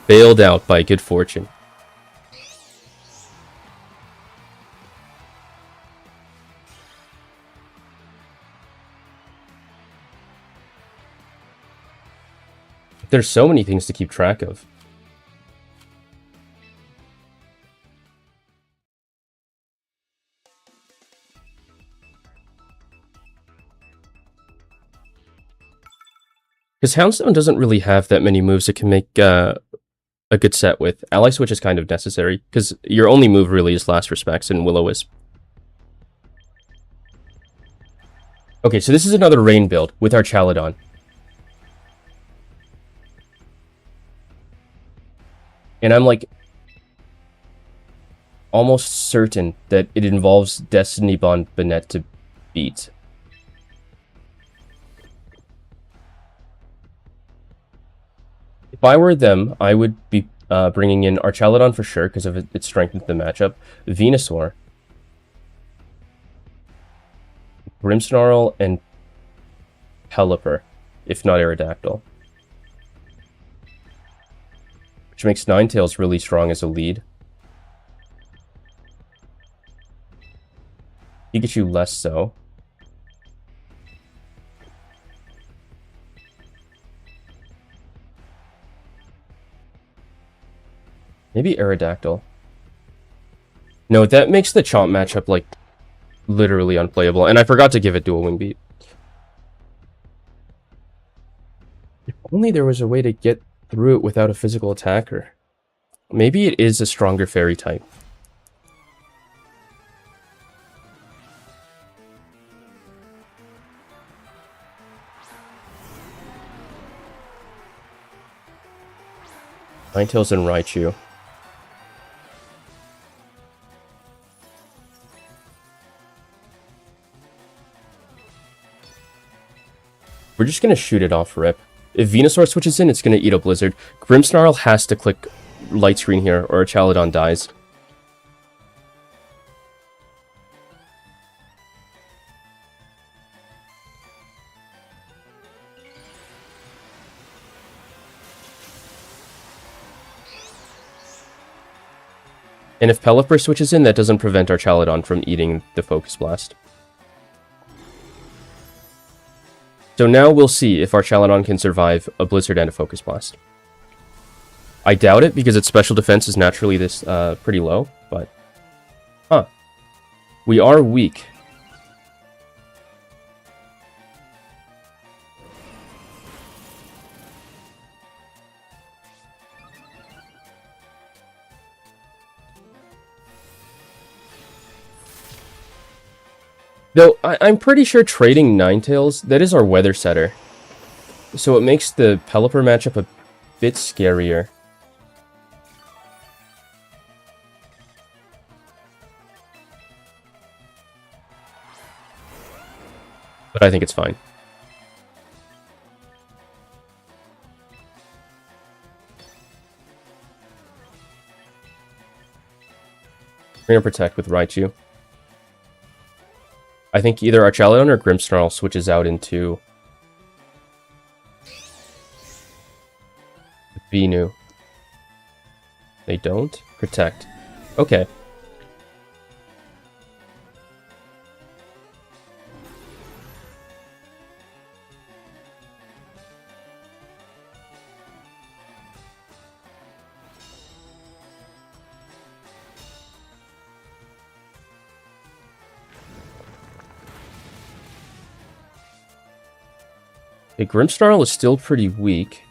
Bailed out by good fortune. There's so many things to keep track of. Because Houndstone doesn't really have that many moves it can make a good set with. Ally Switch is kind of necessary, because your only move really is Last Respects and Will-O-Wisp. Okay, so this is another Rain build with our Chaladon. And I'm like almost certain that it involves Destiny Bond Banette to beat. If I were them, I would be bringing in Archaludon for sure, because of its strength in the matchup. Venusaur. Grimmsnarl and Pelipper, if not Aerodactyl. Which makes Ninetales really strong as a lead. Pikachu less so. Maybe Aerodactyl. No, that makes the Chomp matchup, like, literally unplayable. And I forgot to give it Dual Wing Beat. If only there was a way to get through it without a physical attacker. Maybe it is a stronger fairy type. Ninetales and Raichu. We're just going to shoot it off rip. If Venusaur switches in, it's going to eat a Blizzard. Grimmsnarl has to click Light Screen here, or Chaladon dies. And if Pelipper switches in, that doesn't prevent our Chaladon from eating the Focus Blast. So now we'll see if our Chaladon can survive a Blizzard and a Focus Blast. I doubt it, because its special defense is naturally this pretty low, but... Huh. We are weak. Though, I'm pretty sure trading Ninetales, that is our Weather Setter. So it makes the Pelipper matchup a bit scarier. But I think it's fine. We're gonna protect with Raichu. I think either Archaludon or Grimmsnarl switches out into Venu. They don't? Protect. Okay. Okay, Grimmsnarl is still pretty weak.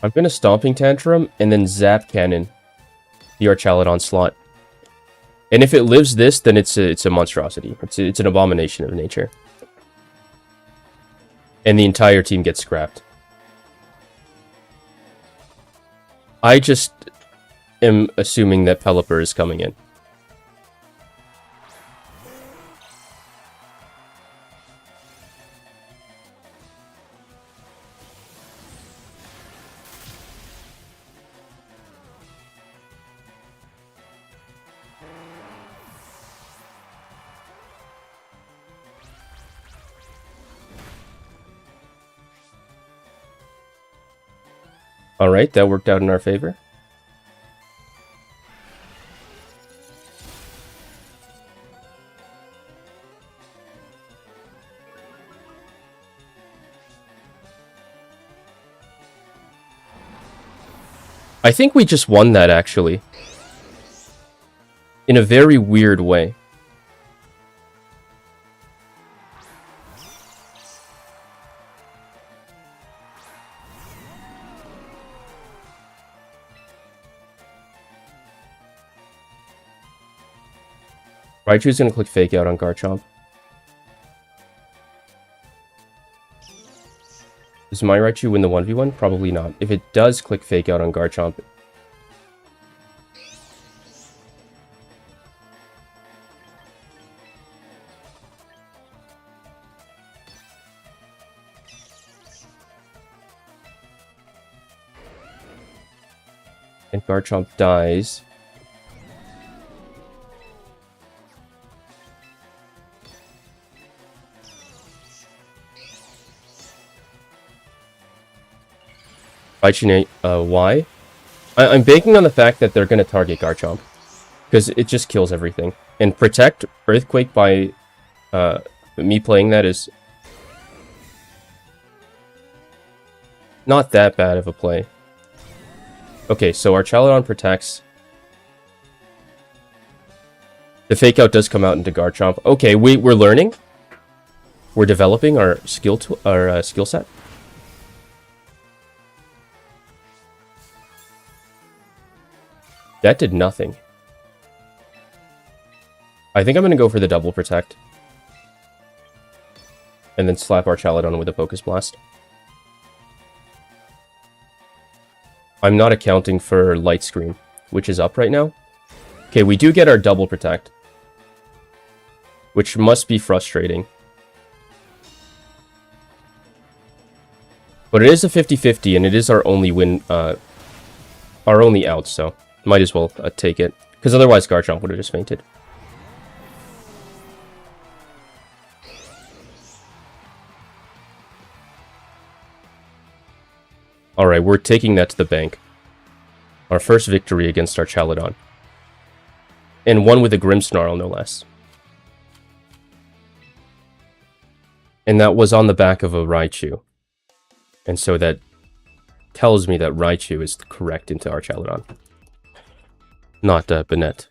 I'm gonna Stomping Tantrum and then Zap Cannon the Archaludon slot. And if it lives this, then it's a monstrosity. It's an abomination of nature. And the entire team gets scrapped. I just am assuming that Pelipper is coming in. Alright, that worked out in our favor. I think we just won that, actually. In a very weird way. Raichu's gonna click Fake Out on Garchomp. Does my Raichu win the 1v1? Probably not. If it does click Fake Out on Garchomp... and Garchomp dies... why? I'm banking on the fact that they're going to target Garchomp. Because it just kills everything. And Protect Earthquake by me playing that is not that bad of a play. Okay, so our Archaludon protects. The Fake Out does come out into Garchomp. Okay, we're learning. We're developing our skill set. That did nothing. I think I'm going to go for the double protect. And then slap our Archaludon with a Focus Blast. I'm not accounting for Light Screen, which is up right now. Okay, we do get our double protect. Which must be frustrating. But it is a 50-50, and it is our only win, our only out, so might as well take it. Because otherwise Garchomp would have just fainted. Alright, we're taking that to the bank. Our first victory against our Archaludon. And one with a Grimmsnarl, no less. And that was on the back of a Raichu. And so that tells me that Raichu is correct into Archaludon. Not Banette.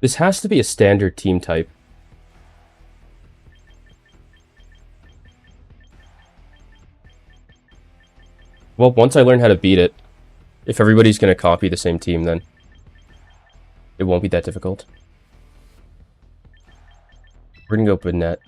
This has to be a standard team type. Well, once I learn how to beat it, if everybody's going to copy the same team, then it won't be that difficult. We're going to go Banette.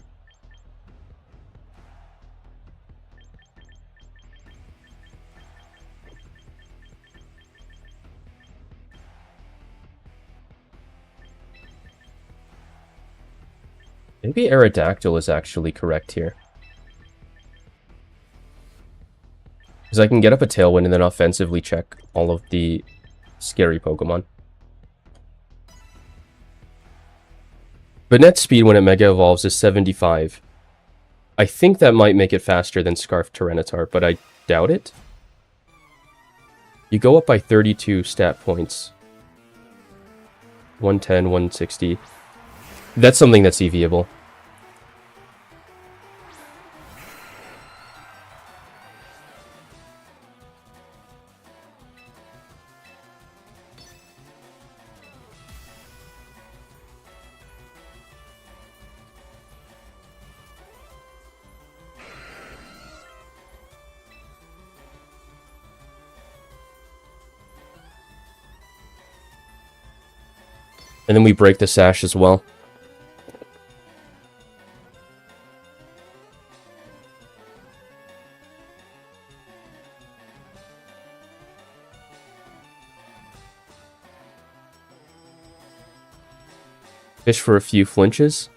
Maybe Aerodactyl is actually correct here. Because I can get up a Tailwind and then offensively check all of the scary Pokemon. Banette's speed when it Mega Evolves is 75. I think that might make it faster than Scarf Tyranitar, but I doubt it. You go up by 32 stat points. 110, 160. That's something that's EVable. And then we break the sash as well. Fish for a few flinches.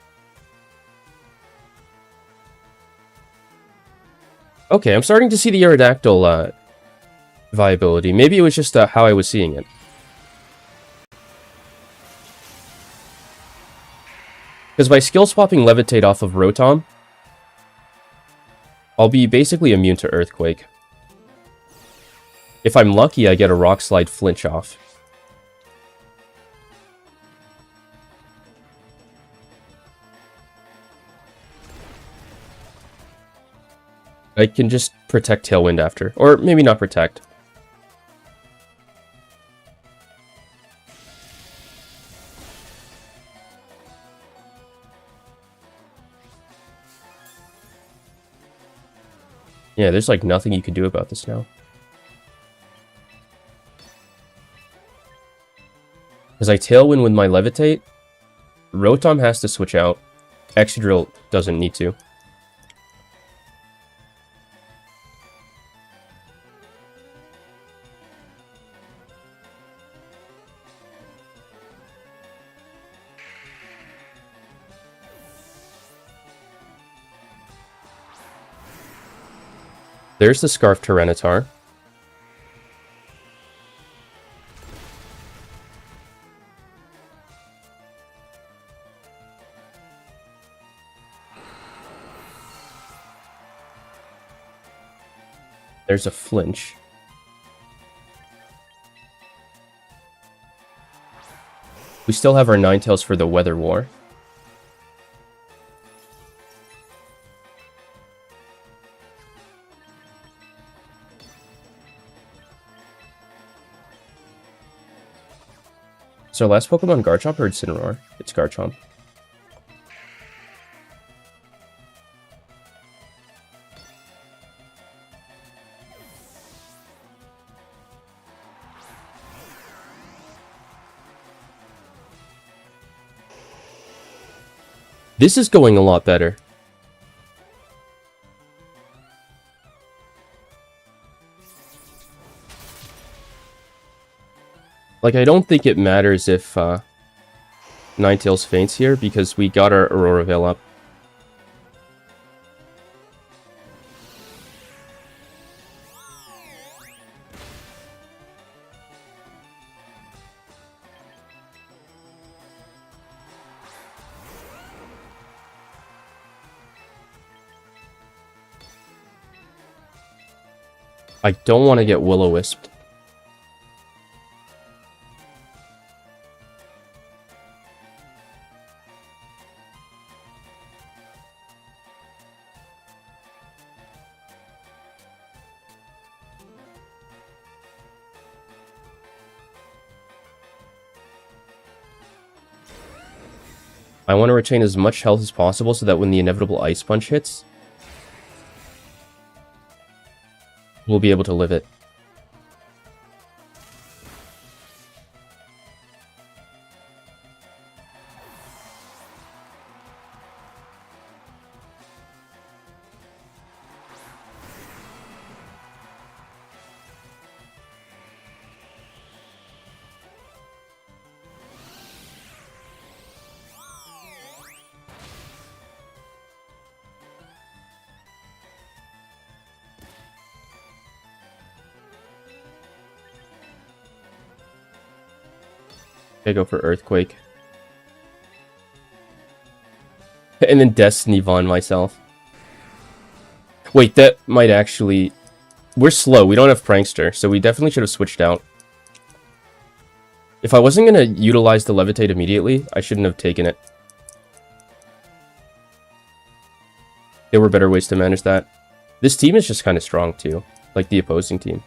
Okay, I'm starting to see the Aerodactyl viability. Maybe it was just how I was seeing it. Because by skill swapping Levitate off of Rotom, I'll be basically immune to Earthquake. If I'm lucky, I get a Rock Slide flinch off. I can just protect Tailwind after. Or maybe not protect. Yeah, there's like nothing you can do about this now. As I Tailwind with my Levitate, Rotom has to switch out. Excadrill doesn't need to. There's the Scarf Tyranitar. There's a flinch. We still have our Ninetales for the Weather War. So last Pokemon Garchomp or Incineroar? It's Garchomp. This is going a lot better. Like, I don't think it matters if Ninetales faints here, because we got our Aurora Veil up. I don't want to get Will-O-Wisped. I want to retain as much health as possible so that when the inevitable Ice Punch hits, we'll be able to live it. I go for Earthquake. And then Destiny Von myself. Wait, that might actually... We're slow, we don't have Prankster, so we definitely should have switched out. If I wasn't going to utilize the Levitate immediately, I shouldn't have taken it. There were better ways to manage that. This team is just kind of strong too, like the opposing team.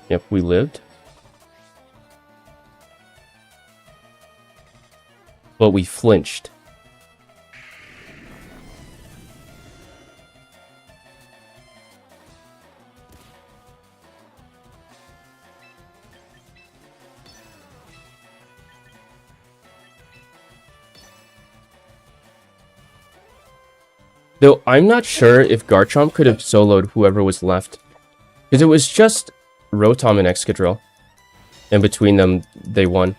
Yep, we lived. but we flinched. Though I'm not sure if Garchomp could have soloed whoever was left. Because it was just Rotom and Excadrill. And between them, they won.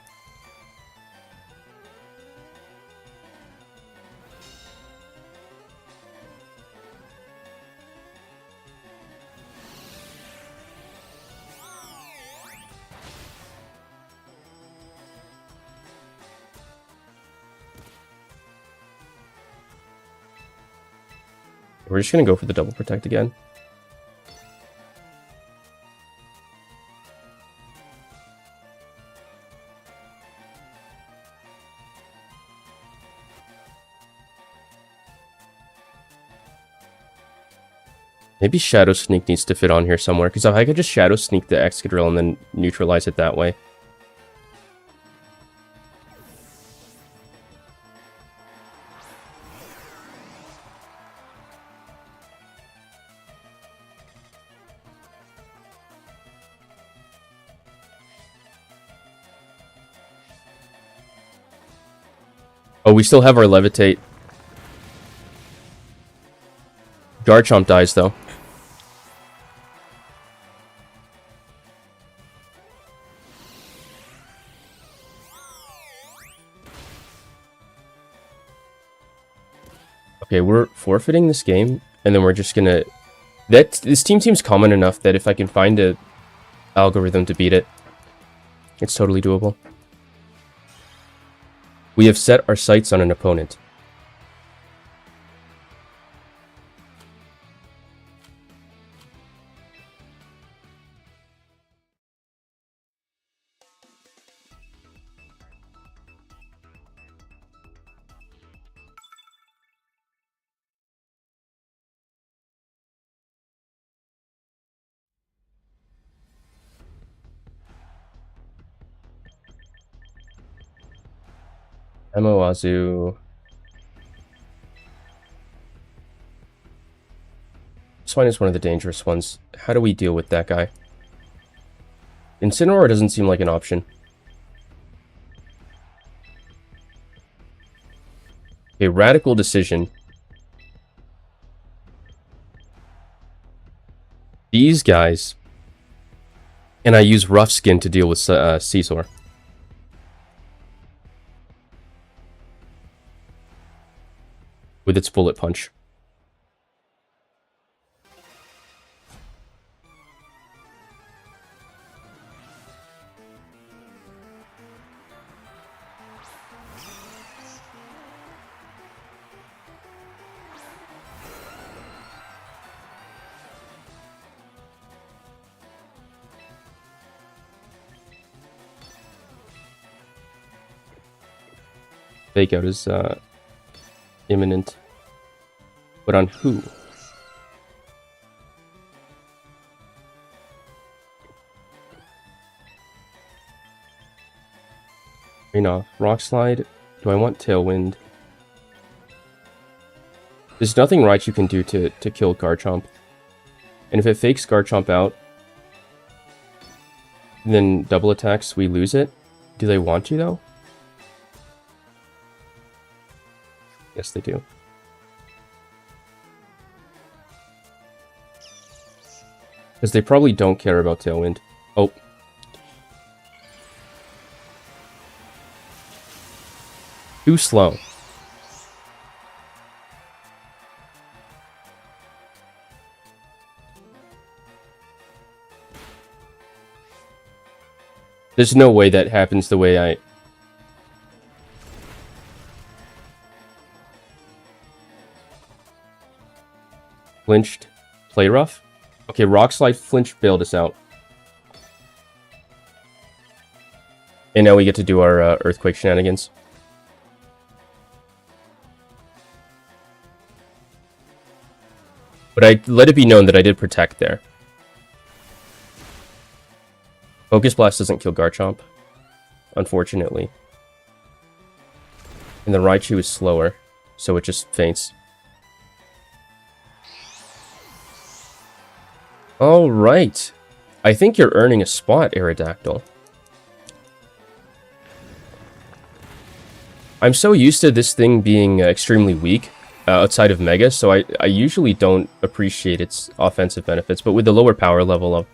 We're just going to go for the double protect again. Maybe Shadow Sneak needs to fit on here somewhere, because if I could just Shadow Sneak the Excadrill and then neutralize it that way. Oh, we still have our Levitate. Garchomp dies, though. Okay, we're forfeiting this game, and then we're just gonna... This team seems common enough that if I can find a algorithm to beat it, it's totally doable. We have set our sights on an opponent. Amoazu. Swine is one of the dangerous ones. How do we deal with that guy? Incineroar doesn't seem like an option. A radical decision. These guys. And I use Rough Skin to deal with Scizor. With its Bullet Punch. Fake out is imminent. But on who? Rain off. Rock Slide. Do I want Tailwind? There's nothing right you can do to kill Garchomp. And if it fakes Garchomp out, then double attacks, we lose it. Do they want to, though? Yes, they do. Because they probably don't care about Tailwind. Oh. Too slow. There's no way that happens the way I... Flinched. Play rough? Okay, Rock Slide, flinch, bailed us out. And now we get to do our Earthquake shenanigans. But I let it be known that I did protect there. Focus Blast doesn't kill Garchomp, unfortunately. And the Raichu is slower, so it just faints. Alright. I think you're earning a spot, Aerodactyl. I'm so used to this thing being extremely weak outside of Mega, so I usually don't appreciate its offensive benefits, but with the lower power level of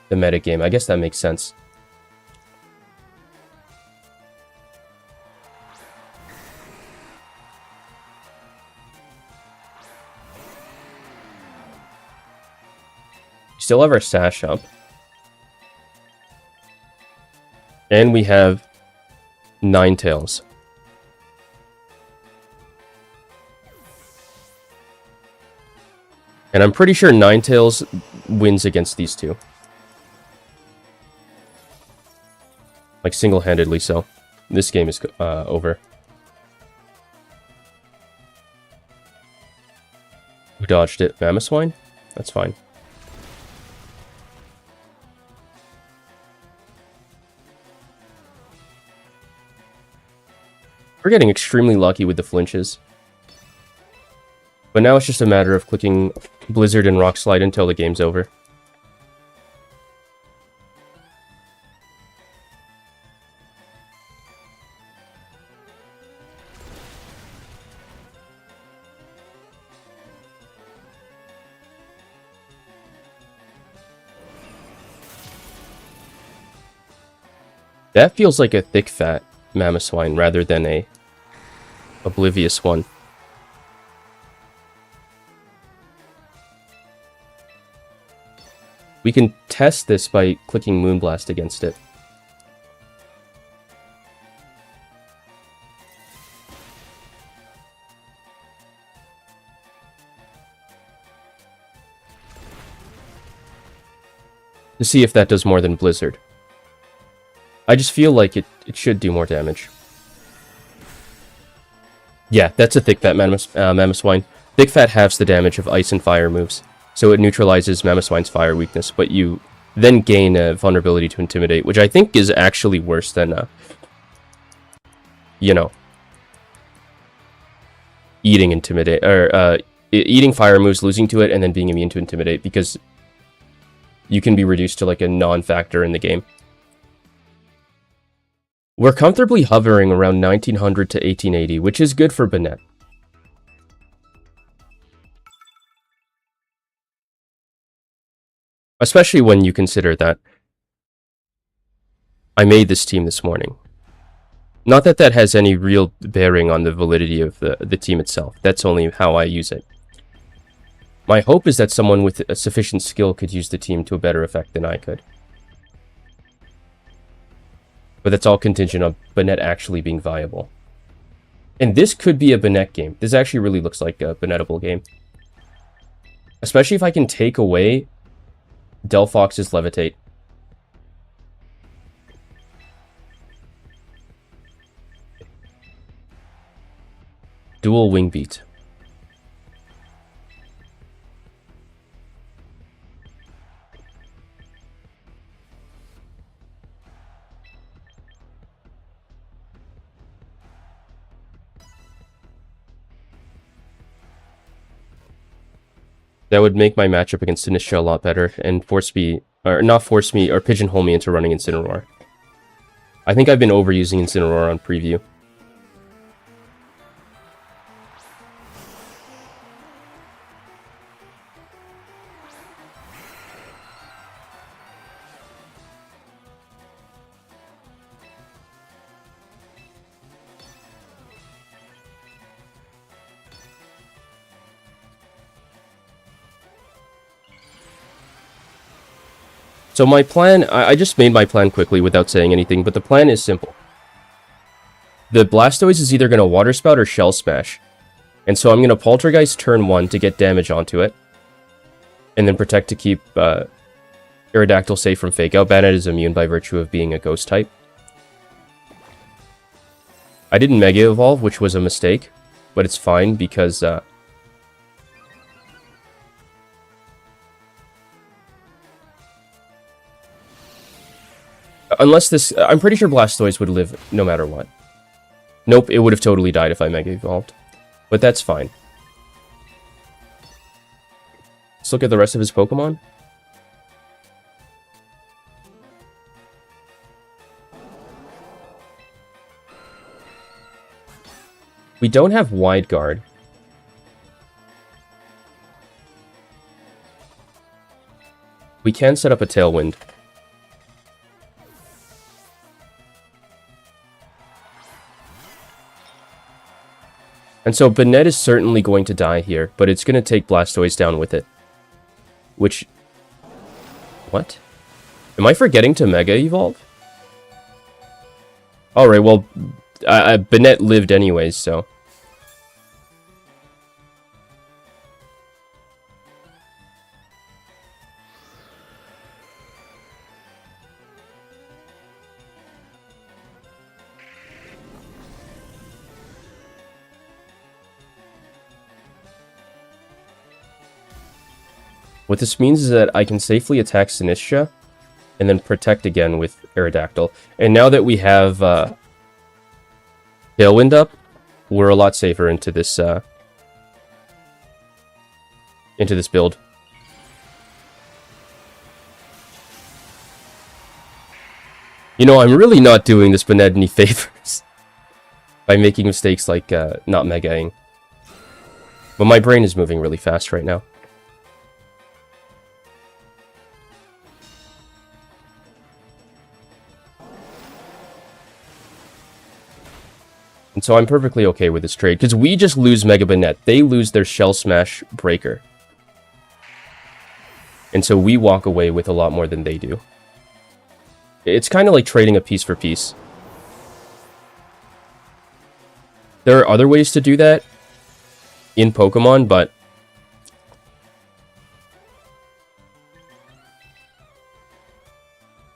the metagame, I guess that makes sense. Still have our Sash up. And we have Ninetales. And I'm pretty sure Ninetales wins against these two. Like, single-handedly so. This game is over. Who dodged it? Mamoswine? That's fine. We're getting extremely lucky with the flinches. But now it's just a matter of clicking Blizzard and Rock Slide until the game's over. That feels like a thick, fat Mamoswine rather than a oblivious one. We can test this by clicking Moonblast against it. To see if that does more than Blizzard. I just feel like it should do more damage. Yeah, that's a thick fat Mamoswine. Thick fat halves the damage of ice and fire moves, so it neutralizes Mamoswine's fire weakness, but you then gain a vulnerability to Intimidate, which I think is actually worse than, you know, eating Intimidate, or eating fire moves, losing to it, and then being immune to Intimidate, because you can be reduced to like a non-factor in the game. We're comfortably hovering around 1900 to 1880, which is good for Banette. Especially when you consider that I made this team this morning. Not that that has any real bearing on the validity of the team itself. That's only how I use it. My hope is that someone with a sufficient skill could use the team to a better effect than I could. But that's all contingent on Banette actually being viable. And this could be a Banette game. This actually really looks like a Banettable game. Especially if I can take away Delphox's Levitate. Dual Wing Beat. That would make my matchup against Sinistra a lot better and force me, or not force me, or pigeonhole me into running Incineroar. I think I've been overusing Incineroar on preview. So my plan, I just made my plan quickly without saying anything, but the plan is simple. The Blastoise is either going to Water Spout or Shell Smash. And so I'm going to Poltergeist turn 1 to get damage onto it. And then Protect to keep Aerodactyl safe from Fake Out. Banette is immune by virtue of being a Ghost type. I didn't Mega Evolve, which was a mistake, but it's fine because unless this... I'm pretty sure Blastoise would live no matter what. Nope, it would have totally died if I Mega Evolved. But that's fine. Let's look at the rest of his Pokemon. We don't have Wide Guard. We can set up a Tailwind. And so Banette is certainly going to die here, but it's going to take Blastoise down with it. Which... What? Am I forgetting to Mega Evolve? Alright, well, Banette lived anyways, so... What this means is that I can safely attack Sinistcha, and then protect again with Aerodactyl. And now that we have Tailwind up, we're a lot safer into this build. You know, I'm really not doing this Banette any favors by making mistakes like not Megaing. But my brain is moving really fast right now. And so I'm perfectly okay with this trade, because we just lose Mega Banette. They lose their Shell Smash Breaker. And so we walk away with a lot more than they do. It's kind of like trading a piece for piece. There are other ways to do that in Pokemon, but...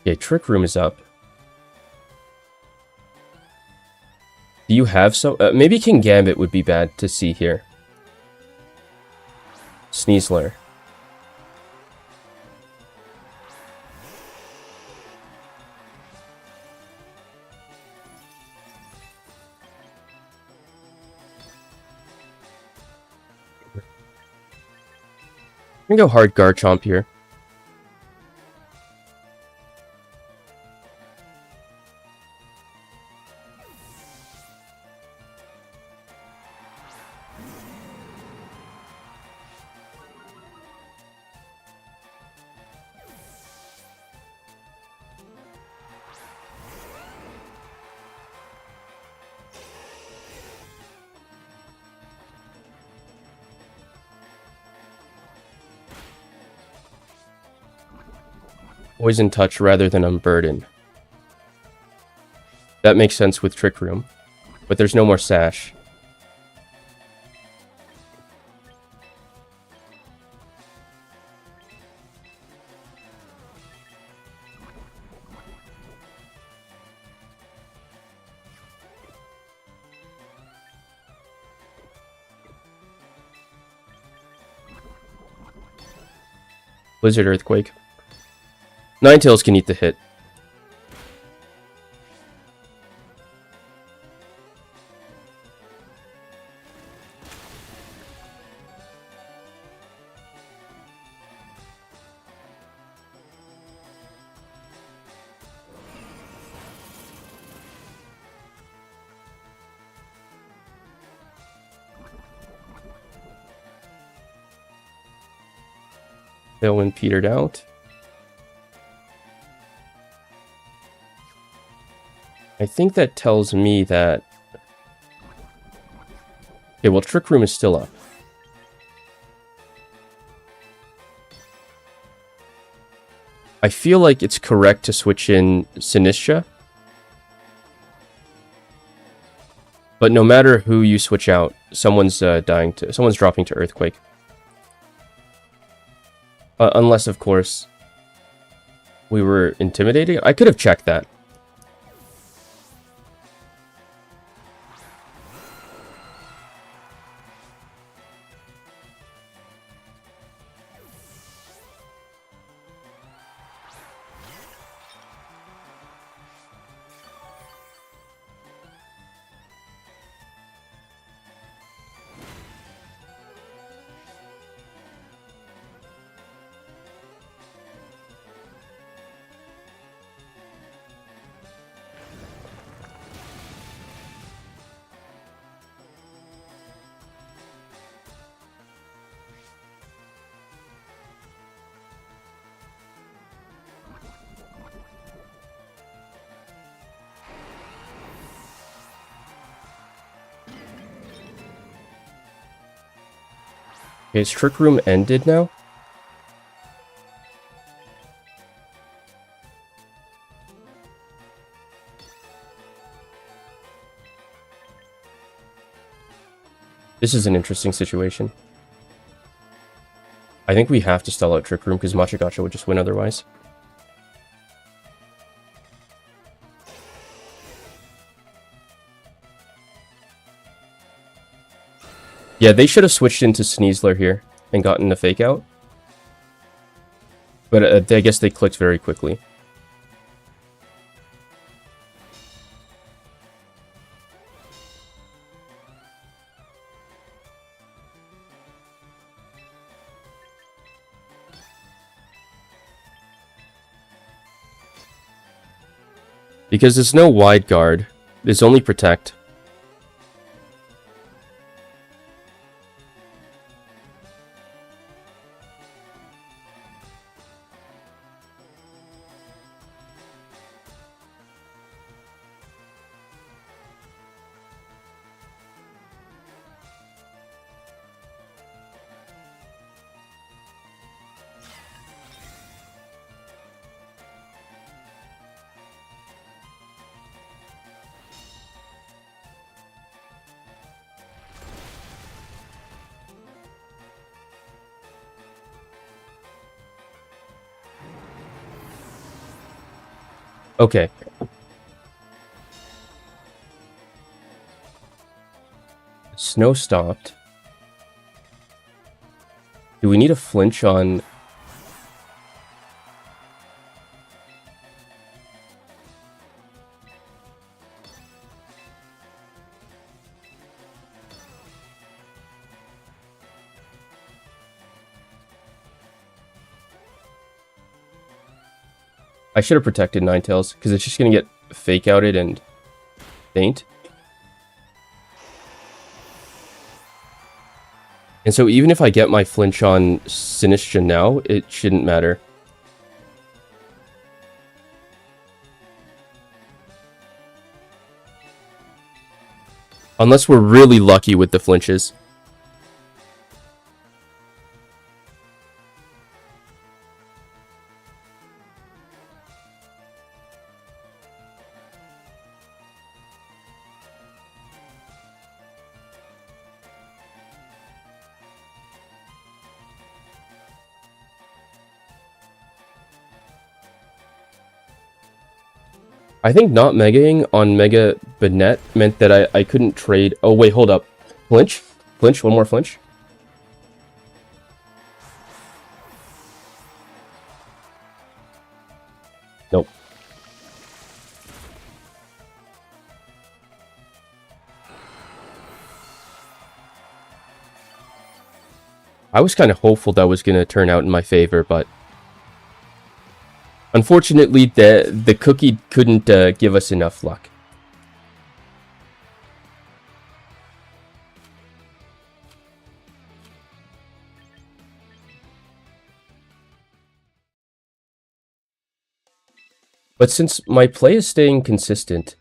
Okay, Trick Room is up. Do you have some... maybe King Gambit would be bad to see here. Sneasler. I'm gonna go hard Garchomp here. Poison Touch rather than Unburden. That makes sense with Trick Room. But there's no more Sash. Blizzard Earthquake. Ninetales can eat the hit. Tailwind petered out. I think that tells me that... Okay, well, Trick Room is still up. I feel like it's correct to switch in Sinistcha. But no matter who you switch out, someone's dropping to Earthquake. Unless, of course, we were intimidating. I could have checked that. Okay, is Trick Room ended now? This is an interesting situation. I think we have to stall out Trick Room because Machagacha would just win otherwise. Yeah, they should have switched into Sneasler here and gotten the fake out. But I guess they clicked very quickly. Because there's no wide guard, there's only protect. Okay. Snow stopped. Do we need a flinch on... I should have protected Ninetales, because it's just going to get fake outed and faint. And so even if I get my flinch on Sinistcha now, it shouldn't matter. Unless we're really lucky with the flinches. I think not megaing on Mega Banette meant that I couldn't trade... Oh, wait, hold up. Flinch? Flinch? One more flinch? Nope. I was kind of hopeful that was going to turn out in my favor, but... Unfortunately, the cookie couldn't give us enough luck. But since my play is staying consistent,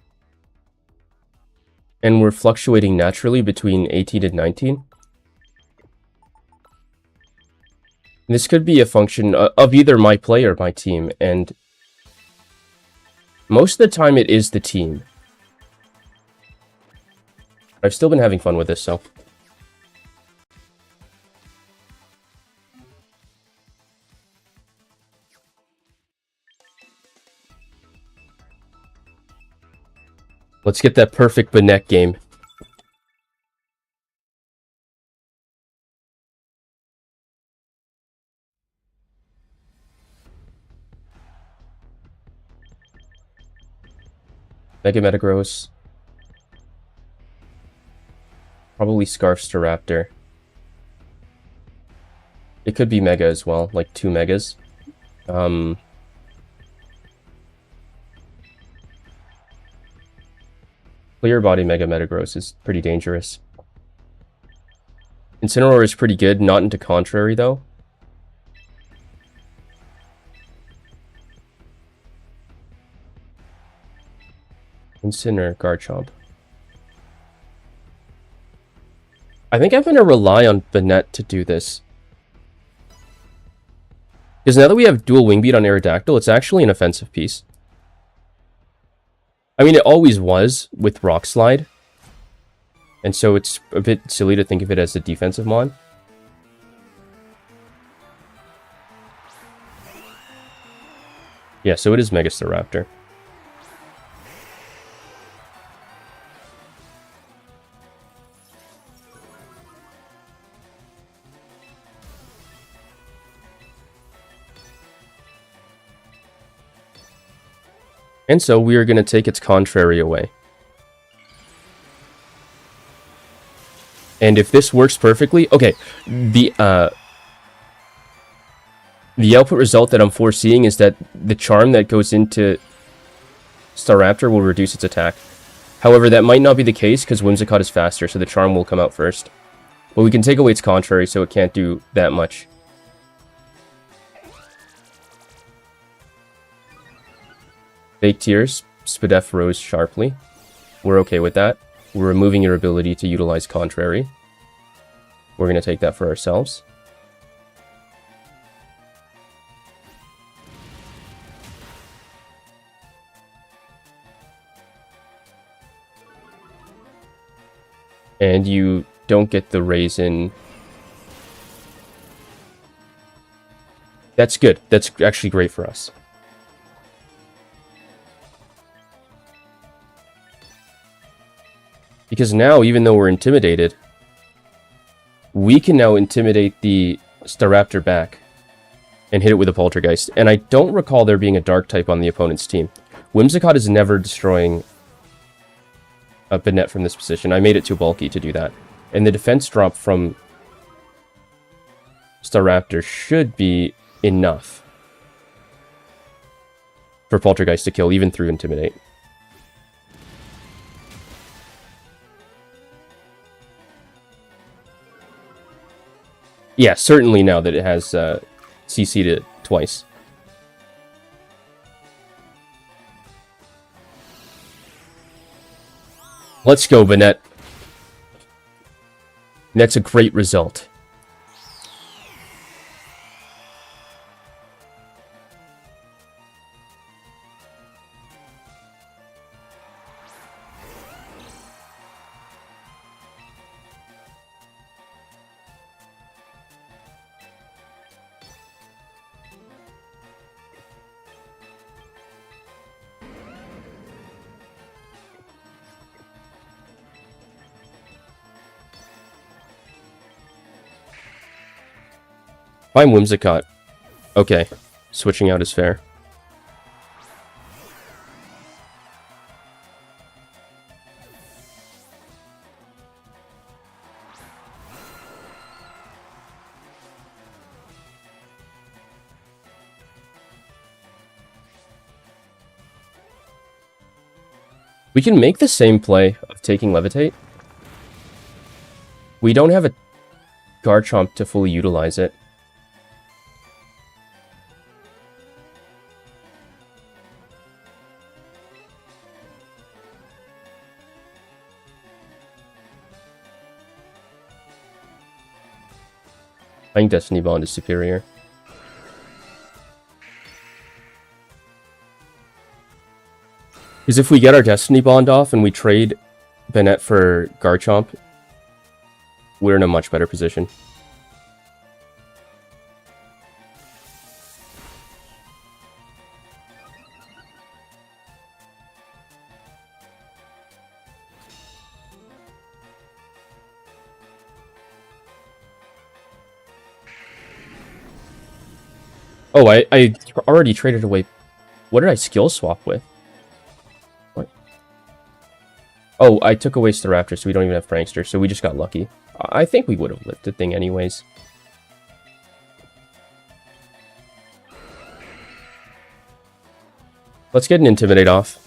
and we're fluctuating naturally between 18 and 19, this could be a function of either my play or my team, and most of the time it is the team. I've still been having fun with this, so... Let's get that perfect Banette game. Mega Metagross. Probably Scarfs to Raptor. It could be Mega as well, like 2 Megas. Clear Body Mega Metagross is pretty dangerous. Incineroar is pretty good, not into Contrary though. Incineroar, Garchomp. I think I'm going to rely on Banette to do this. Because now that we have dual wing beat on Aerodactyl, it's actually an offensive piece. I mean, it always was with Rock Slide. And so it's a bit silly to think of it as a defensive mod. Yeah, so it is Megastaraptor. And so we are going to take its contrary away. And if this works perfectly... Okay, the output result that I'm foreseeing is that the charm that goes into Staraptor will reduce its attack. However, that might not be the case because Whimsicott is faster, so the charm will come out first. But we can take away its contrary, so it can't do that much. Fake Tears, Spadef rose sharply. We're okay with that. We're removing your ability to utilize contrary. We're going to take that for ourselves. And you don't get the raisin. That's good. That's actually great for us. Because now, even though we're intimidated, we can now intimidate the Staraptor back and hit it with a Poltergeist. And I don't recall there being a Dark type on the opponent's team. Whimsicott is never destroying a Banette from this position. I made it too bulky to do that. And the defense drop from Staraptor should be enough for Poltergeist to kill, even through Intimidate. Yeah, certainly now that it has CC'd it twice. Let's go, Banette. That's a great result. I'm Whimsicott. Okay, switching out is fair. We can make the same play of taking Levitate. We don't have a Garchomp to fully utilize it. I think Destiny Bond is superior. Because if we get our Destiny Bond off and we trade Banette for Garchomp, we're in a much better position. Oh, I already traded away... What did I skill swap with? What? Oh, I took away Staraptor, so we don't even have Prankster, so we just got lucky. I think we would have lived the thing anyways. Let's get an Intimidate off.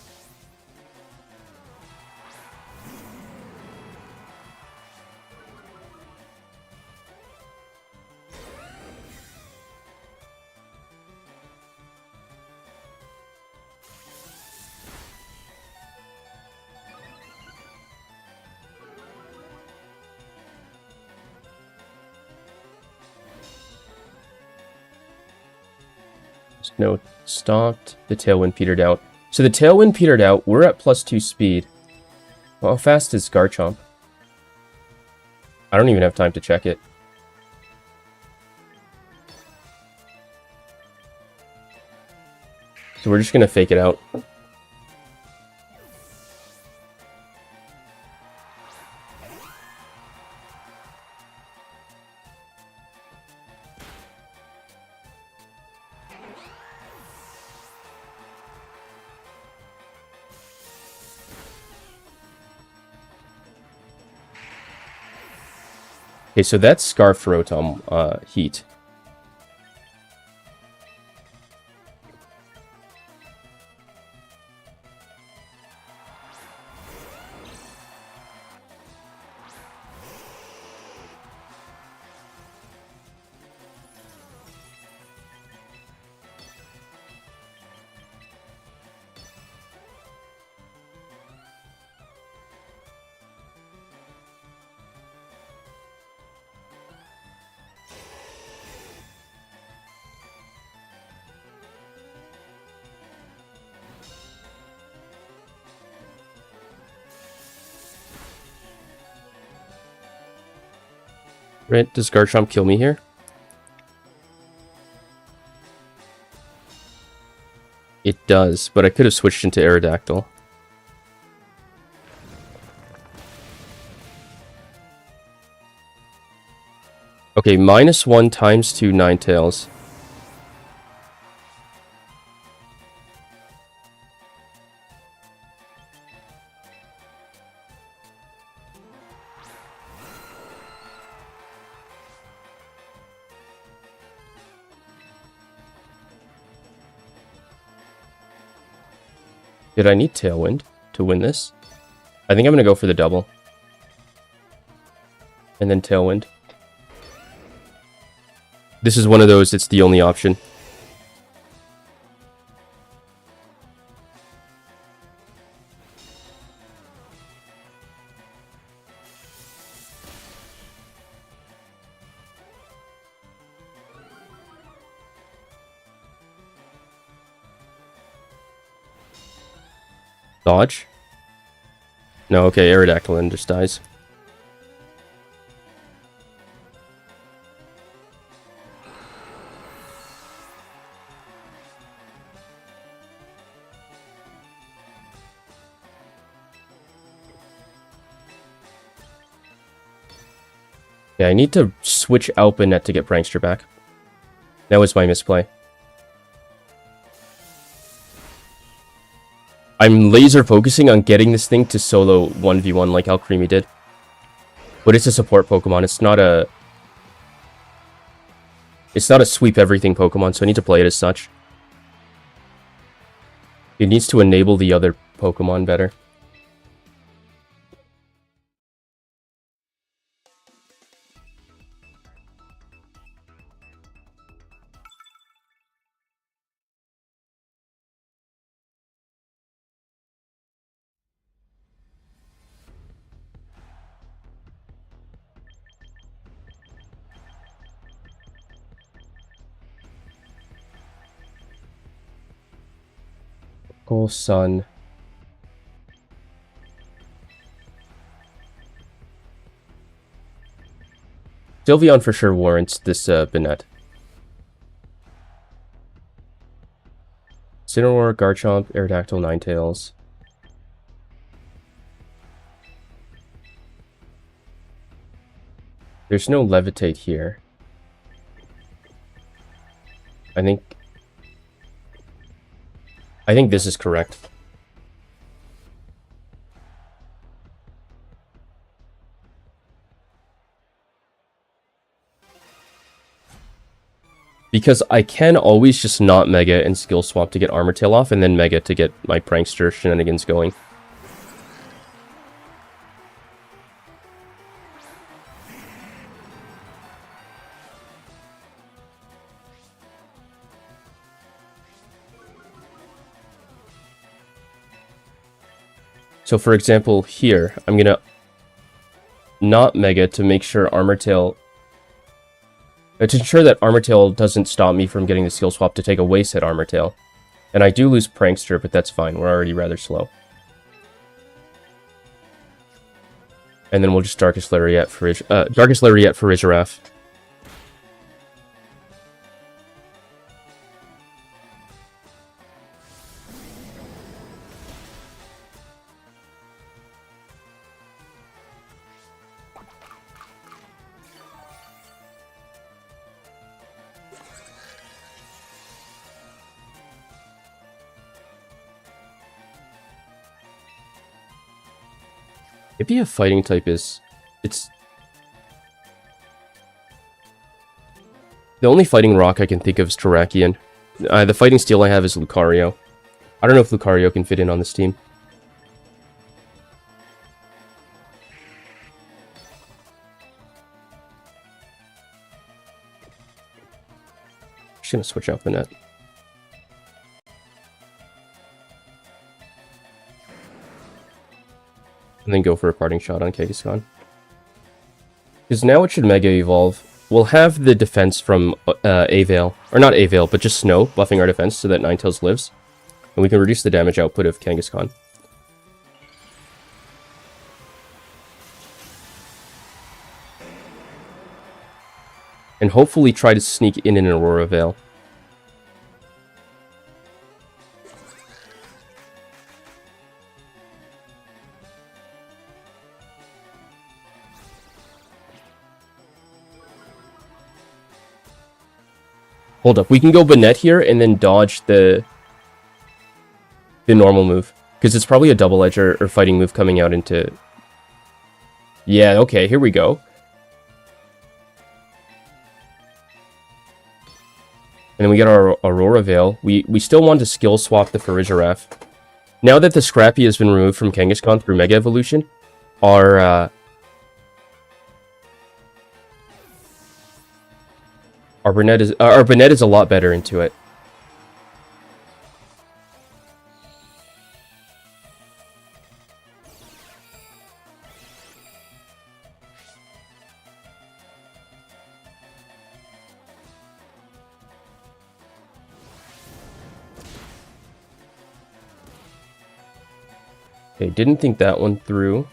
Snow stopped. The Tailwind petered out. So the Tailwind petered out. We're at +2 speed. Well, how fast is Garchomp? I don't even have time to check it. So we're just going to fake it out. Okay, so that's Scarf Rotom Heat. Right, does Garchomp kill me here? It does, but I could have switched into Aerodactyl. Okay, -1 times 2 Ninetales. Did I need Tailwind to win this? I think I'm going to go for the double. And then Tailwind. This is one of those, it's the only option. Dodge? No, okay, Aerodactyl and just dies. Yeah, I need to switch out Banette to get Prankster back. That was my misplay. I'm laser focusing on getting this thing to solo 1v1 like Alcremie did. But it's a support Pokemon, it's not a sweep everything Pokemon, so I need to play it as such. It needs to enable the other Pokemon better. Goal Sun. Sylveon for sure warrants this Banette. Cineroar, Garchomp, Aerodactyl, Ninetales. There's no Levitate here. I think this is correct. Because I can always just not Mega and Skill Swap to get Armor Tail off, and then Mega to get my Prankster shenanigans going. So for example, here, I'm gonna not Mega to make sure Armor Tail To ensure that Armor Tail doesn't stop me from getting the skill swap to take a waste at Armor Tail. And I do lose Prankster, but that's fine. We're already rather slow. And then we'll just Darkest Lariat for Rizharaf. Maybe a fighting type is... It's... The only fighting rock I can think of is Terrakion. The fighting steel I have is Lucario. I don't know if Lucario can fit in on this team. Just gonna switch out Banette. And then go for a parting shot on Kangaskhan. Because now it should Mega Evolve. We'll have the defense from A-Veil. Or not A-Veil, but just Snow, buffing our defense so that Ninetales lives. And we can reduce the damage output of Kangaskhan. And hopefully try to sneak in an Aurora Veil. Hold up, we can go Banette here and then dodge the normal move. Because it's probably a double edge or fighting move coming out into... Yeah, okay, here we go. And then we get our Aurora Veil. We still want to skill swap the Farigiraf. Now that the Scrappy has been removed from Kangaskhan through Mega Evolution, our Banette is a lot better into it. Okay, didn't think that one through.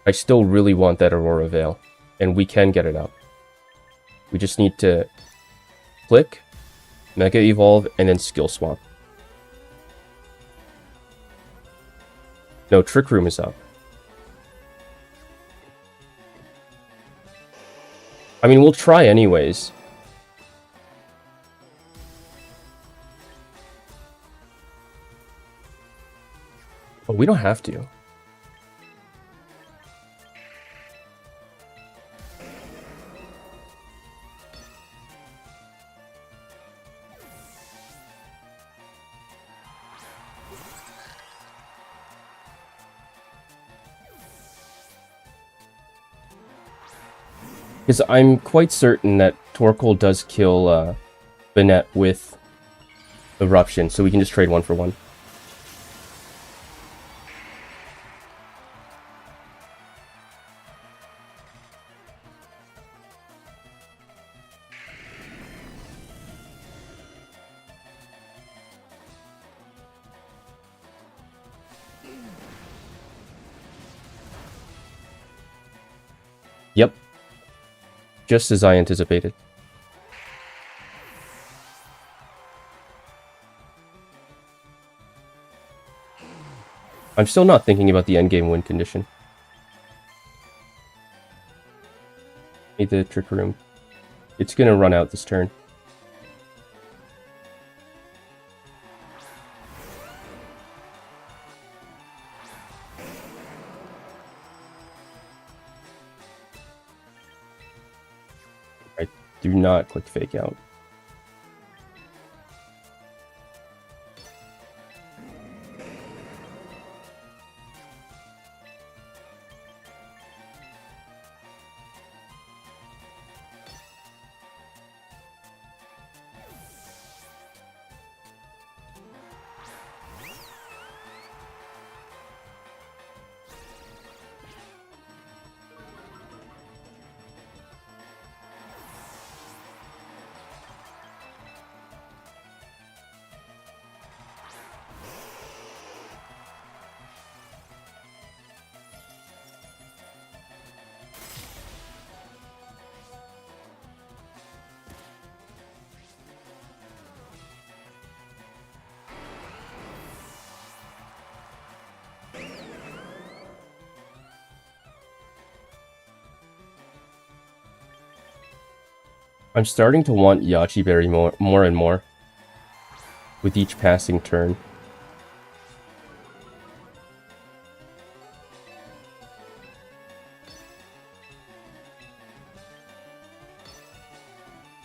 I still really want that Aurora Veil, and we can get it up. We just need to click, Mega Evolve, and then Skill Swap. No, Trick Room is up. I mean, we'll try anyways. But we don't have to. Because I'm quite certain that Torkoal does kill Banette with Eruption, so we can just trade 1 for 1. Yep. Just as I anticipated. I'm still not thinking about the endgame win condition. Need the Trick Room. It's gonna run out this turn. I do not click Fake Out. I'm starting to want Yachi Berry more and more with each passing turn.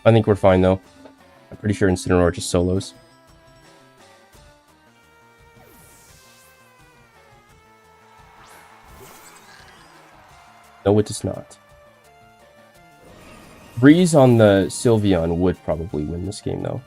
I think we're fine though. I'm pretty sure Incineroar just solos. No, it does not. Breeze on the Sylveon would probably win this game though.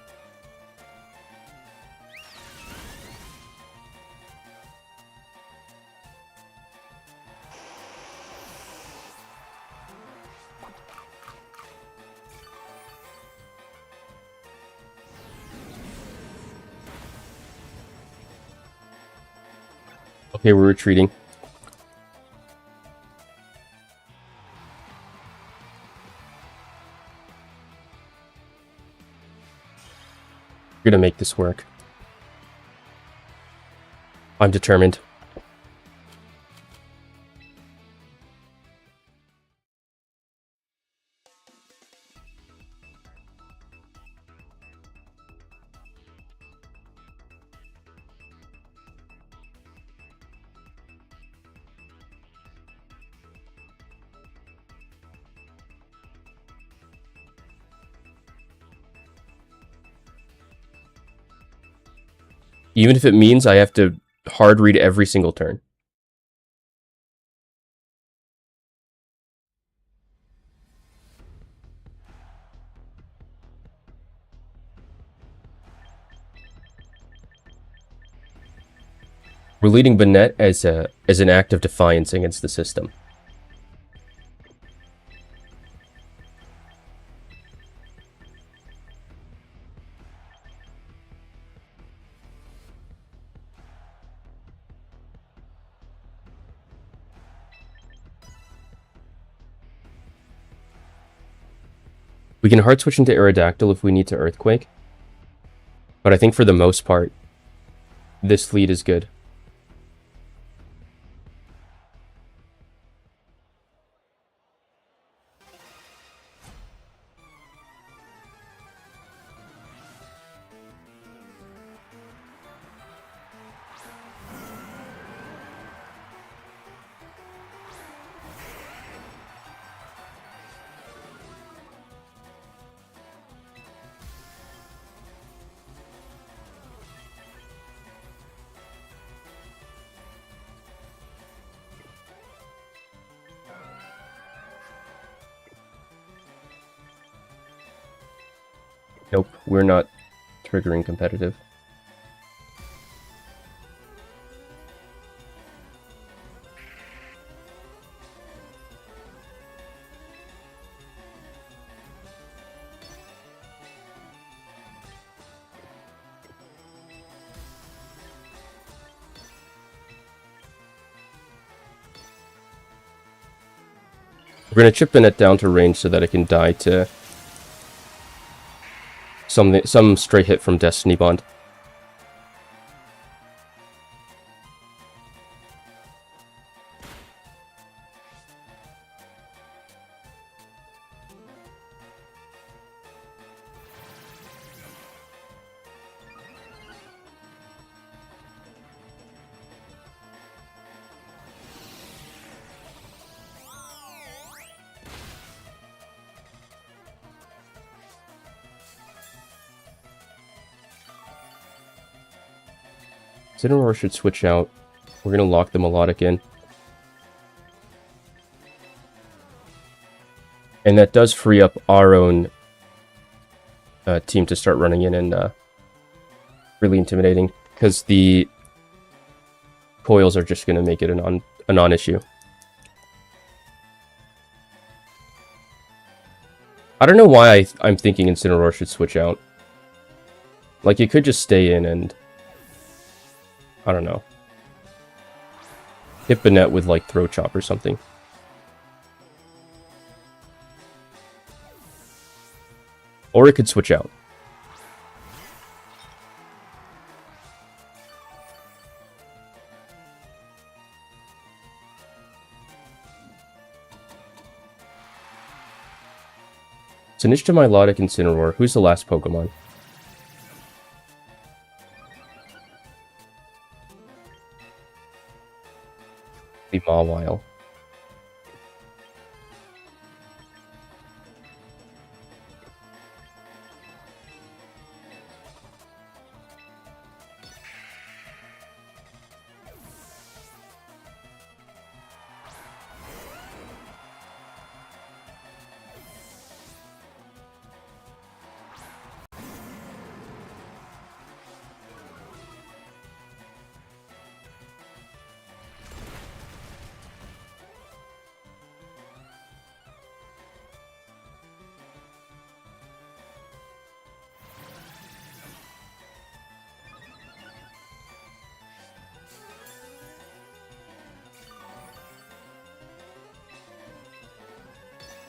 Okay, we're retreating. We're gonna make this work. I'm determined. Even if it means I have to hard read every single turn. We're leading Banette as an act of defiance against the system. We can hard switch into Aerodactyl if we need to Earthquake. But I think for the most part, this lead is good. Nope, we're not triggering competitive. We're gonna chip Banette down to range so that it can die to some stray hit from Destiny Bond. Incineroar should switch out. We're gonna lock the Melodic in. And that does free up our own team to start running in and really intimidating, because the coils are just gonna make it a non-issue. I don't know why I'm thinking Incineroar should switch out. Like, it could just stay in and... I don't know. Hit Banette with, like, Throw Chop or something. Or it could switch out. Sinistcha, Milotic, Incineroar. Who's the last Pokemon? The Mawile.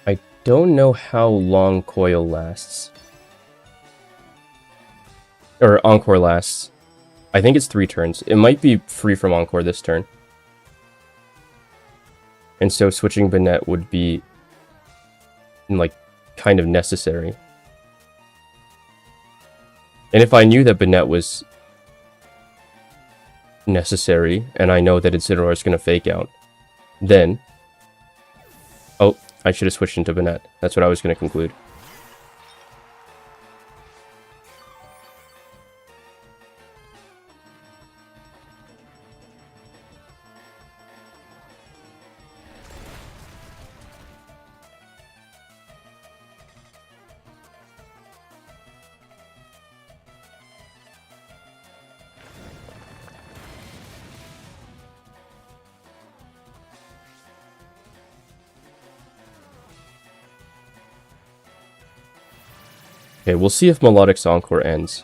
I don't know how long Coil lasts. Or Encore lasts. I think it's 3 turns. It might be free from Encore this turn. And so switching Banette would be, like, kind of necessary. And if I knew that Banette was necessary, and I know that Incineroar is going to fake out, then... Oh, I should have switched into Banette. That's what I was going to conclude. Okay, we'll see if Melodic's Encore ends.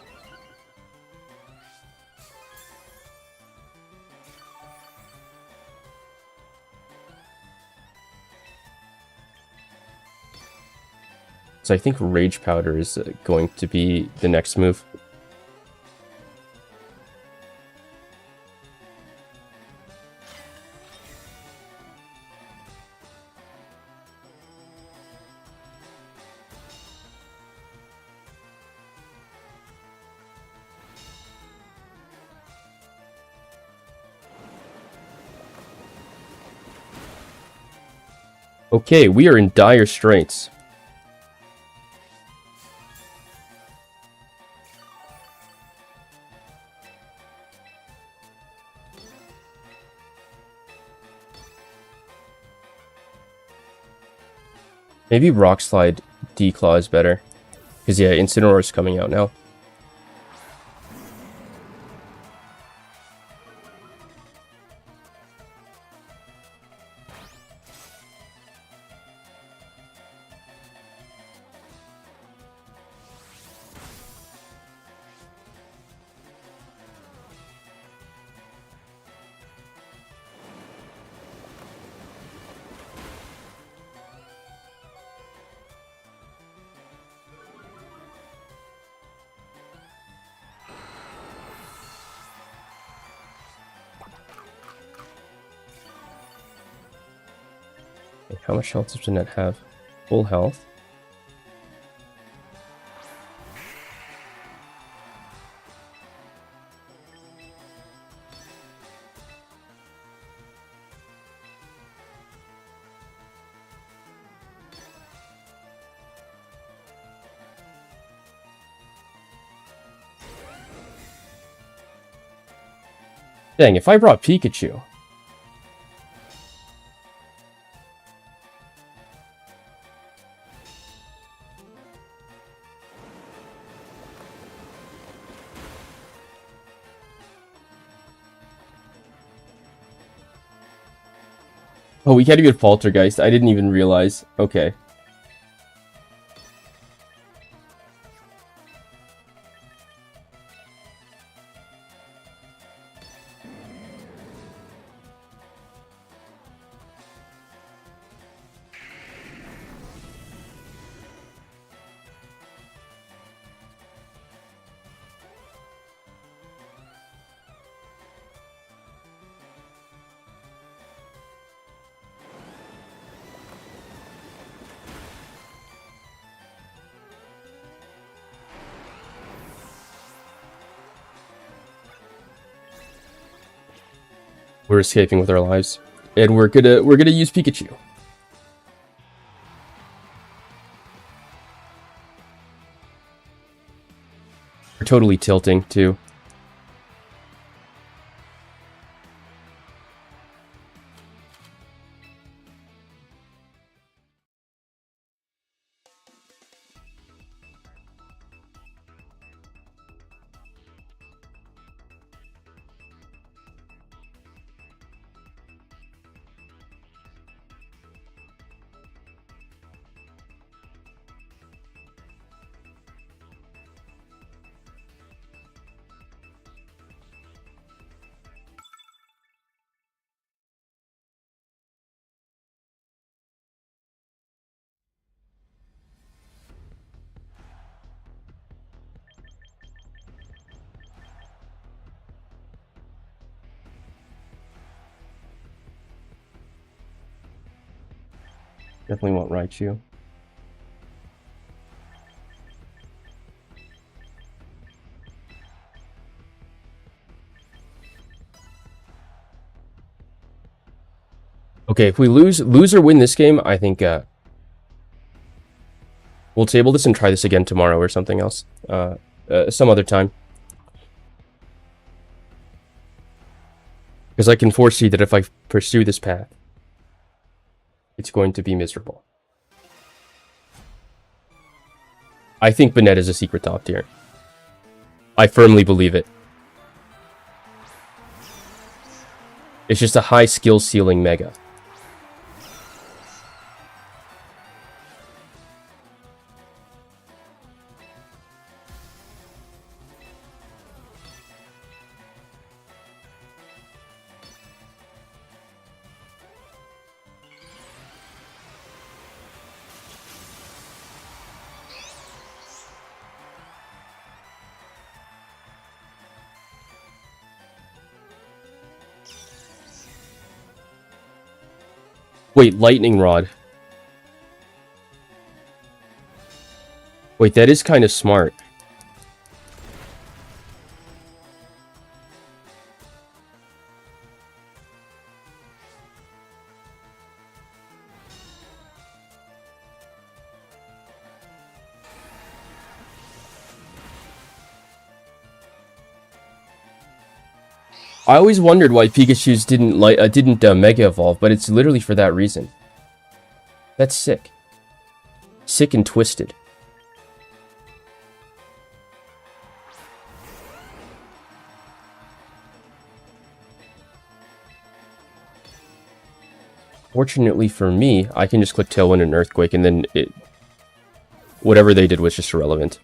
So I think Rage Powder is going to be the next move. Okay, we are in dire straits. Maybe Rock Slide Declaw is better. Because, yeah, Incineroar is coming out now. How much health does Banette have? Full health. Dang, if I brought Pikachu... Oh, we can't even Poltergeist. I didn't even realize. Okay. We're escaping with our lives. And we're gonna use Pikachu. We're totally tilting, too. Definitely want Raichu. Okay, if we lose or win this game, I think we'll table this and try this again tomorrow or something else. Some other time. Because I can foresee that if I pursue this path, it's going to be miserable. I think Banette is a secret top tier. I firmly believe it. It's just a high skill ceiling mega. Wait, Lightning Rod. Wait, that is kind of smart. I always wondered why Pikachu's didn't Mega Evolve, but it's literally for that reason. That's sick. Sick and twisted. Fortunately for me, I can just click Tailwind and Earthquake, and then whatever they did was just irrelevant.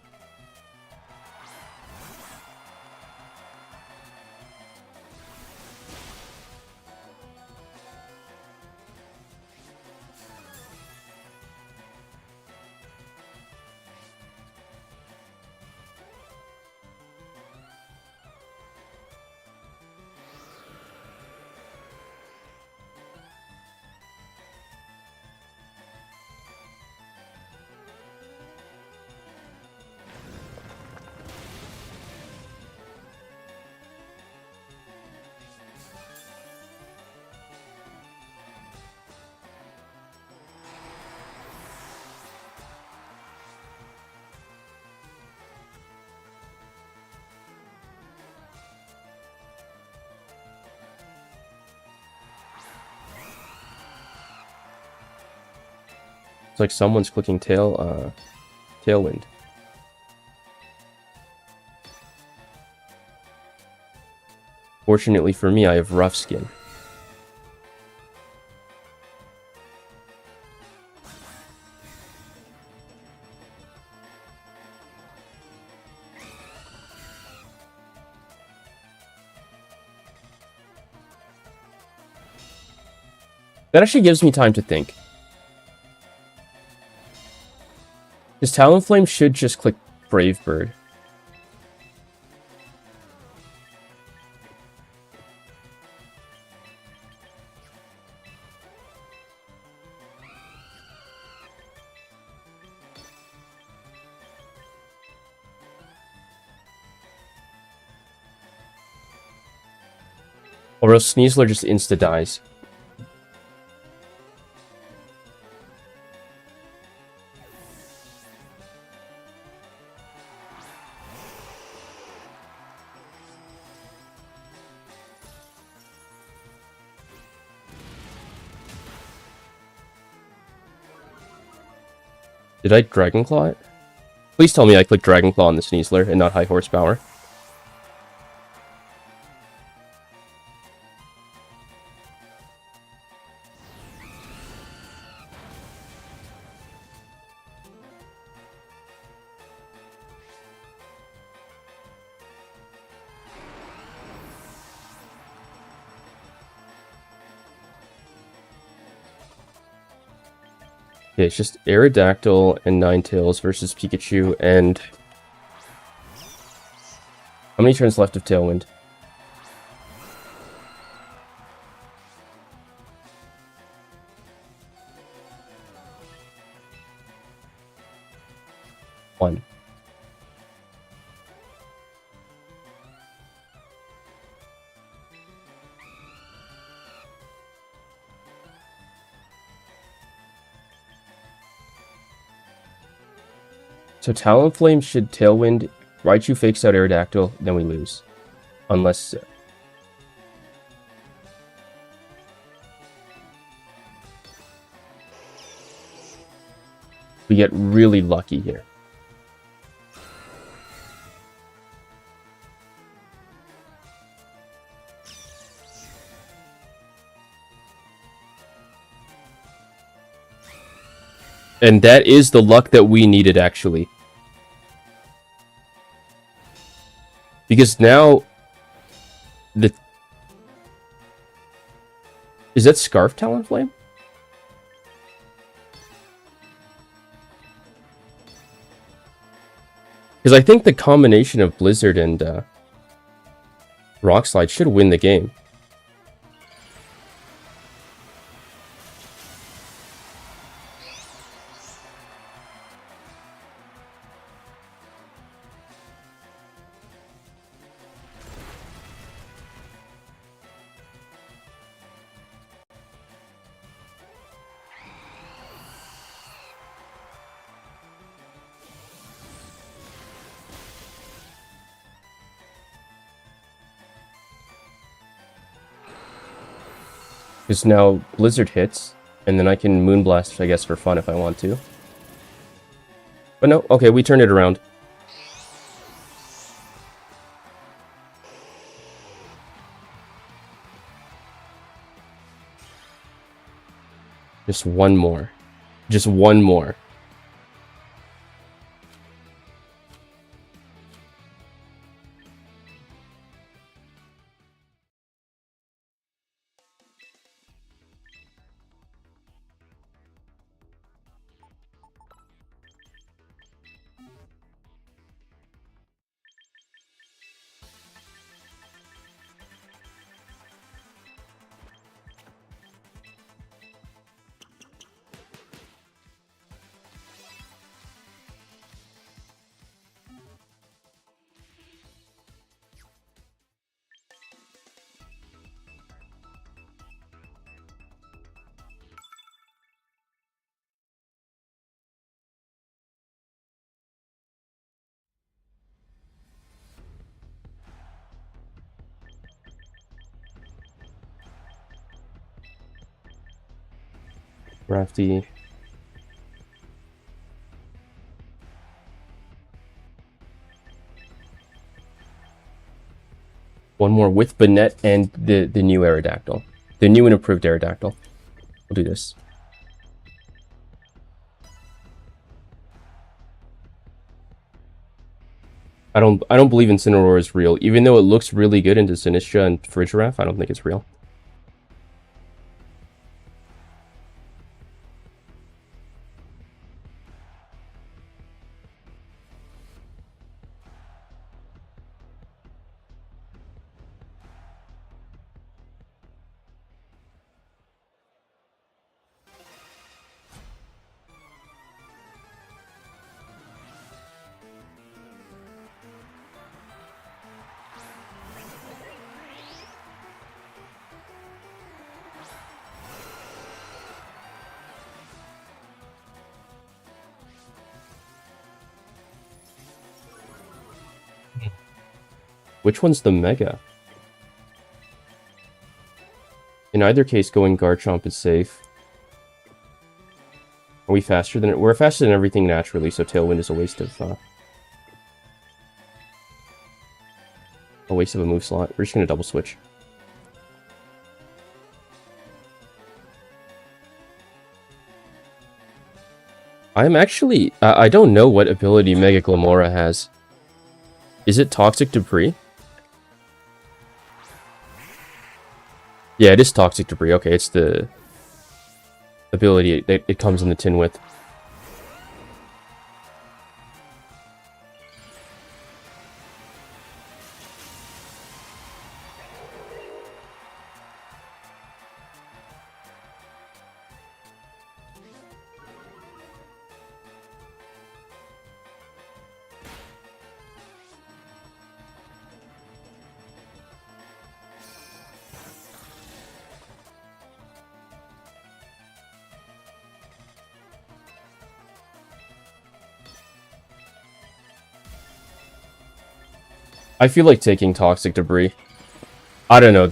It's like someone's clicking Tailwind. Fortunately for me, I have rough skin. That actually gives me time to think. Because Talonflame should just click Brave Bird. Or else Sneasler just insta-dies. Did I Dragon Claw it? Please tell me I clicked Dragon Claw on the Sneasler and not High Horsepower. Okay, it's just Aerodactyl and Ninetales versus Pikachu and... How many turns left of Tailwind? One. So Talonflame should Tailwind, Raichu fakes out Aerodactyl, then we lose. Unless... we get really lucky here. And that is the luck that we needed, actually. Because now... the... Is that Scarf Talonflame? Because I think the combination of Blizzard and Rock Slide should win the game. Because now Blizzard hits, and then I can Moonblast, I guess, for fun if I want to. But no, okay, we turned it around. Just one more. Just one more. Rafty. One more with Banette and the new Aerodactyl. The new and improved Aerodactyl. We'll do this. I don't believe Incineroar is real. Even though it looks really good into Sinistra and Farigiraf, I don't think it's real. Which one's the Mega? In either case, going Garchomp is safe. Are we faster than it? We're faster than everything naturally, so Tailwind is a waste of a move slot. We're just gonna double switch. I'm actually... I don't know what ability Mega Glamora has. Is it Toxic Debris? Yeah, it is Toxic Debris. Okay, it's the ability it comes in the tin with. I feel like taking Toxic Debris. I don't know,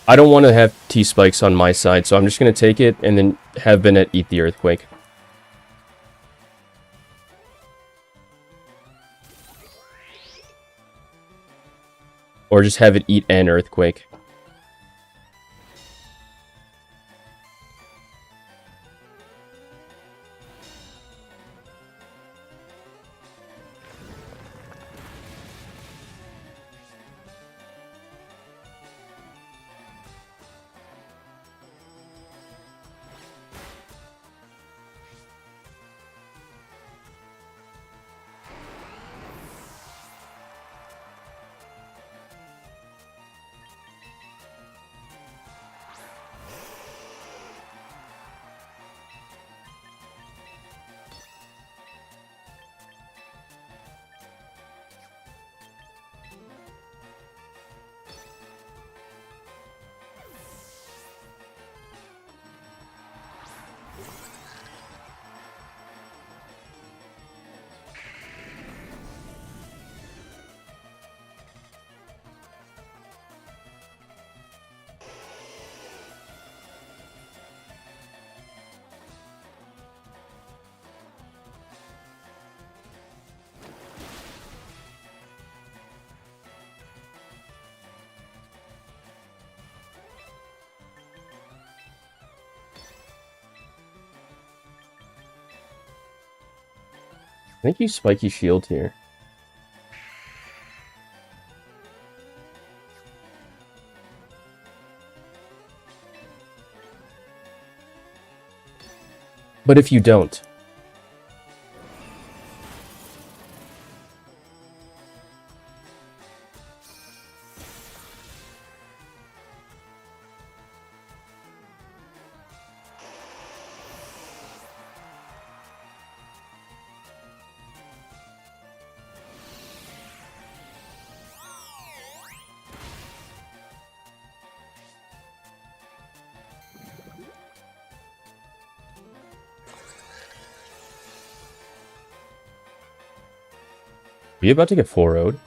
I don't want to have T-Spikes on my side, so I'm just going to take it and then have Banette eat the Earthquake. Or just have it eat an Earthquake. I think you Spiky Shield here. But if you don't... Are you about to get 4-0'd?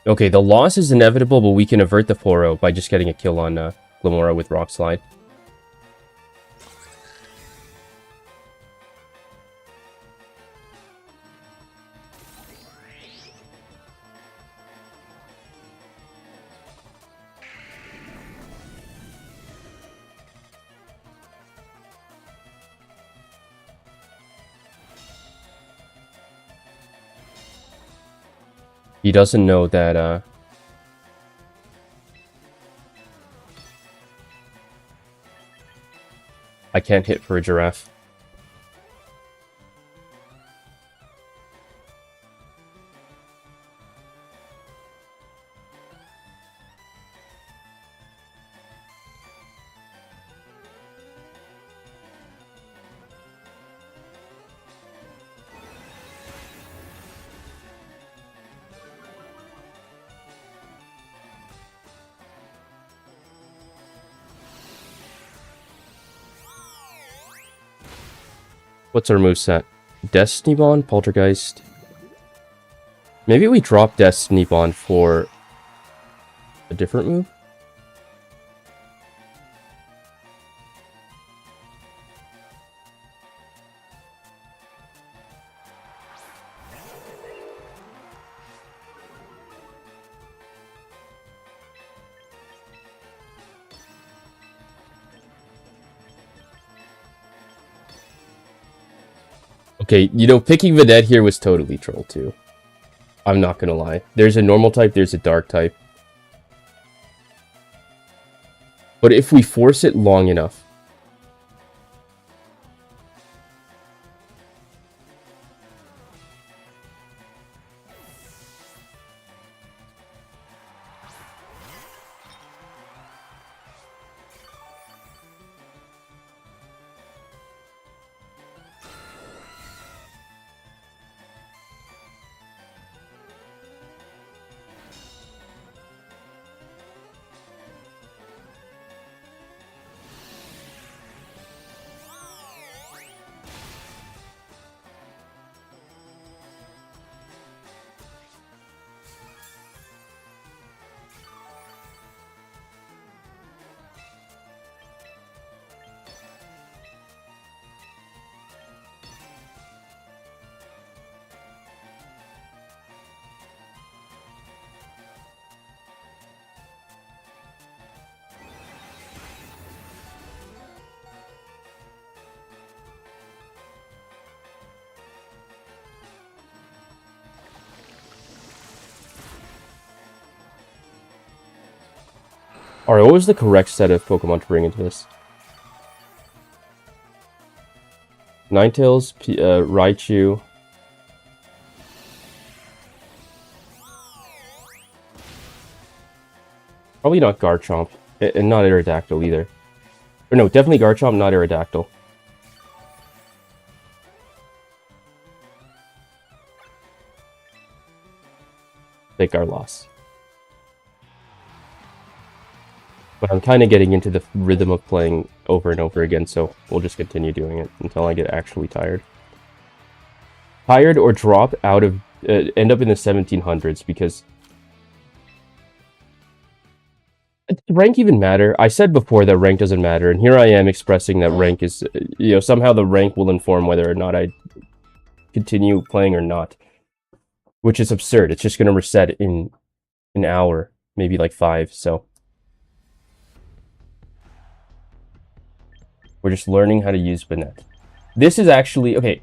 Okay, the loss is inevitable, but we can avert the 4-0 by just getting a kill on Glamora with Rock Slide. He doesn't know that, I can't hit for a giraffe. What's our moveset? Destiny Bond, Poltergeist. Maybe we drop Destiny Bond for a different move? Okay, you know, picking Banette here was totally troll too. I'm not gonna lie. There's a normal type, there's a dark type. But if we force it long enough... Alright, what was the correct set of Pokemon to bring into this? Ninetales, Raichu. Probably not Garchomp, and not Aerodactyl either. Or no, definitely Garchomp, not Aerodactyl. Take our loss. But I'm kind of getting into the rhythm of playing over and over again, so we'll just continue doing it until I get actually tired. Tired or drop out of... end up in the 1700s, because... Does rank even matter? I said before that rank doesn't matter, and here I am expressing that rank is... you know, somehow the rank will inform whether or not I continue playing or not. Which is absurd. It's just going to reset in an hour, maybe like 5, so... We're just learning how to use Banette. This is actually... Okay,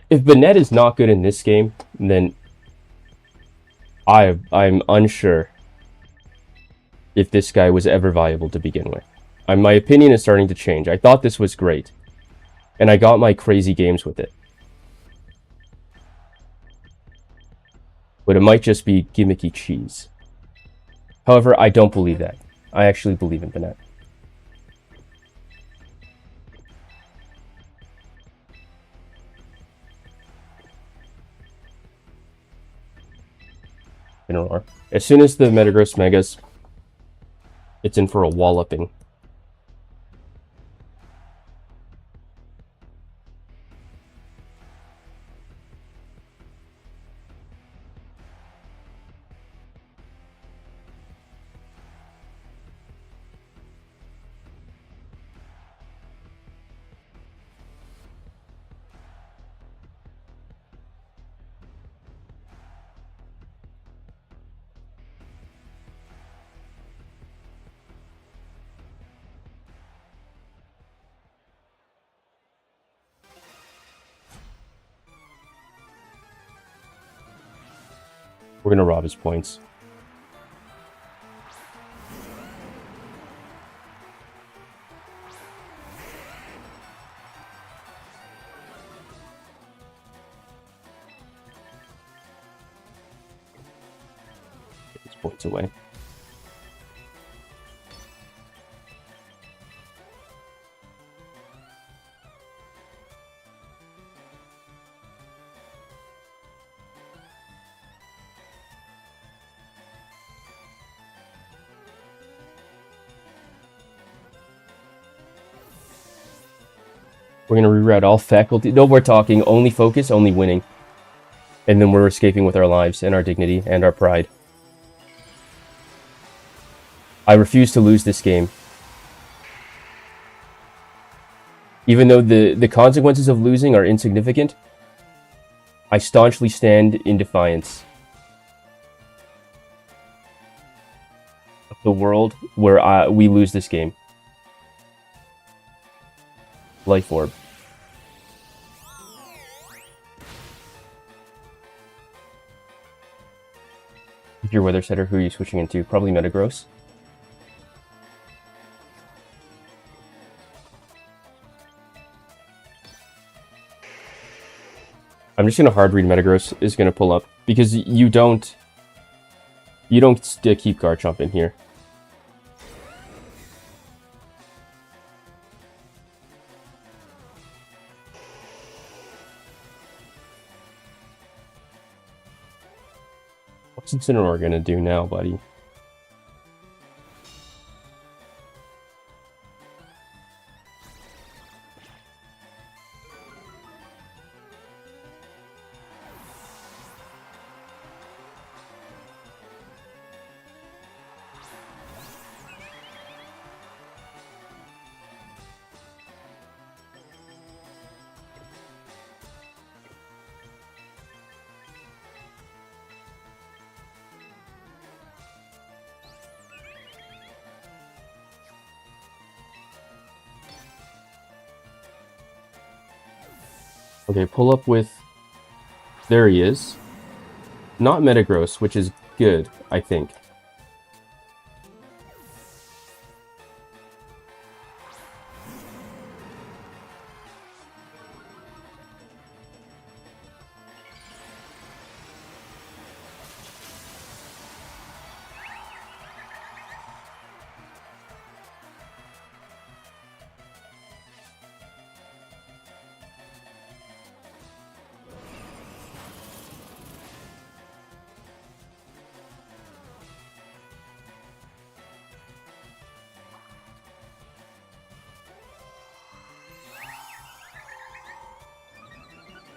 if Banette is not good in this game, then I'm unsure if this guy was ever viable to begin with. My opinion is starting to change. I thought this was great, and I got my crazy games with it. But it might just be gimmicky cheese. However, I don't believe that. I actually believe in Banette. As soon as the Metagross Megas, it's in for a walloping. We're gonna rob his points. Get his points away. We're gonna reroute all faculty. No more talking. Only focus. Only winning. And then we're escaping with our lives and our dignity and our pride. I refuse to lose this game. Even though the consequences of losing are insignificant, I staunchly stand in defiance of the world where we lose this game. Life Orb. If you're Weather Setter, who are you switching into? Probably Metagross. I'm just gonna hard read Metagross is gonna pull up because you don't keep Garchomp in here. What's Incineroar gonna do now, buddy? Okay, pull up with... There he is. Not Metagross, which is good, I think.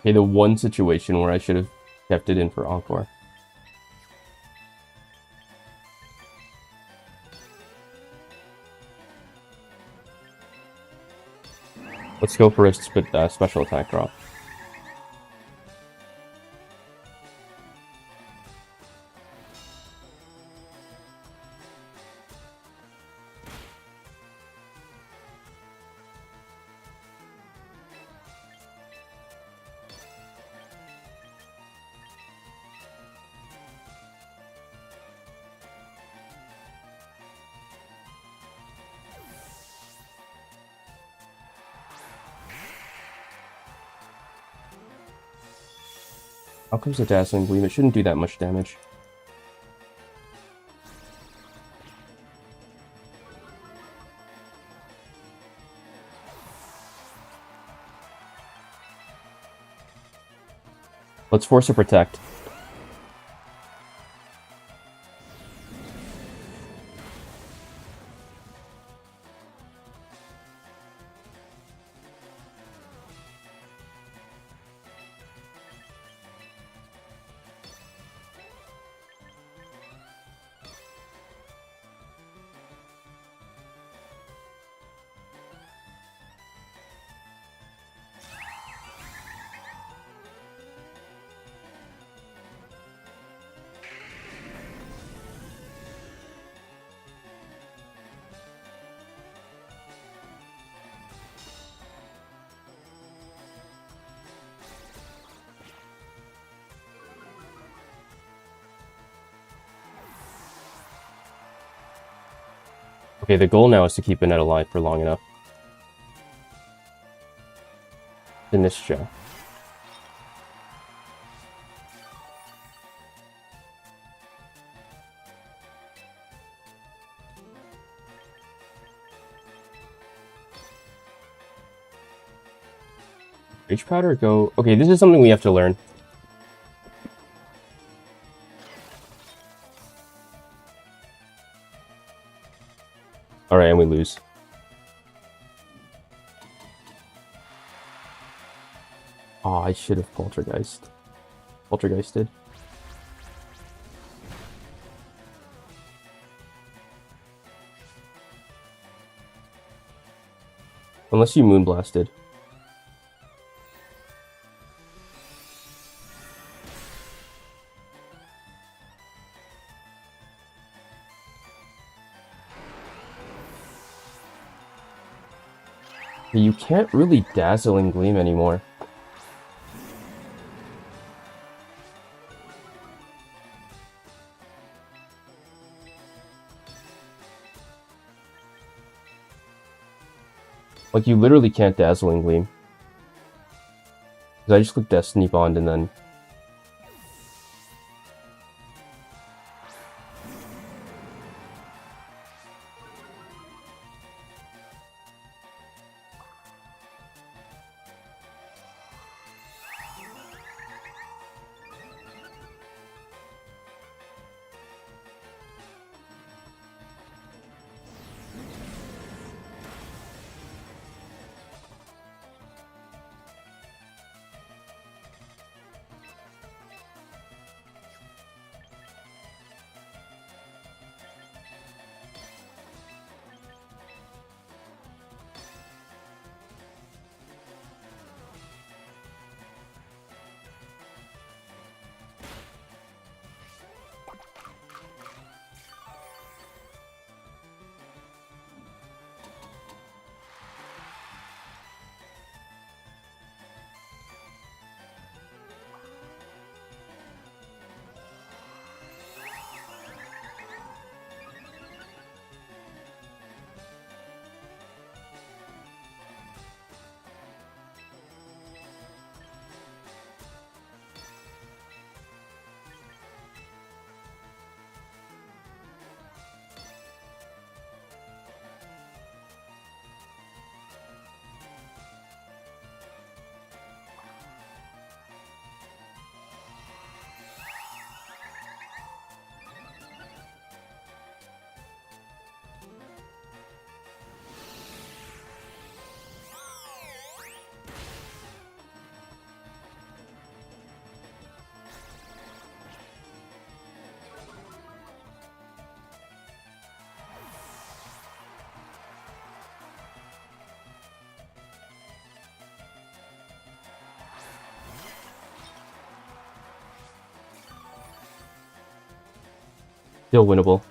Okay, the one situation where I should have kept it in for Encore. Let's go for a special attack drop. How comes the Dazzling Gleam? It shouldn't do that much damage. Let's force a Protect. Okay, the goal now is to keep Banette alive for long enough. Sinistra. Rage powder, go. Okay, this is something we have to learn. Alright, and we lose. Oh, I should have poltergeisted. Unless you moonblasted. You can't really dazzling gleam anymore. Like, you literally can't dazzling gleam. Because I just click Destiny Bond and then... Still winnable.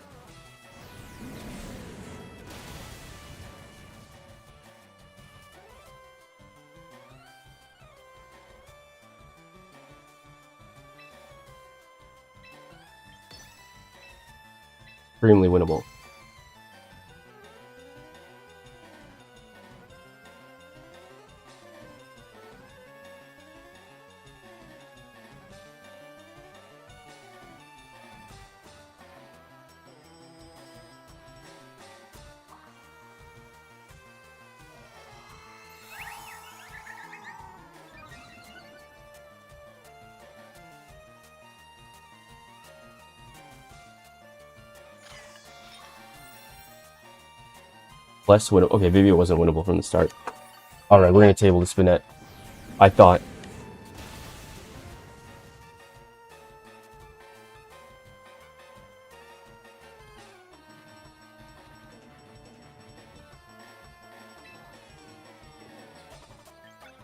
Extremely winnable. Less winnable. Okay, maybe it wasn't winnable from the start. Alright, we're gonna table this Banette. I thought.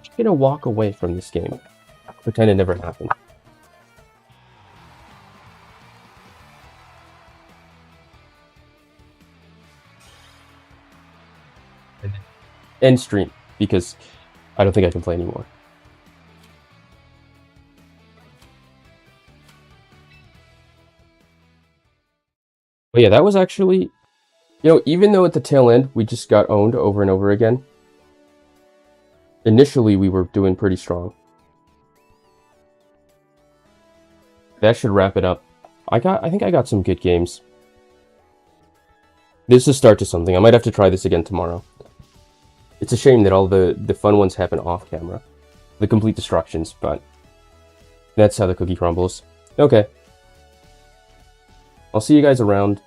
Just gonna walk away from this game. Pretend it never happened. End stream, because I don't think I can play anymore. But yeah, that was actually You know, even though at the tail end we just got owned over and over again, initially we were doing pretty strong. That should wrap it up. I think I got some good games. This is a start to something. I might have to try this again tomorrow. It's a shame that all the fun ones happen off camera. The complete destructions, but that's how the cookie crumbles. Okay. I'll see you guys around.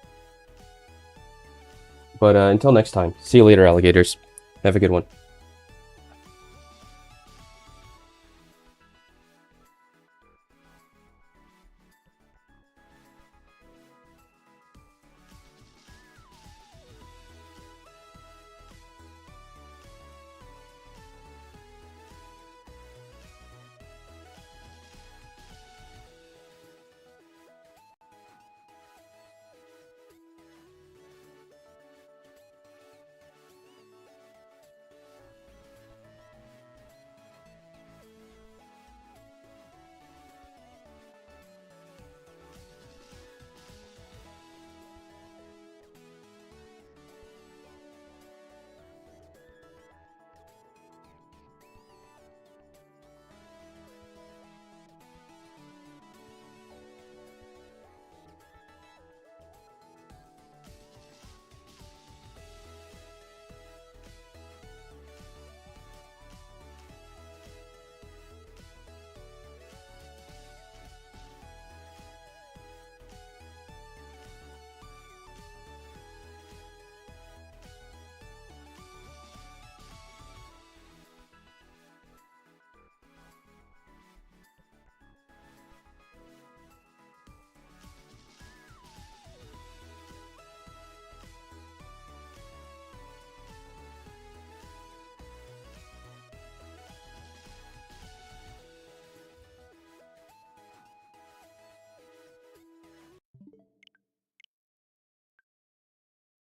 But until next time, see you later, alligators. Have a good one.